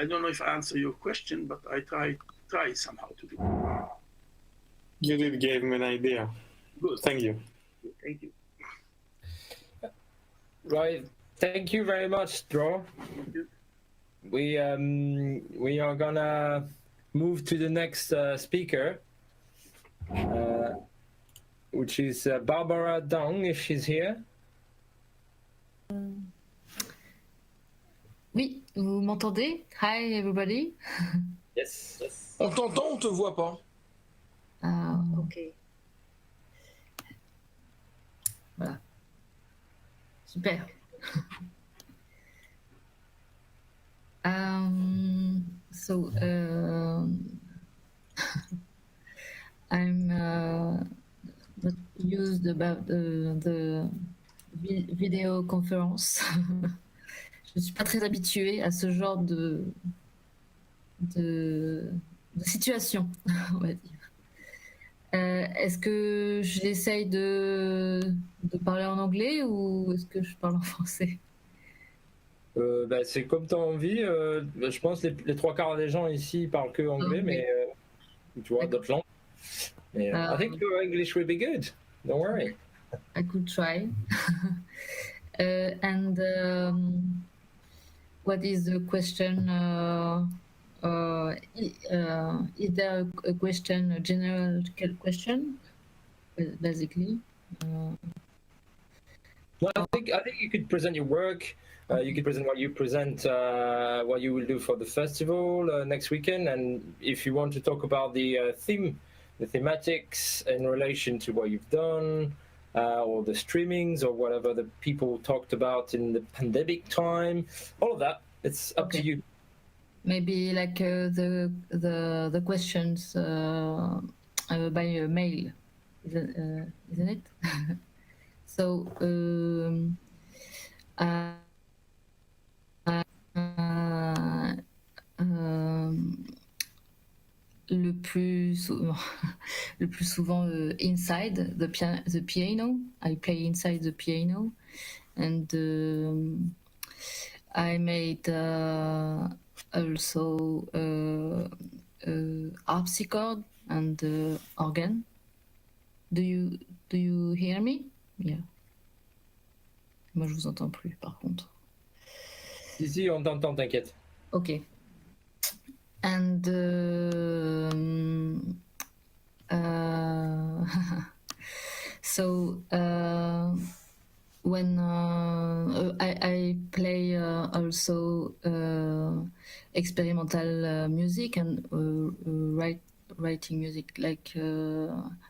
L: I don't know if I answer your question, but I try somehow to do it.
I: You did give me an idea.
L: Good.
I: Thank you.
L: Thank you.
A: Right. Thank you very much, Dror. We are gonna move to the next speaker, which is Barbara Dong, if she's here.
M: Oui, vous m'entendez? Hi, everybody.
A: Yes.
C: On t'entend, on te voit pas.
M: Ah, ok. Voilà. Super. So I'm not used about the video conference. Je suis pas très habituée à ce genre de situation, on va dire. Est-ce que j'essaye de parler en anglais ou est-ce que je parle en français?
A: C'est comme tu as envie. Je pense que les trois quarts des gens ici parlent que anglais, mais tu vois, d'autres langues. Mais, I think your English will be good. Don't worry.
M: I could try. And what is the question? Is there a question, a general question, basically?
A: No, I think you could present your work. You could present what you present, what you will do for the festival next weekend, and if you want to talk about the theme, the thematics in relation to what you've done, or the streamings, or whatever the people talked about in the pandemic time, all of that, it's up to you.
M: Maybe like the questions by mail, isn't it? So le plus souvent inside the piano. I play inside the piano, and I made also harpsichord and organ. Do you hear me? Yeah. Moi je vous entends plus par contre.
A: Si, on t'entend, t'inquiète.
M: Okay. And so when I play also experimental music and writing music like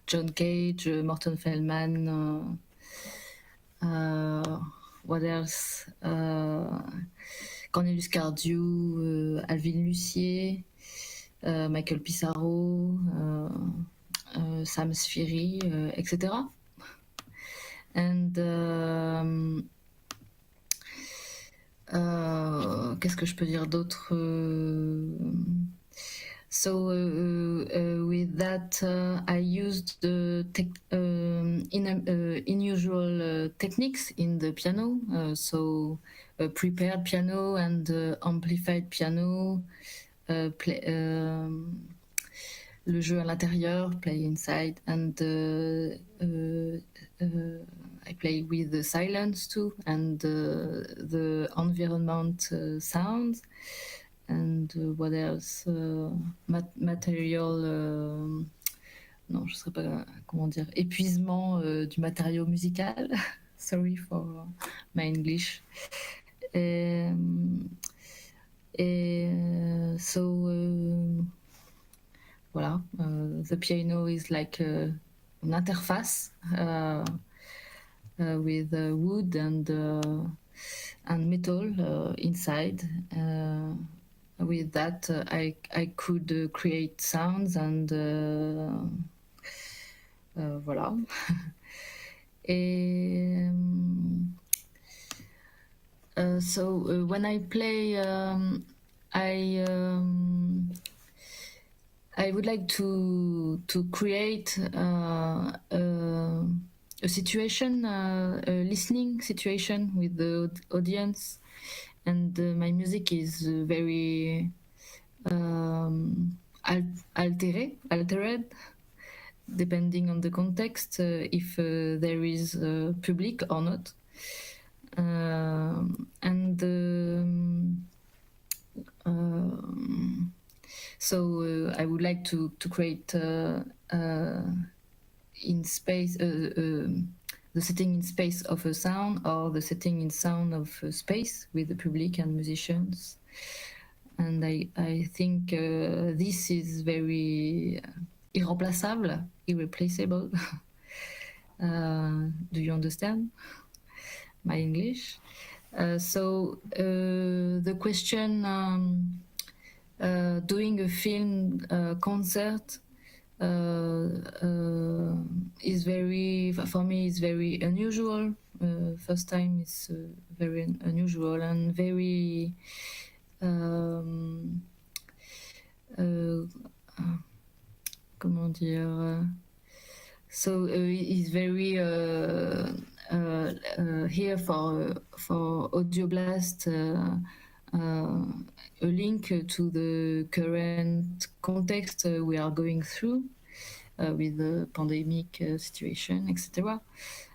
M: John Cage, Morton Feldman, what else? Cornelius Cardew, Alvin Lucier, Michael Pissarro, Sam Sfiri, etc. And qu'est-ce que je peux dire d'autre? So with that, I used the unusual techniques in the piano. So prepared piano and amplified piano, le jeu à l'intérieur, play inside, and I play with the silence too, and the environment sounds, and what else? Matériel, non, je ne sais pas comment dire, épuisement du matériau musical. Sorry for my English. So voilà, the piano is like an interface with wood and metal inside. With that, I could create sounds and voilà. So when I play, I would like to create a situation, a listening situation with the audience, and my music is very altered, depending on the context, if there is public or not. And so I would like to create in space the setting in space of a sound, or the setting in sound of a space with the public and musicians. And I think this is very irreplaçable. Do you understand my English? So the question, doing a film concert is very, for me, is very unusual. First time is very unusual and very comment dire, so it's very here for Audioblast a link to the current context we are going through with the pandemic situation, etc.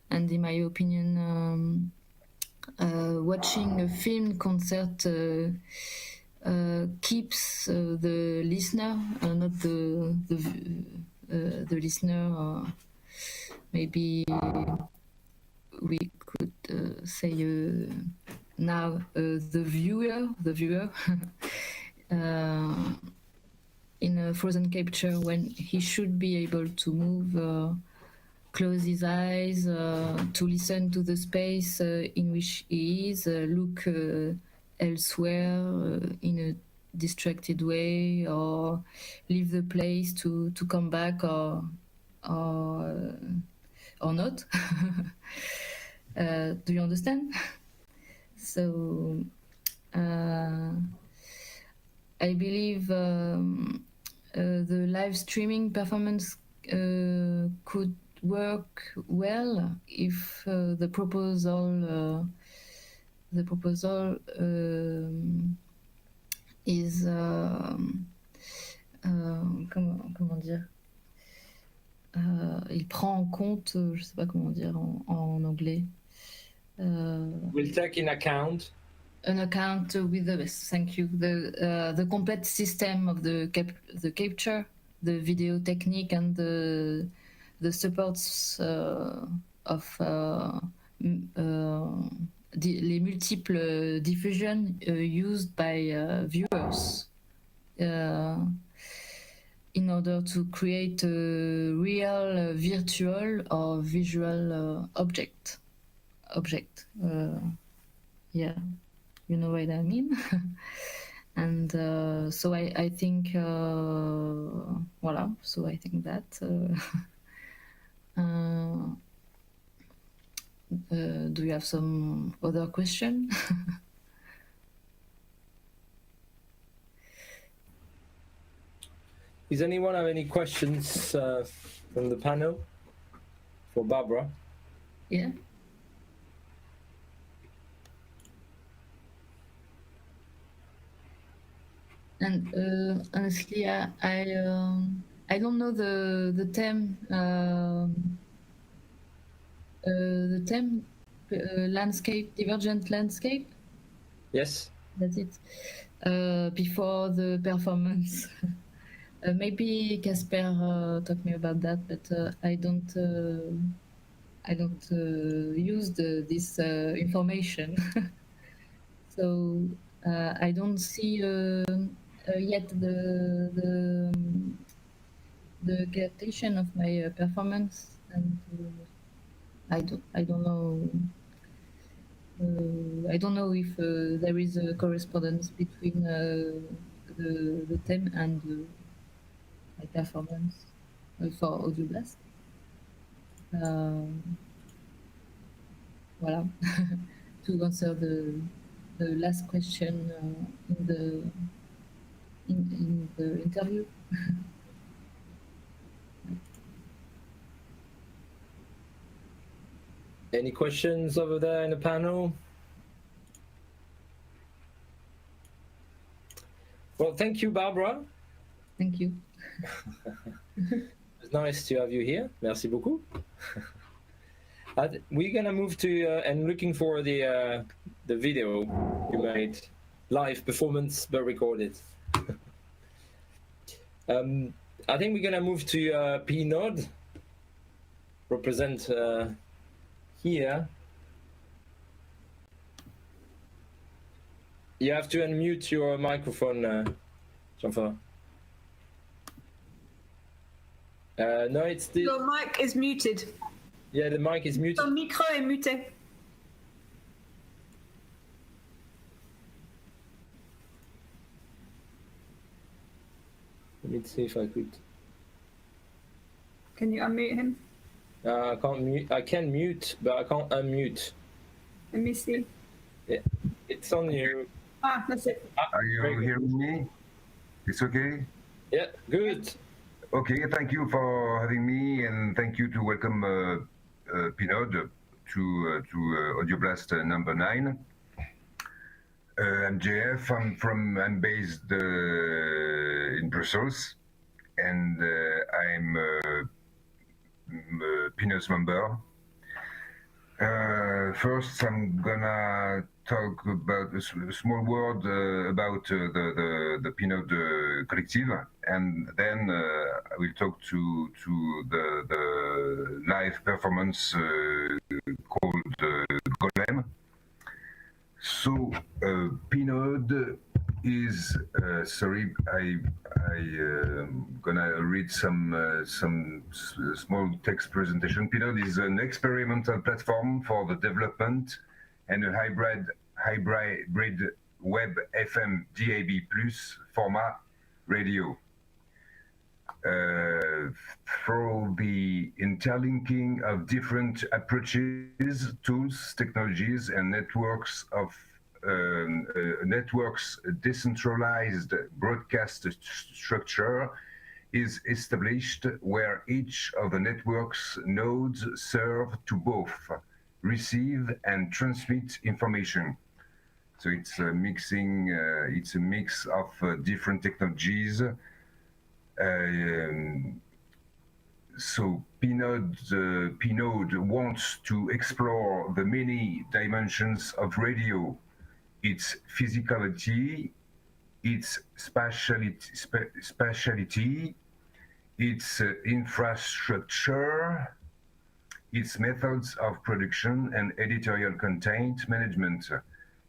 M: And in my opinion, watching a film concert keeps the listener, not the listener. Maybe we could say now the viewer in a frozen capture, when he should be able to move, close his eyes, to listen to the space in which he is, look elsewhere in a distracted way, or leave the place to come back, or not. Do you understand? So I believe the live streaming performance could work well if the proposal is comment dire, il prend en compte, je sais pas comment dire en anglais.
A: We'll take in account.
M: An account with the, thank you, the complete system of the capture, the video technique, and the supports of les multiple diffusion used by viewers in order to create a real virtual or visual object. Yeah, you know what I mean. And so I think voilà, so I think that do you have some other question?
A: Does anyone have any questions from the panel for Barbara?
M: Yeah. And honestly, I don't know the theme. The theme, landscape, divergent landscape.
A: Yes.
M: That's it. Before the performance, maybe Casper talked me about that, but I don't use this information. So I don't see yet the captation of my performance, and I don't know. I don't know if there is a correspondence between the theme and my performance for Audioblast. Voilà. To answer the last question in the interview.
A: Any questions over there in the panel? Well, thank you, Barbara.
M: Thank you.
A: It's nice to have you here. Merci beaucoup.
N: We're gonna move to and looking for the video you made, live performance but recorded. I think we're gonna move to P node. Represent here. You have to unmute your microphone, Jean-François. No, it's still.
G: Your mic is muted.
N: Yeah, the mic is muted.
G: Ton micro est muté.
N: Let me see if I could.
G: Can you unmute him?
N: I can't mute. I can mute, but I can't unmute.
G: Let me see.
N: Yeah, it's on you.
G: Ah, that's it.
O: Are you hearing me? It's okay?
N: Yeah, good.
O: Okay, thank you for having me, and thank you to welcome Pinod to Audioblast number 9. I'm JF. I'm based in Brussels, and I'm Pinod's member. First, I'm gonna talk about a small word about the Pinod Collective, and then I will talk to the live performance called Golem. So Pinod is sorry, I'm gonna read some small text presentation. Pinod is an experimental platform for the development and a hybrid web FM DAB+ format radio. Through the interlinking of different approaches, tools, technologies, and networks of decentralized broadcast structure is established, where each of the network's nodes serve to both receive and transmit information. So it's a mixing. It's a mix of different technologies. So Pinod wants to explore the many dimensions of radio, its physicality, its spatiality, its infrastructure, its methods of production and editorial content management,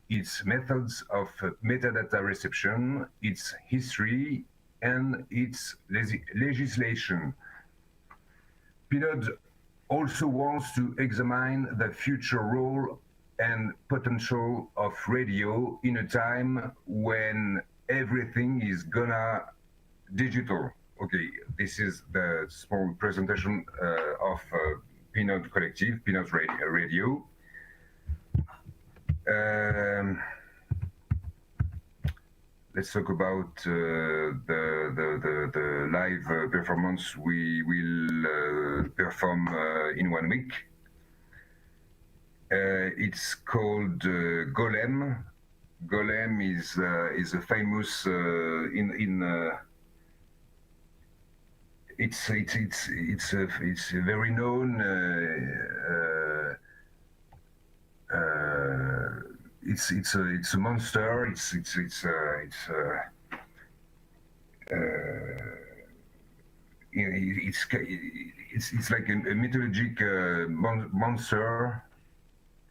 O: its methods of metadata reception, its history, and its legislation. Pinod also wants to examine the future role and potential of radio in a time when everything is gonna digital. Okay, this is the small presentation of Pinod Collective, Pinod Radio. Let's talk about the live performance we will perform in 1 week. It's called Golem. Golem is a famous it's a very known. It's a monster. It's like a mythologic monster.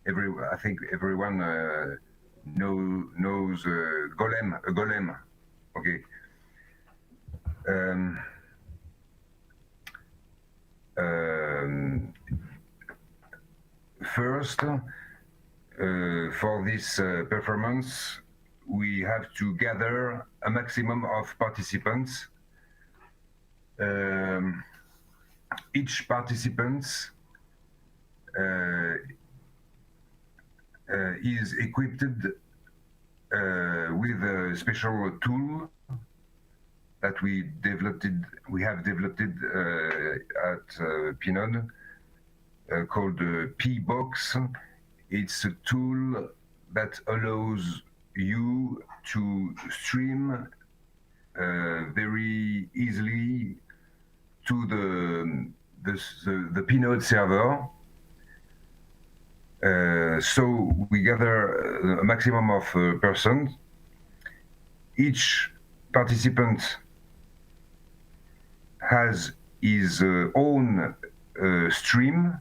O: I think everyone knows Golem. A Golem. Okay. First, for this performance, we have to gather a maximum of participants. Each participant is equipped with a special tool that we have developed at Pinod called P-Box. It's a tool that allows you to stream very easily to the Pinod server. So we gather a maximum of persons. Each participant has his own stream,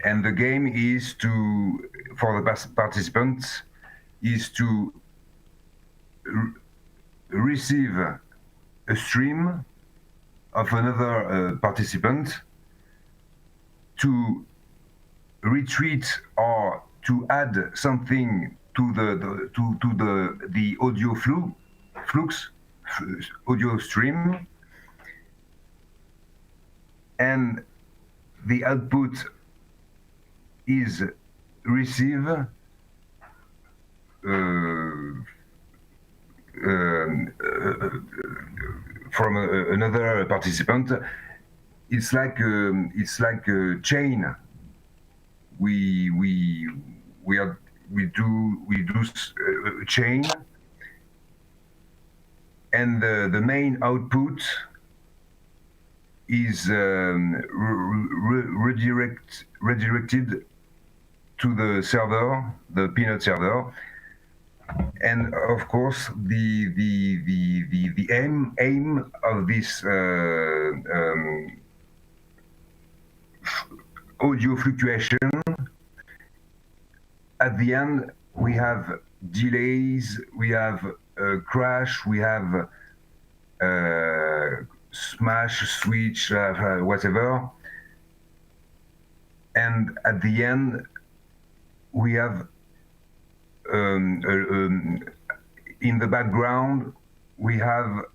O: and the game is to, for the participants, is to receive a stream of another participant, to retreat or to add something to the audio flux audio stream, and the output is received from another participant. It's like a chain. We do a chain, and the main output is redirected to the server, the Peanut server, and of course the aim of this audio fluctuation. At the end, we have delays, we have crash, we have smash, switch, whatever. And at the end, we have in the background, we have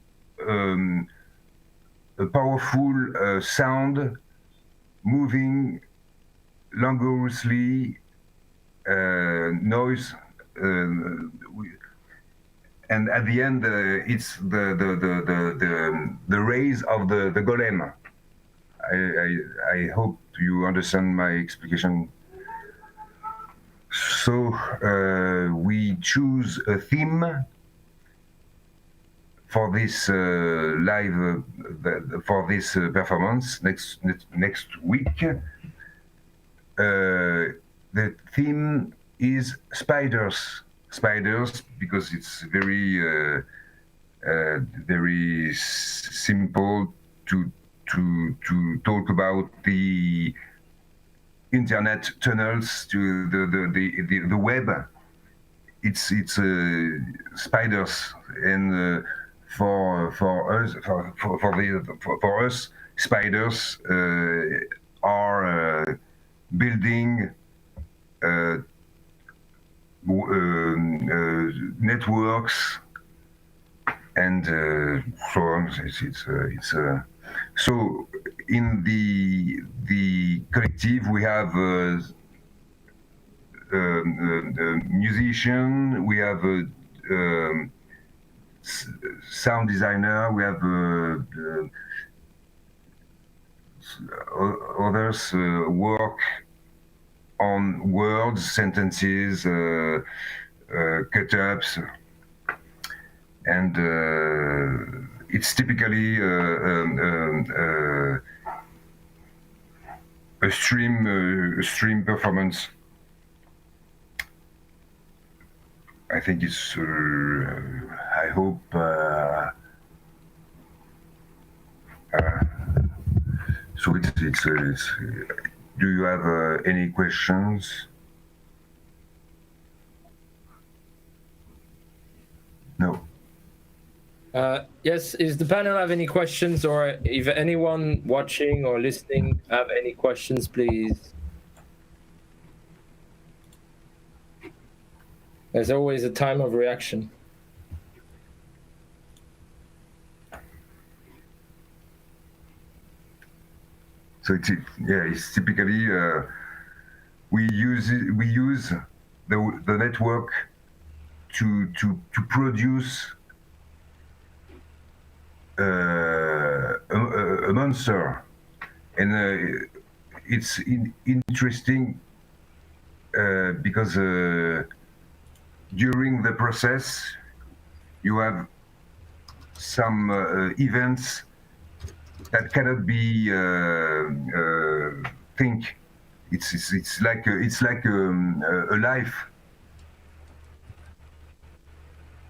O: a powerful sound moving languorously, noise, and at the end it's the rays of the golem. I hope you understand my explication. So we choose a theme for this live for this performance next week. The theme is spiders, because it's very very simple to talk about the internet tunnels to the web. It's spiders, and for us spiders are building networks and so on. It's so in the collective we have musician, we have sound designer, we have others work on words, sentences, cut-ups, and it's typically a stream performance. I think it's. I hope. So it's. Do you have any questions? No.
N: Yes, is the panel have any questions, or if anyone watching or listening have any questions, please? There's always a time of reaction.
O: So it's typically we use the network to produce a monster, and it's interesting because during the process you have some events that cannot be think It's like a life,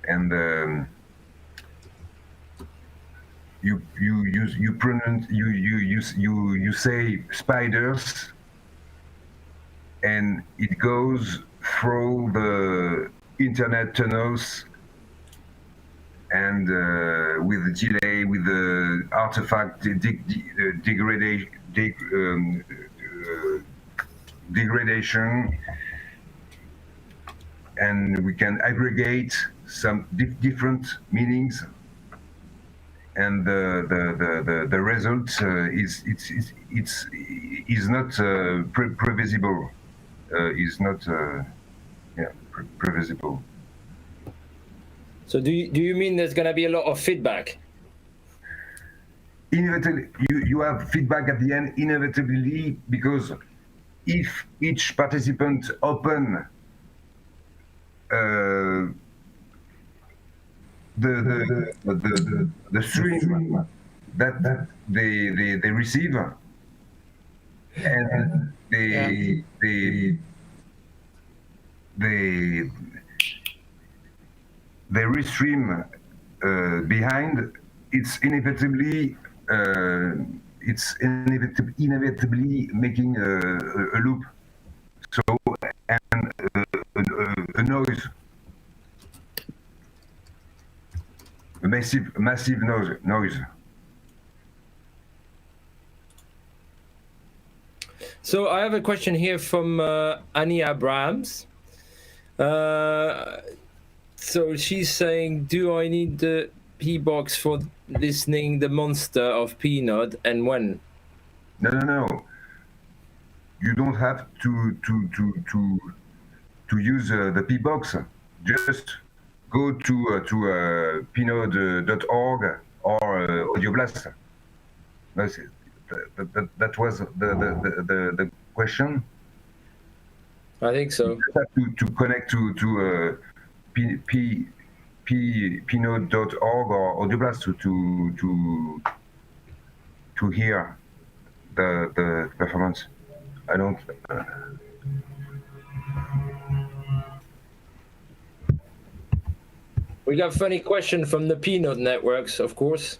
O: and you say spiders, and it goes through the internet tunnels, and with the delay, with the artifact degradation, and we can aggregate some different meanings, and the result is not previsible. Is not previsible.
N: So do you mean there's going to be a lot of feedback?
O: Inevitably, you have feedback at the end, inevitably, because if each participant open the stream that they receive, and they restream behind, it's inevitably making a loop, so, and a noise, a massive noise.
N: So I have a question here from Annie Abrahams. So she's saying, do I need the P box for listening the monster of Peanut, and when?
O: No. You don't have to use the P box. Just go to pinode.org or Audioblast. That's it. That was the question.
N: I think so.
O: You have to connect to pinode.org or Audioblast to hear the performance. I don't.
N: We got funny question from the Peanut networks, of course.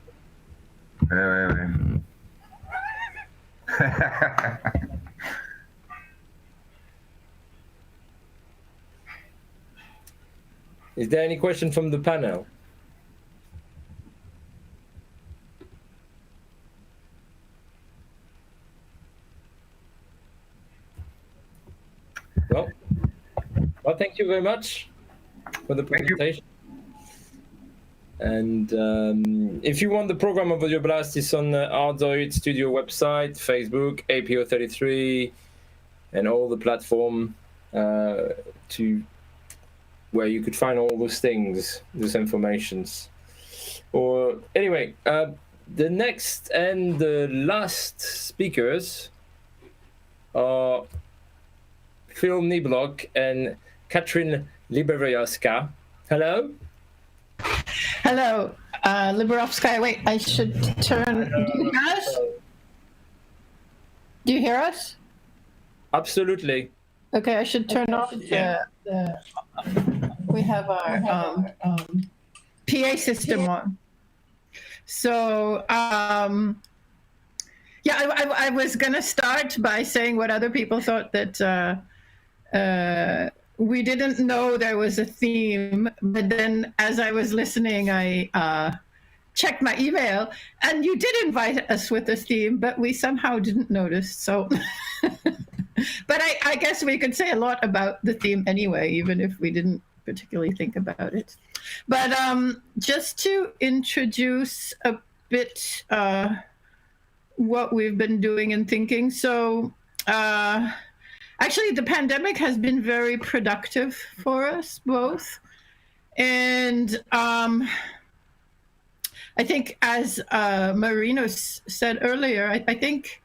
N: Is there any question from the panel? Well, thank you very much for the presentation. And if you want the program of Audioblast, it's on the Ardoid Studio website, Facebook, APO33, and all the platform to where you could find all those things, those informations. Or anyway, the next and the last speakers are Phill Niblock and Katherine Liberovskaya. Hello.
P: Hello, Liberovskaya. Wait, I should turn. Do you hear us? Do you hear us?
N: Absolutely.
P: Okay, I should turn off we have our PA system on. So, yeah, I was going to start by saying what other people thought, that we didn't know there was a theme, but then as I was listening, I checked my email, and you did invite us with a theme, but we somehow didn't notice. So, but I guess we could say a lot about the theme anyway, even if we didn't particularly think about it. But just to introduce a bit what we've been doing and thinking. So actually, the pandemic has been very productive for us both. And I think, as Marinos said earlier, I think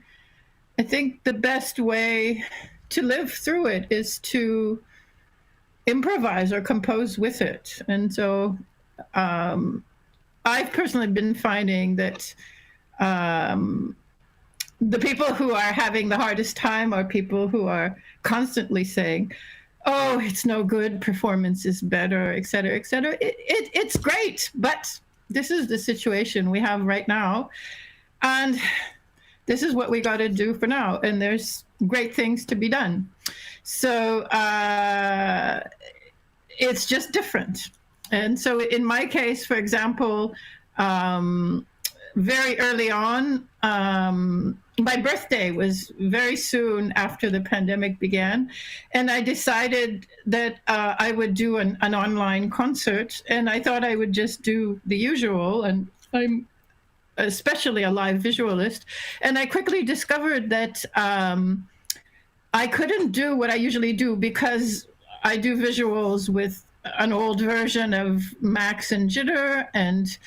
P: the best way to live through it is to improvise or compose with it. And so I've personally been finding that the people who are having the hardest time are people who are constantly saying, oh, it's no good, performance is better, et cetera, et cetera. It's great, but this is the situation we have right now. And this is what we got to do for now. And there's great things to be done. So it's just different. And so in my case, for example, very early on, my birthday was very soon after the pandemic began, and I decided that I would do an online concert, and I thought I would just do the usual, and I'm especially a live visualist, and I quickly discovered that I couldn't do what I usually do because I do visuals with an old version of Max and Jitter, and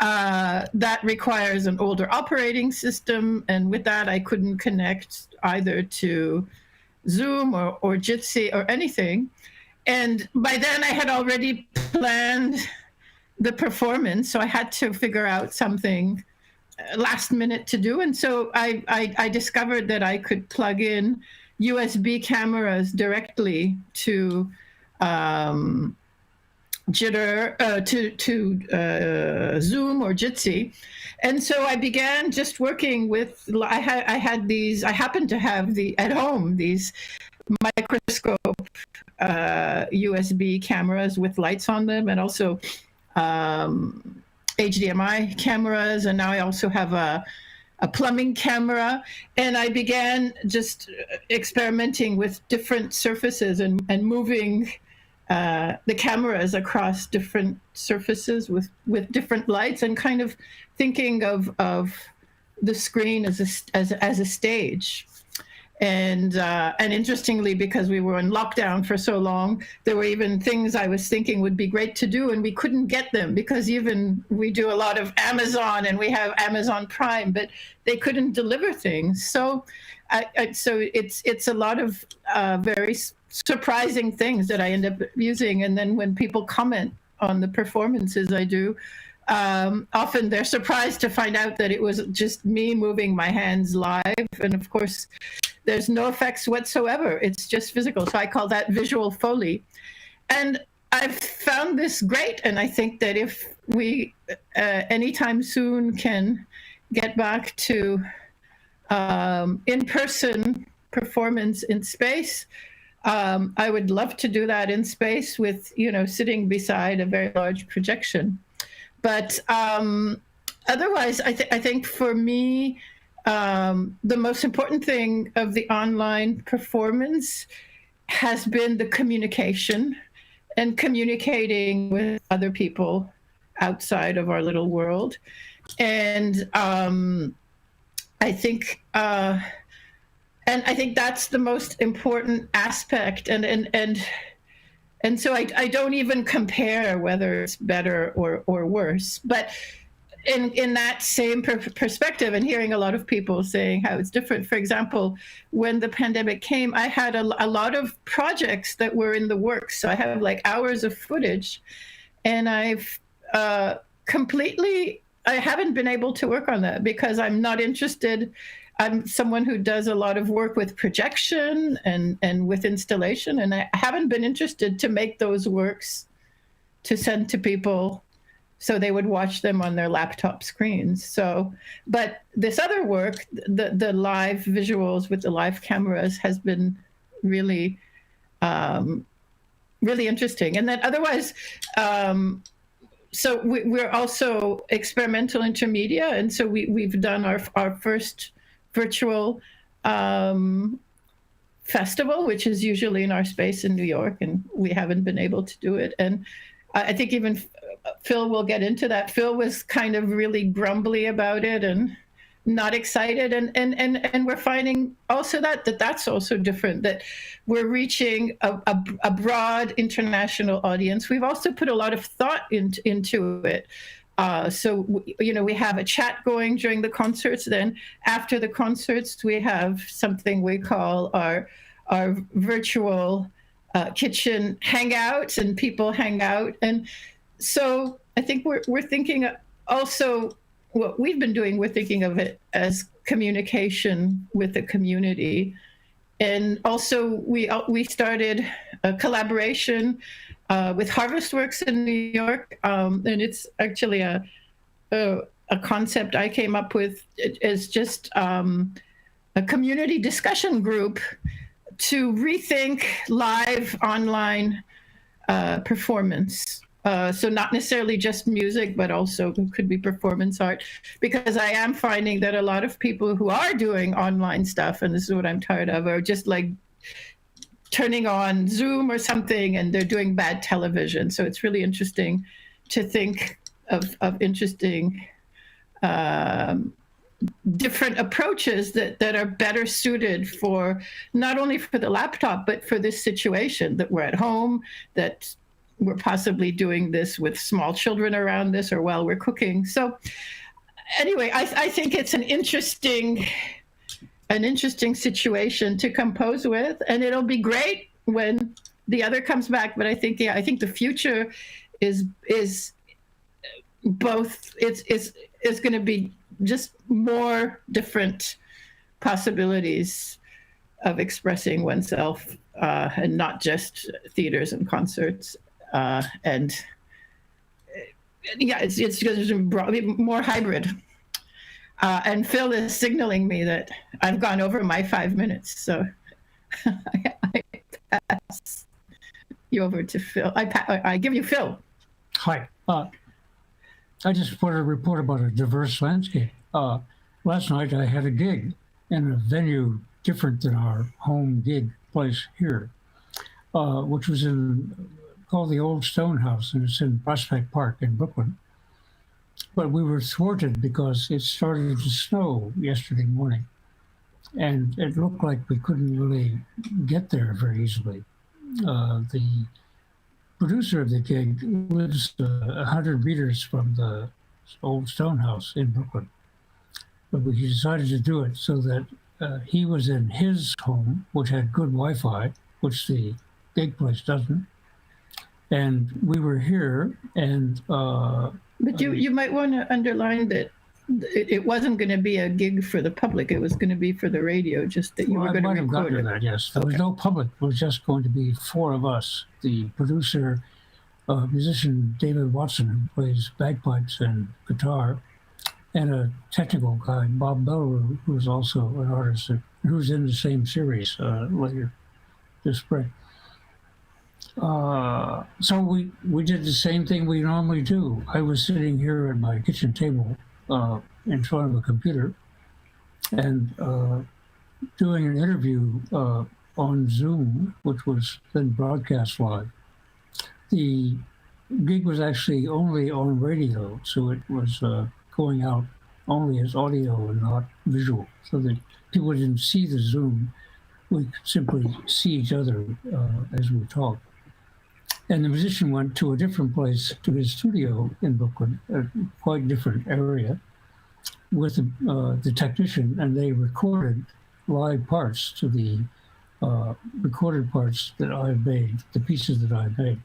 P: that requires an older operating system. And with that, I couldn't connect either to Zoom or Jitsi or anything. And by then I had already planned the performance, so I had to figure out something last minute to do. And so I discovered that I could plug in USB cameras directly to Jitter, to Zoom or Jitsi. And so I began just working with, I happened to have at home these microscope USB cameras with lights on them, and also HDMI cameras. And now I also have a plumbing camera. And I began just experimenting with different surfaces and moving the cameras across different surfaces with different lights, and kind of thinking of the screen as a stage. And interestingly, because we were in lockdown for so long, there were even things I was thinking would be great to do, and we couldn't get them because even we do a lot of Amazon and we have Amazon Prime, but they couldn't deliver things. So it's a lot of very surprising things that I end up using. And then when people comment on the performances I do, often they're surprised to find out that it was just me moving my hands live. And of course, there's no effects whatsoever. It's just physical. So I call that visual Foley. And I've found this great. And I think that if we anytime soon can get back to in-person performance in space, I would love to do that in space with, sitting beside a very large projection. But otherwise, I think for me, the most important thing of the online performance has been the communication and communicating with other people outside of our little world. And I think that's the most important aspect. And so I don't even compare whether it's better or worse. But in that same perspective, and hearing a lot of people saying how it's different, for example, when the pandemic came, I had a lot of projects that were in the works. So I have like hours of footage, and I've I haven't been able to work on that because I'm not interested. I'm someone who does a lot of work with projection and with installation, and I haven't been interested to make those works to send to people so they would watch them on their laptop screens. So, but this other work, the live visuals with the live cameras, has been really, really interesting. And then otherwise, so we're also experimental intermedia, and so we've done our first virtual festival, which is usually in our space in New York, and we haven't been able to do it. And I think even Phill will get into that. Phill was kind of really grumbly about it and not excited. And we're finding also that's also different, that we're reaching a broad international audience. We've also put a lot of thought into it. So, we have a chat going during the concerts. Then after the concerts, we have something we call our virtual kitchen hangouts, and people hang out. And so I think we're thinking also what we've been doing, we're thinking of it as communication with the community. And also we started a collaboration with Harvestworks in New York, and it's actually a concept I came up with. Is just a community discussion group to rethink live online performance. So not necessarily just music, but also could be performance art, because I am finding that a lot of people who are doing online stuff, and this is what I'm tired of, are just like turning on Zoom or something and they're doing bad television. So it's really interesting to think of interesting different approaches that are better suited for not only for the laptop, but for this situation that we're at home, that we're possibly doing this with small children around this or while we're cooking. So anyway, I think it's an interesting situation to compose with, and it'll be great when the other comes back. But I think the future is both. It's going to be just more different possibilities of expressing oneself, and not just theaters and concerts. And yeah, it's more hybrid. And Phill is signaling me that I've gone over my 5 minutes, so I pass you over to Phill. I give you Phill.
Q: Hi. I just wanted to report about a diverse landscape. Last night I had a gig in a venue different than our home gig place here, which was called the Old Stone House, and it's in Prospect Park in Brooklyn. But we were thwarted because it started to snow yesterday morning, and it looked like we couldn't really get there very easily. The producer of the gig lives 100 meters from the Old Stone House in Brooklyn, but we decided to do it so that he was in his home, which had good Wi-Fi, which the gig place doesn't, and we were here. And
P: but you might want to underline that it wasn't going to be a gig for the public. It was going to be for the radio, just that you were going to record it.
Q: That, yes. There was no public. It was just going to be 4 of us. The producer, musician David Watson, who plays bagpipes and guitar, and a technical guy, Bob Belleru, who's also an artist who's in the same series later this spring. So we did the same thing we normally do. I was sitting here at my kitchen table in front of a computer and doing an interview on Zoom, which was then broadcast live. The gig was actually only on radio, so it was going out only as audio and not visual, so that people didn't see the Zoom. We could simply see each other as we talked. And the musician went to a different place, to his studio in Brooklyn, a quite different area, with the technician, and they recorded live parts to the recorded parts that I made, the pieces that I made.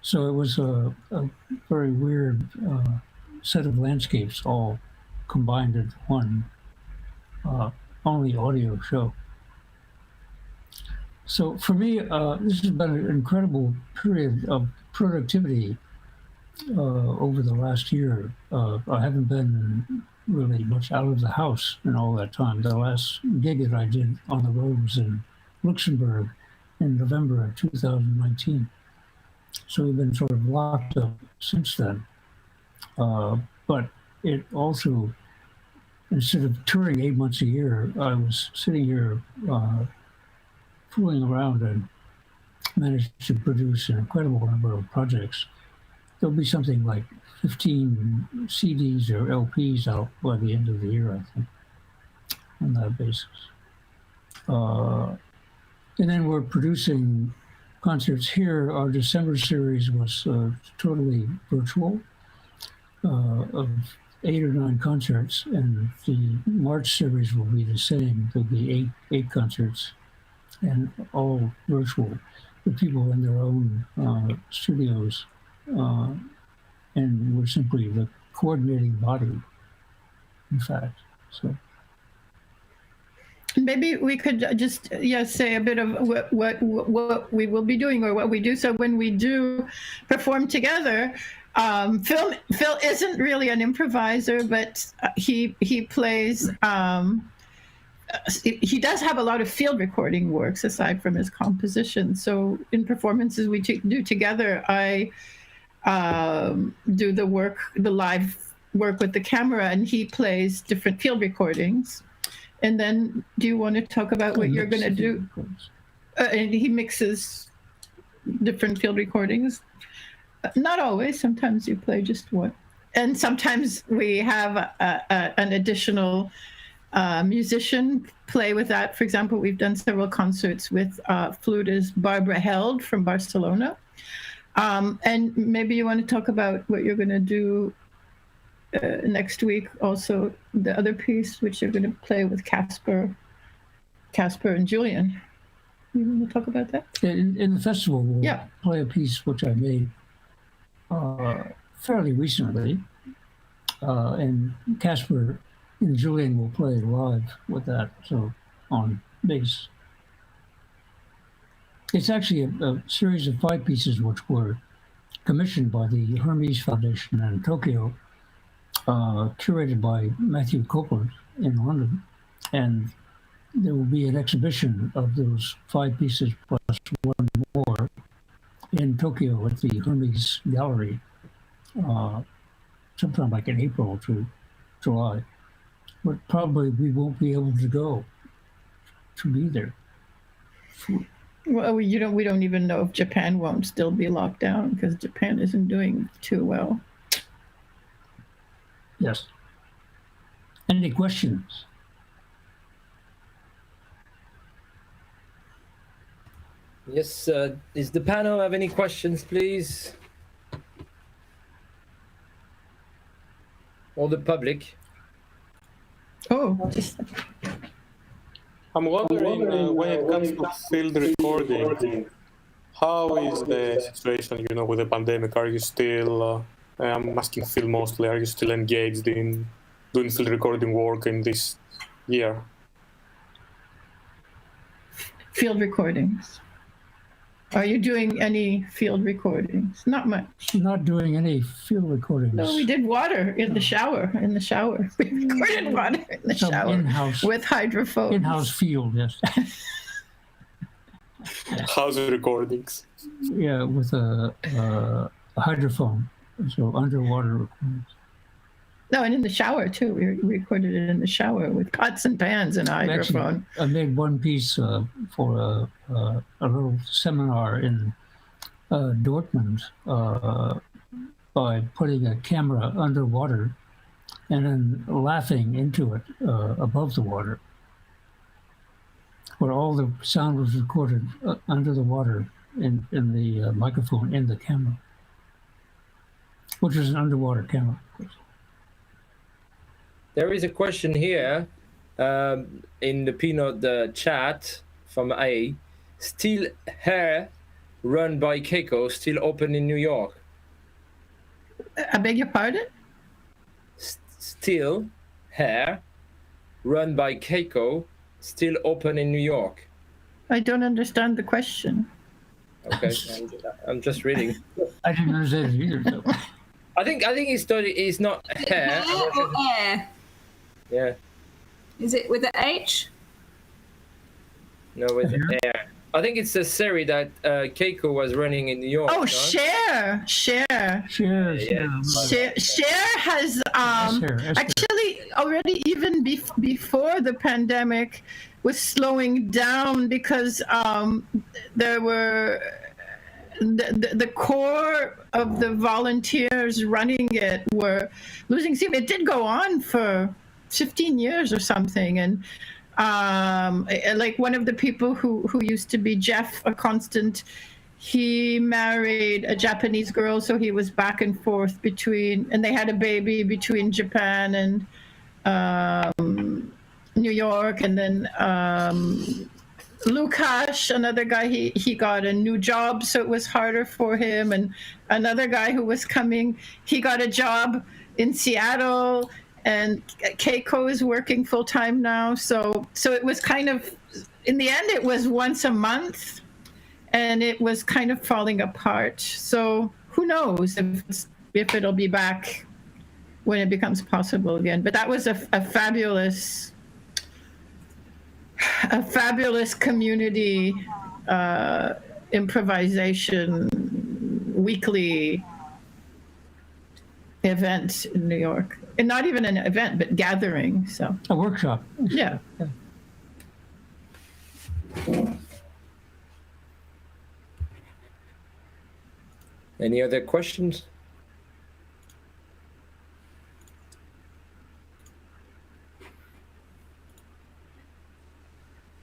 Q: So it was a very weird set of landscapes all combined in one only audio show. So for me, this has been an incredible period of productivity over the last year. I haven't been really much out of the house in all that time. The last gig that I did on the road was in Luxembourg in November of 2019. So we've been sort of locked up since then. But it also, instead of touring 8 months a year, I was sitting here fooling around and managed to produce an incredible number of projects. There'll be something like 15 CDs or LPs out by the end of the year, I think, on that basis. And then we're producing concerts here. Our December series was totally virtual, of 8 or 9 concerts, and the March series will be the same. There'll be eight concerts, and all virtual, with people in their own studios, and we're simply the coordinating body, in fact. So
P: Maybe we could just say a bit of what we will be doing or what we do. So when we do perform together, Phill isn't really an improviser, but he plays. He does have a lot of field recording works aside from his composition. So in performances we do together, I do the live work with the camera, and he plays different field recordings. And then, do you want to talk about what you're going to do? And he mixes different field recordings. Not always. Sometimes you play just one. And sometimes we have an additional musician play with that. For example, we've done several concerts with flutist Barbara Held from Barcelona. And maybe you want to talk about what you're going to do next week, also the other piece which you're going to play with Casper and Julien. You want to talk about that?
Q: In the festival, we'll play a piece which I made fairly recently, and Casper and Julien will play live with that, so on bass. It's actually a series of 5 pieces which were commissioned by the Hermes Foundation in Tokyo, curated by Matthew Copeland in London, and there will be an exhibition of those 5 pieces plus one more in Tokyo at the Hermes Gallery, sometime like in April to July. But probably we won't be able to be there.
P: Well, we don't even know if Japan won't still be locked down, because Japan isn't doing too well.
Q: Yes. Any questions?
N: Yes, does the panel have any questions, please? Or the public?
P: Oh,
I: I'm wondering when it comes to field recording, how is the situation, with the pandemic? Are you still, I'm asking Phill mostly, are you still engaged in doing field recording work in this year?
P: Field recordings. Are you doing any field recordings? Not much.
Q: Not doing any field recordings.
P: No, we did water in the shower. We recorded water in the shower.
Q: In-house.
P: With hydrophone.
Q: In-house field, yes.
I: House recordings.
Q: Yeah, with a hydrophone. So underwater recordings.
P: No, and in the shower too. We recorded it in the shower with pots and pans and a hydrophone.
Q: Actually, I made one piece for a little seminar in Dortmund by putting a camera underwater and then laughing into it above the water, where all the sound was recorded under the water in the microphone in the camera, which is an underwater camera, of course.
N: There is a question here in the Peanut chat from A. Still Hair, run by Keiko, still open in New York.
P: I beg your pardon?
N: Still Hair, run by Keiko, still open in New York.
P: I don't understand the question.
N: Okay, I'm just reading.
Q: I didn't understand it either. So.
N: I think it's not hair.
G: Hair or air?
N: Yeah.
G: Is it with an H?
N: No, with air. I think it's a series that Keiko was running in New York.
P: Oh,
N: no?
P: Cher has actually already even before the pandemic was slowing down, because there were the core of the volunteers running it were losing steam. It did go on for 15 years or something, and like one of the people who used to be Jeff, a constant, he married a Japanese girl, so he was back and forth between, and they had a baby between Japan and New York, and then Lukash, another guy, he got a new job, so it was harder for him, and another guy who was coming, he got a job in Seattle, and Keiko is working full time now. So it was kind of, in the end, it was once a month, and it was kind of falling apart. So who knows if it'll be back when it becomes possible again. But that was a fabulous community improvisation weekly event in New York. And not even an event, but gathering. So
Q: a workshop.
P: Yeah.
N: Any other questions?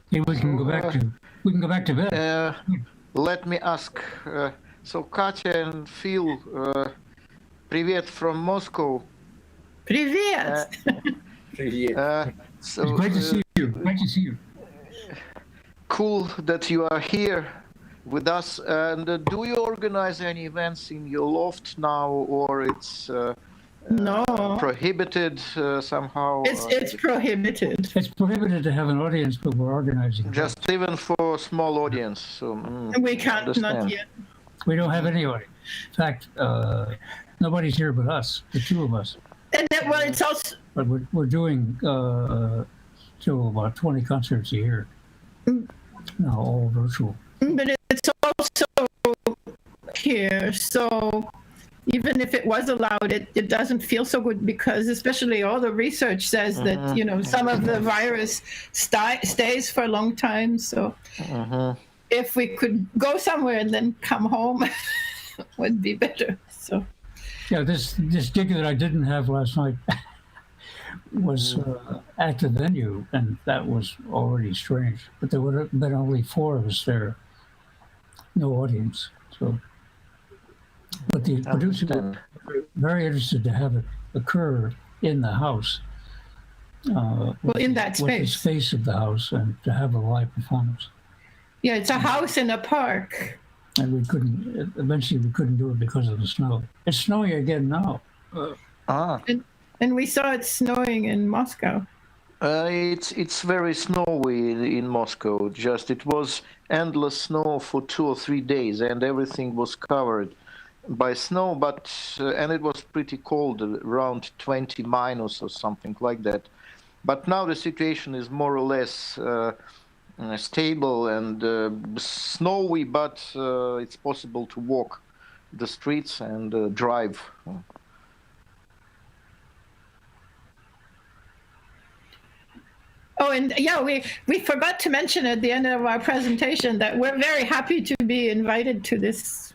Q: Yeah, we can go back to bed.
E: Let me ask. So Katya and Phill, привет from Moscow.
P: Привет.
N: Привет.
E: So,
Q: it's great to see you. Great to see you.
E: Cool that you are here with us. And do you organize any events in your loft now, or it's
P: no
E: prohibited somehow?
P: It's prohibited.
Q: It's prohibited to have an audience, but we're organizing.
E: Just even for small audience. So,
P: we can't,
E: understand.
P: not yet.
Q: We don't have any audience. In fact, nobody's here but us, the two of us.
P: And then, well, it's also.
Q: But we're doing still about 20 concerts a year. Now all virtual.
P: But it's also here, so even if it was allowed, it doesn't feel so good, because especially all the research says that, you know, some of the virus stays for a long time. So if we could go somewhere and then come home, would be better. So
Q: yeah, this gig that I didn't have last night was at the venue, and that was already strange. But there would have been only 4 of us there, no audience. So, but the producers were very interested to have it occur in the house.
P: Well, in that space.
Q: With the space of the house, and to have a live performance.
P: Yeah, it's a house in a park.
Q: And we couldn't, eventually we couldn't do it because of the snow. It's snowing again now.
P: And we saw it snowing in Moscow.
E: It's very snowy in Moscow. Just it was endless snow for 2 or 3 days, and everything was covered by snow. But and it was pretty cold, around 20 minus or something like that. But now the situation is more or less stable and snowy, but it's possible to walk the streets and drive.
P: Oh, and yeah, we forgot to mention at the end of our presentation that we're very happy to be invited to this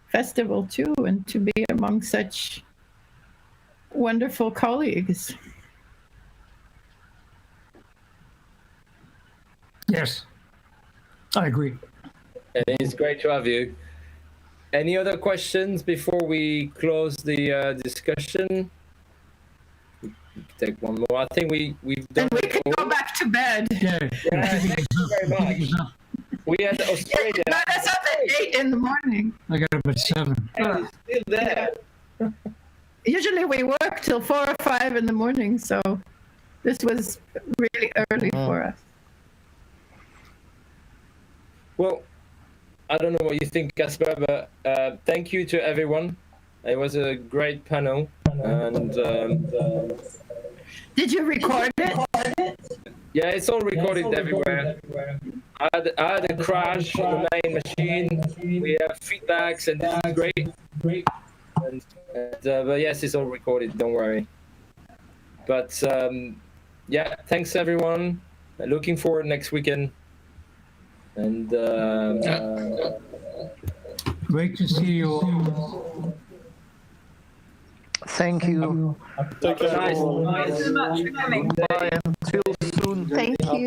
P: festival too, and to be among such wonderful colleagues.
Q: Yes, I agree.
N: It is great to have you. Any other questions before we close the discussion? Take one more. I think we've done.
P: And we can go back to bed.
N: Yeah, thank you very much. We had Australia.
P: Got us up at 8 in the morning.
Q: I got up at 7.
N: Still there.
P: Usually we work till 4 or 5 in the morning, so this was really early for us.
N: Well, I don't know what you think, Casper, but thank you to everyone. It was a great panel, and
P: did you record it?
N: Yeah, it's all recorded everywhere. I had a crash on the main machine. We have feedbacks, and this is great. And, but yes, it's all recorded. Don't worry. But yeah, thanks everyone. Looking forward next weekend. And
Q: great to see you all.
E: Thank you.
N: Nice.
E: Bye. Until soon.
D: Thank you.